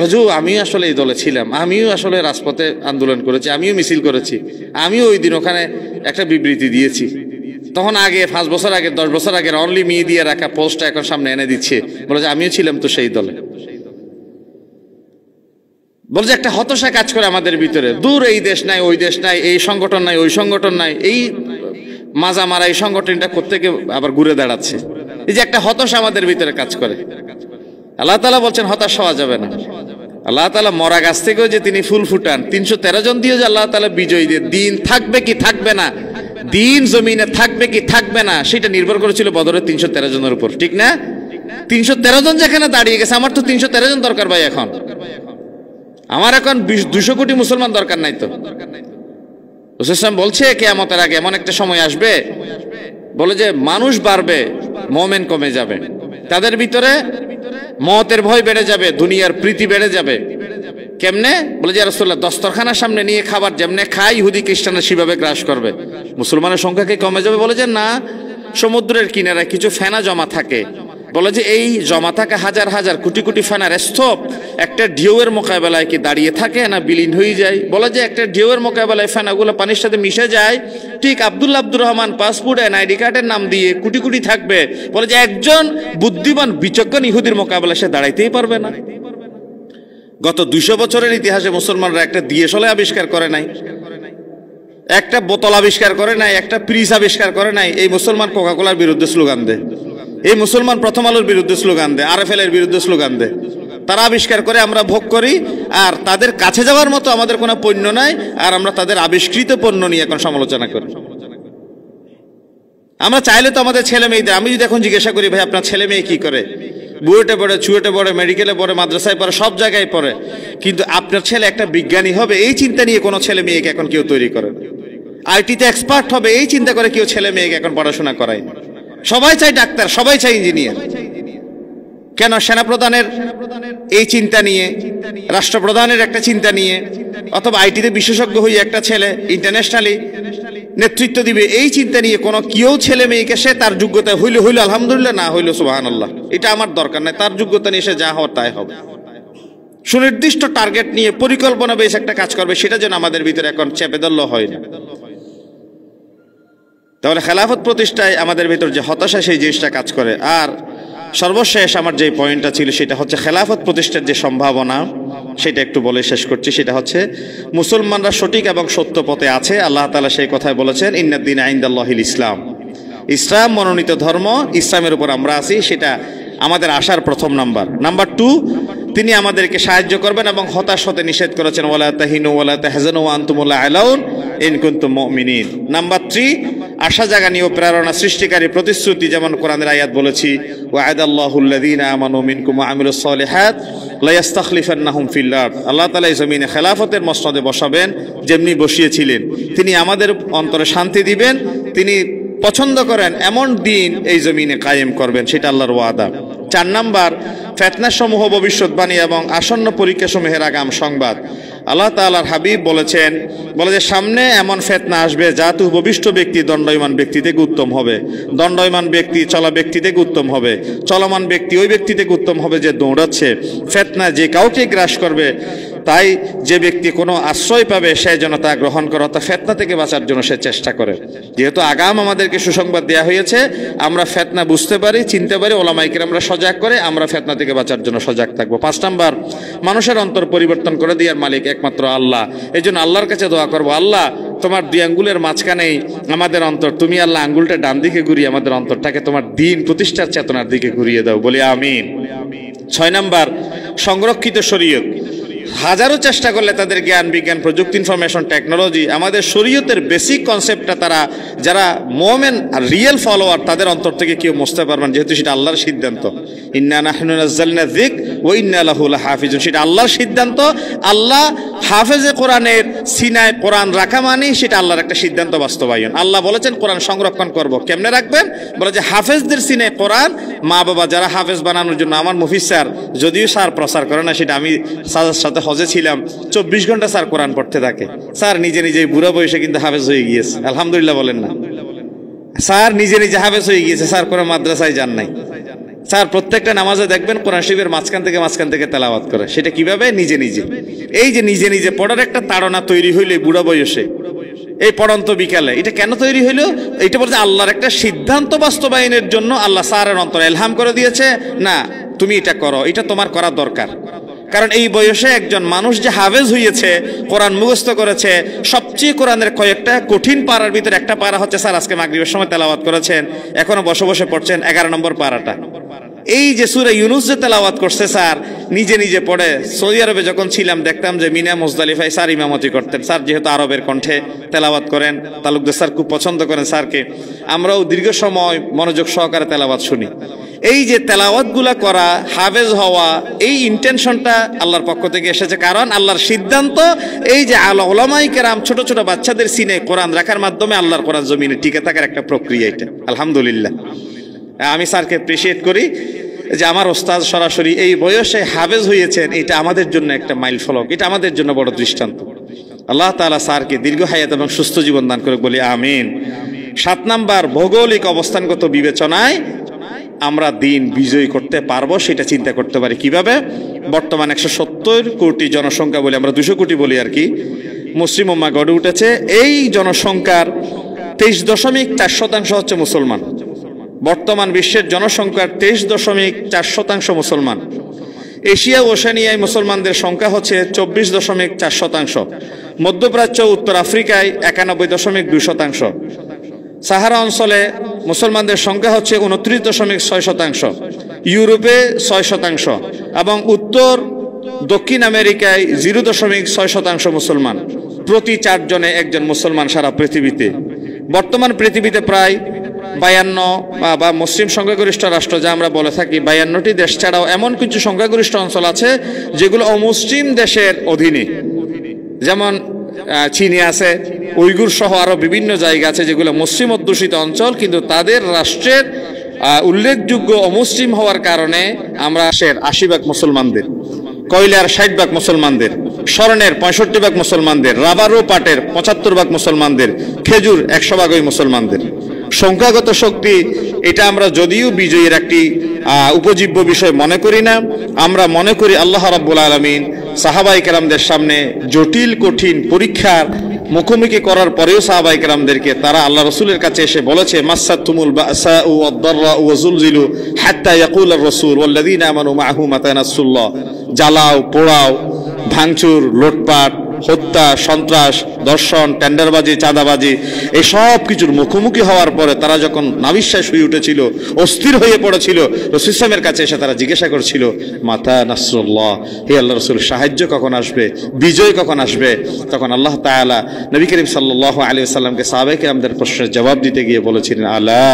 হুজুর আমিও আসলে এই দলে ছিলাম, আমিও আসলে রাজপথে আন্দোলন করেছি, আমিও মিছিল করেছি, আমিও ওই দিন ওখানে একটা বিবৃতি দিয়েছি। তখন আগে 5 বছর আগে, 10 বছর আগে অনলি মি দিয়ে রাখা পোস্টটা এখন সামনে এনে দিচ্ছে, বলে যে আমিও ছিলাম তো সেই দলে। বলে যে একটা হতাশা কাজ করে আমাদের ভিতরে, দূর এই দেশ নাই, ওই দেশ নাই, এই সংগঠন নাই, ওই সংগঠন নাই, এই মাজা মারা এই সংগঠনটা কোত্থেকে আবার ঘুরে দাঁড়াচ্ছে। এই যে একটা হতাশা আমাদের ভিতরে কাজ করে। আল্লাহ তাআলা বলছেন হতাশ হওয়া যাবে না। আল্লাহ তাআলা মরা গাছ থেকেও যে তিনি ফুল ফুটান, 313 জন দিয়ে যে আল্লাহ তাআলা বিজয়ী দিয়ে, দিন থাকবে কি থাকবে না, দিন জমিনে থাকবে কি থাকবে না, সেটা নির্ভর করেছিল বদরের 313 জনের উপর, ঠিক না? 313 জন যেখানে দাঁড়িয়ে গেছে, আমার তো 313 জন দরকার ভাই। এখন আমার এখন 200 কোটি মুসলমান দরকার নাই তো। রাসূল বলছে কিয়ামতের আগে এমন একটা সময় আসবে, বলে যে মানুষ বাড়বে, মুমিন কমে যাবে, তাদের ভিতরে মওতের ভয় বেড়ে যাবে, দুনিয়ার প্রীতি বেড়ে যাবে। কেমনে? বলে যে রাসূলুল্লাহ দস্তরখানার সামনে নিয়ে খাবার যেমনে খায় ইহুদি খ্রিস্টানরা সেভাবে গ্রাস করবে। মুসলমানের সংখ্যা কি কমে যাবে? বলে যে না, সমুদ্রের কিনারায় কিছু ফেনা জমা থাকে, বলে যে এই জমা থাকা হাজার হাজার কোটি কোটি ফেনার স্তূপ একটা ঢেউয়ের মোকাবেলায় কি দাঁড়িয়ে থাকে না বিলীন হয়ে যায়? বলে যে একটা ঢেউয়ের মোকাবেলায় ফেনাগুলো পানির সাথে মিশে যায়, ঠিক Abdullah Abdur Rahman passport and ID কার্ডের নাম দিয়ে কোটি কোটি থাকবে। বলে যে একজন বুদ্ধিমান বিচক্ষণ ইহুদির মোকাবেলায় সে দাঁড়াইতেই পারবে না। গত 200 বছরের ইতিহাসে মুসলমানরা একটা দিয়েশলে আবিষ্কার করে নাই, একটা বোতল আবিষ্কার করে নাই, একটা ফ্রিজ আবিষ্কার করে নাই। এই মুসলমান কোকাকোলার বিরুদ্ধে স্লোগান দেয়, এই মুসলমান প্রথম আলোর বিরুদ্ধে স্লোগান দেয়, RFL এর বিরুদ্ধে স্লোগান দেয়। তারা আবিষ্কার করে, আমরা ভোগ করি, আর তাদের কাছে যাওয়ার মতো আমাদের কোনো পণ্য নাই, আর আমরা তাদের আবিষ্কৃত পণ্য নিয়ে এখন সমালোচনা করি। আমরা চাইলে তো আমাদের ছেলে মেয়েদের, আমি যদি এখন জিজ্ঞাসা করি ভাই আপনার ছেলে মেয়ে কি করে, বুয়েটে পড়ে, চুয়েটে পড়ে, মেডিকেলে পড়ে, মাদ্রাসায় পড়ে, সব জায়গায় পড়ে, কিন্তু আপনার ছেলে একটা বিজ্ঞানী হবে এই চিন্তা নিয়ে কোনো ছেলে মেয়েকে এখন কেউ তৈরি করে না। আইটিতে এক্সপার্ট হবে এই চিন্তা করে কেউ ছেলে মেয়েকে এখন পড়াশোনা করায় না। সবাই চাই ডাক্তার, সবাই চাই ইঞ্জিনিয়ার। কেন? সেনাপ্রধানের এই চিন্তা নিয়ে, রাষ্ট্রপ্রধানের একটা চিন্তা নিয়ে, অথবা আইটিতে বিশেষজ্ঞ হয়ে একটা ছেলে ইন্টারন্যাশনালি নেতৃত্ব দিবে এই চিন্তা নিয়ে কোনো কেউ ছেলে মেয়েকে, সে তার যোগ্যতা হইলে হইল আলহামদুলিল্লাহ, না হইল সুবহানাল্লাহ, এটা আমার দরকার নাই, তার যোগ্যতা নিয়ে সে যা হওয়ার তাই হবে। সুনির্দিষ্ট টার্গেট নিয়ে পরিকল্পনা বেশ একটা কাজ করবে, সেটা যেন আমাদের ভিতরে এখন চেপে ধরল হয় না। তাহলে খেলাফত প্রতিষ্ঠায় আমাদের ভিতর যে হতাশা, সেই জিনিসটা কাজ করে। আর সর্বশেষ আমার যে পয়েন্টটা ছিল সেটা হচ্ছে খেলাফত প্রতিষ্ঠার যে সম্ভাবনা, সেটা একটু বলে শেষ করছি। সেটা হচ্ছে মুসলমানরা সঠিক এবং সত্য পথে আছে। আল্লাহ তাআলা সেই কথায় বলেছেন ইন্নাদ-দীনা ইনদাল্লাহিল ইসলাম, ইসলাম মনোনীত ধর্ম, ইসলামের উপর আমরা আছি, সেটা আমাদের আশার প্রথম নাম্বার। নাম্বার 2, তিনি আমাদেরকে সাহায্য করবেন এবং হতাশ হতে নিষেধ করেছেন, ওয়ালা তাহিনু ওয়ালা তাহজানু ওয়া আনতুমুল আ'লাউন ইন কুনতুম মুমিনিন। নাম্বার 3, আশা জাগানি ও প্রেরণা সৃষ্টিকারী প্রতিশ্রুতি, যেমন কোরআনের আয়াত বলেছি, ওয়া'আদাল্লাহুল লাযীনা আমানু মিনকুম ওয়া আমিলুস সালিহাত লা ইস্তাখলিফান্নাহুম ফিল আরদ। আল্লাহ তাআলা এই জমিনে খেলাফতের মসনদে বসাবেন, যেমনি বসিয়েছিলেন। তিনি আমাদের অন্তরে শান্তি দিবেন, তিনি পছন্দ করেন এমন দিন এই জমিনে কায়েম করবেন, সেটা আল্লাহর ওয়াদা। 4 নাম্বার, ফিতনা সমূহ ভবিষ্যৎবাণী এবং আসন্ন পরীক্ষা সমূহের আগাম সংবাদ। আল্লাহ তাআলার হাবিব বলেছেন, বলে যে সামনে এমন ফিতনা আসবে যাতে উপবিষ্ট ব্যক্তি দণ্ডায়মান ব্যক্তি থেকে উত্তম হবে, দণ্ডায়মান ব্যক্তি চলা ব্যক্তি থেকে উত্তম হবে, চলমান ব্যক্তি ওই ব্যক্তি থেকে উত্তম হবে যে দৌড়াচ্ছে। ফিতনা যে কাউকে গ্রাস করবে, তাই যে ব্যক্তি কোনো আশ্রয় পাবে সে যেন তা গ্রহণ করে, অর্থাৎ ফিতনা থেকে বাঁচার জন্য সে চেষ্টা করে। যেহেতু আগাম আমাদেরকে সুসংবাদ দেওয়া হয়েছে, আমরা ফিতনা বুঝতে পারি, চিনতে পারি, ওলামায়ে কেরামরা সজাগ করে, আমরা ফিতনা থেকে বাঁচার জন্য সজাগ থাকবো। 5 নাম্বার, মানুষের অন্তর পরিবর্তন করে দেওয়ার মালিক একমাত্র আল্লাহ। এই জন্য আল্লাহর কাছে দোয়া করবো, আল্লাহ তোমার 2 আঙ্গুলের মাঝখানেই আমাদের অন্তর, তুমি আল্লাহ আঙ্গুলটা ডান দিকে ঘুরিয়ে আমাদের অন্তরটাকে তোমার দিন প্রতিষ্ঠার চেতনার দিকে ঘুরিয়ে দাও, বলি আমিন। 6 নাম্বার, সংরক্ষিত শরীয়ত। হাজারো চেষ্টা করলে তাদের জ্ঞান বিজ্ঞান প্রযুক্তি ইনফরমেশন টেকনোলজি আমাদের শরীয়তের বেসিক কনসেপ্টটা তারা যারা মোমেন আর রিয়েল ফলোয়ার তাদের অন্তর থেকে কেউ মুছতে পারবেন, যেহেতু সেটা আল্লাহর সিদ্ধান্ত। ইন্না নাহনু নাযালনা যিকর ওয়া ইন্না লাহু লাহাফিজুন, সেটা আল্লাহর সিদ্ধান্ত। আল্লাহ হাফেজে কোরআনের সিনায় কোরআন রাখা মানে সেটা আল্লাহর একটা সিদ্ধান্ত বাস্তবায়ন। আল্লাহ বলেছেন কোরআন সংরক্ষণ করব, কেমনে রাখবেন? বলে যে হাফেজদের সিনায় কোরআন, মা বাবা যারা হাফেজ বানানোর জন্য, আমার মুফিজ স্যার যদিও স্যার প্রচার করে না, সেটা আমি স্যারের সাথে হজে ছিলাম, 24 ঘন্টা স্যার কোরআন পড়তে থাকে। স্যার নিজে নিজেই বুড়া বয়সে কিন্তু হাফেজ হয়ে গিয়েছে, আলহামদুলিল্লাহ বলেন না? স্যার নিজে নিজে হাফেজ হয়ে গিয়েছে, স্যার কোনো মাদ্রাসায় যান নাই। স্যার প্রত্যেকটা নামাজে দেখবেন কোরআন শরীফের মাঝখান থেকে তেলাওয়াত করে। সেটা কিভাবে? নিজে নিজে। এই যে নিজে নিজে পড়ার একটা তাড়না তৈরি হইলে বুড়া বয়সে, এই পড়ন্ত বিকালে, এটা কেন তৈরি হইলো? এটা বলতে আল্লাহর একটা সিদ্ধান্ত বাস্তবায়নের জন্য আল্লাহ স্যারের অন্তরে ইলহাম করে দিয়েছে, না তুমি এটা করো, এটা তোমার করা দরকার। কারণ এই বয়সে একজন মানুষ যে হাফেজ হয়েছে, কোরআন মুখস্থ করেছে, সবচেয়ে কোরআনের কয়েকটা কঠিন পারার ভিতরে একটা পারা হচ্ছে, স্যার আজকে মাগরিবের সময় তেলাওয়াত করেছেন, এখনো বসে বসে পড়ছেন 11 নম্বর পারাটা। এই যে সূরা ইউনূস যে তেলাওয়াত করছে স্যার নিজে নিজে পড়ে। সৌদি আরবে যখন ছিলাম দেখতাম যে মিনা মুজদালিফায় স্যার ইমামতি করতেন। স্যার যেহেতু আরবের কণ্ঠে তেলাওয়াত করেন, তালুকদার স্যার খুব পছন্দ করেন স্যারকে, আমরাও দীর্ঘ সময় মনোযোগ সহকারে তেলাওয়াত শুনি। এই যে তেলাওয়াতগুলা করা, হাফেজ হওয়া, এই ইন্টেনশনটা আল্লাহর পক্ষ থেকে এসেছে। কারণ আল্লাহর সিদ্ধান্ত এই যে উলামায়ে কেরাম ছোট ছোট বাচ্চাদের সিনে কোরআন রাখার মাধ্যমে আল্লাহর কোরআন জমিনে টিকে থাকার একটা প্রক্রিয়া এটা, আলহামদুলিল্লাহ। আমি স্যারকে অ্যাপ্রিসিয়েট করি যে আমার ওস্তাদ সরাসরি এই বয়সে হাফেজ হয়েছেন, এটা আমাদের জন্য একটা মাইল ফলক, এটা আমাদের জন্য বড় দৃষ্টান্ত। আল্লাহ তাআলা স্যারকে দীর্ঘ হায়াত এবং সুস্থ জীবন দান করে, বলি আমিন। 7 নাম্বার, ভৌগোলিক অবস্থানগত বিবেচনায় আমরা দিন বিজয়ী করতে পারবো, সেটা চিন্তা করতে পারি কিভাবে। বর্তমান 170 কোটি জনসংখ্যা বলি, আমরা 200 কোটি বলি আর কি, মুসলিম উম্মাহ গড়ে উঠেছে। এই জনসংখ্যার 23.4% হচ্ছে মুসলমান। বর্তমান বিশ্বের জনসংখ্যার 23.4% মুসলমান। এশিয়া ও ওশেনিয়ায় মুসলমানদের সংখ্যা হচ্ছে 24.4%। মধ্যপ্রাচ্য উত্তর আফ্রিকায় 91.2%। সাহারা অঞ্চলে মুসলমানদের সংখ্যা হচ্ছে 29.6%। ইউরোপে 6% এবং উত্তর দক্ষিণ আমেরিকায় 0.6% মুসলমান। প্রতি 4 জনে একজন মুসলমান সারা পৃথিবীতে। বর্তমান পৃথিবীতে প্রায় 52 বা মুসলিম সংখ্যাগরিষ্ঠ রাষ্ট্র যা আমরা বলে থাকি, 52টি দেশ ছাড়াও এমন কিছু সংখ্যাগরিষ্ঠ অঞ্চল আছে যেগুলো অমুসলিম দেশের অধীনে, যেমন চীনে আছে, উইগুর সহ আরো বিভিন্ন জায়গা আছে যেগুলো মুসলিম অধ্যুষিত অঞ্চল, কিন্তু তাদের রাষ্ট্রের উল্লেখযোগ্য অমুসলিম হওয়ার কারণে আমরা 80% মুসলমানদের, কয়লার 60% মুসলমানদের, স্বর্ণের 65% মুসলমানদের, রাবার ও পাটের 75% মুসলমানদের, খেজুর 100% মুসলমানদের। সংখ্যাগত শক্তি এটা আমরা যদিও বিজয়ীর একটি উপজীব্য বিষয় মনে করি না, আমরা মনে করি আল্লাহ রাব্বুল আলামিন সাহাবায়ে কেরামদের সামনে জটিল কঠিন পরীক্ষার মুখোমুখি করার পরেও সাহাবায়ে কেরামদেরকে তারা আল্লাহ রাসূলের কাছে এসে বলেছে, মাসাতুমুল বাসাউ ওয়াদ-দাররাউ ওয়া যুলজিলু হাত্তা ইয়াকুলার রাসূল ওয়াল্লাযীনা আমানু মাআহু মাতা নাসরুল্লাহ। জ্বালাও, পোড়াও, ভাঙচুর, লুটপাট, হত্যা, সন্ত্রাস, দর্শন, টেন্ডারবাজি, চাঁদাবাজি, এই সব কিছুর মুখোমুখি হওয়ার পরে তারা যখন নাবিশ্বাস হয়ে উঠেছিল, অস্থির হয়ে পড়েছিল, রাসূল সাল্লাল্লাহু কাছে এসে তারা জিজ্ঞাসা করছিল, মাতা নাসরুল্লাহ, হে আল্লাহ রাসূল সাহায্য কখন আসবে, বিজয় কখন আসবে? তখন আল্লাহ তাআলা নবী করিম সাল্লাল্লাহু আলাইহি ওয়াসাল্লামকে সাহাবায়ে কেরামদের প্রশ্নের জবাব দিতে গিয়ে বলেছিলেন, আলা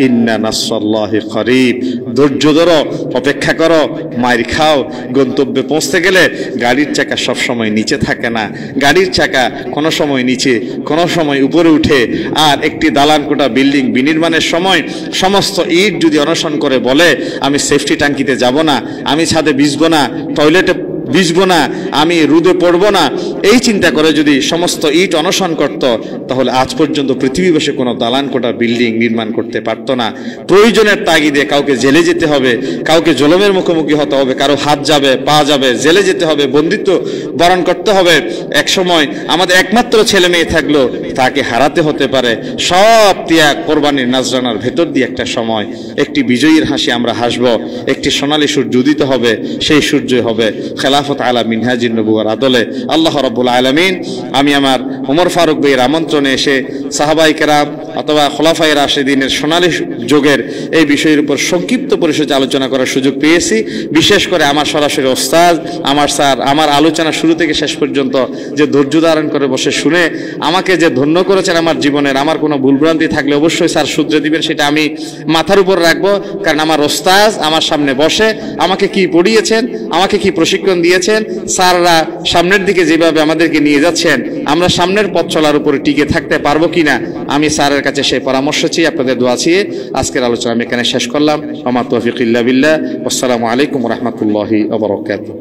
ইন্না নাসরাল্লাহি করিব, ধৈর্য ধরো, অপেক্ষা করো, মাইর খাও। গন্তব্যে পৌঁছতে গেলে গাড়ির চাকা সবসময় নিচে থাকে না, গাড়ির চাকা কোনো সময় নিচে, কোনো সময় উপরে উঠে। আর একটি দালান কোটা বিল্ডিং বিনির্মাণের সময় সমস্ত ইট যদি অনশন করে বলে, আমি সেফটি ট্যাঙ্কিতে যাব না, আমি ছাদে ভিজবো না, টয়লেটে ভিজবো না, আমি রোদে পড়বো না, এই চিন্তা করে যদি সমস্ত ইট অনশন করত, তাহলে আজ পর্যন্ত পৃথিবীবাসী কোনো দালান কোটা বিল্ডিং নির্মাণ করতে পারতো না। প্রয়োজনের তাগিদে কাউকে জেলে যেতে হবে, কাউকে জলমের মুখোমুখি হতে হবে, কারো হাত যাবে, পা যাবে, জেলে যেতে হবে, বন্দিত্ব বরণ করতে হবে। এক সময় আমাদের একমাত্র ছেলে মেয়ে থাকলো, তাকে হারাতে হতে পারে। সব ত্যাগ কোরবানির নাজরানার ভেতর দিয়ে একটা সময় একটি বিজয়ীর হাসি আমরা হাসব, একটি সোনালী সূর্য উদিত হবে, সেই সূর্য হবে খেলাফত আলা মিনহাজিন নবুয়ার আদলে। আল্লাহ রাব্বুল আলামিন, আমি আমার ওমর ফারুক ভাইয়ের আমন্ত্রণে এসে সাহাবায়ে কেরাম অথবা খোলাফায়ে রাশিদিনের সোনালী যুগের এই বিষয়ের উপর সংক্ষিপ্ত পরিসরে আলোচনা করার সুযোগ পেয়েছি। বিশেষ করে আমার সরাসরি ওস্তাদ, আমার স্যার, আমার আলোচনা শুরু থেকে শেষ পর্যন্ত যে ধৈর্য ধারণ করে বসে শুনে আমাকে যে ধন্য করেছেন আমার জীবনের, আমার কোনো ভুলভ্রান্তি থাকলে অবশ্যই স্যার শুধরে দিবেন, সেটা আমি মাথার উপর রাখবো। কারণ আমার ওস্তাদ আমার সামনে বসে আমাকে কি পড়িয়েছেন, আমাকে কি প্রশিক্ষণ দিয়েছেন, স্যাররা সামনের দিকে যেভাবে আমাদেরকে নিয়ে যাচ্ছেন, আমরা সামনের পথ চলার উপরে টিকে থাকতে পারবো কিনা, আমি স্যারের কাছে সেই পরামর্শ চেয়ে আপনাদের দোয়া চেয়ে আজকের আলোচনা আমি এখানে শেষ করলাম। আমা তৌফিক ইল্লা বিল্লাহ। আসসালামু আলাইকুম ওয়া রাহমাতুল্লাহি ওয়া বারাকাতুহু।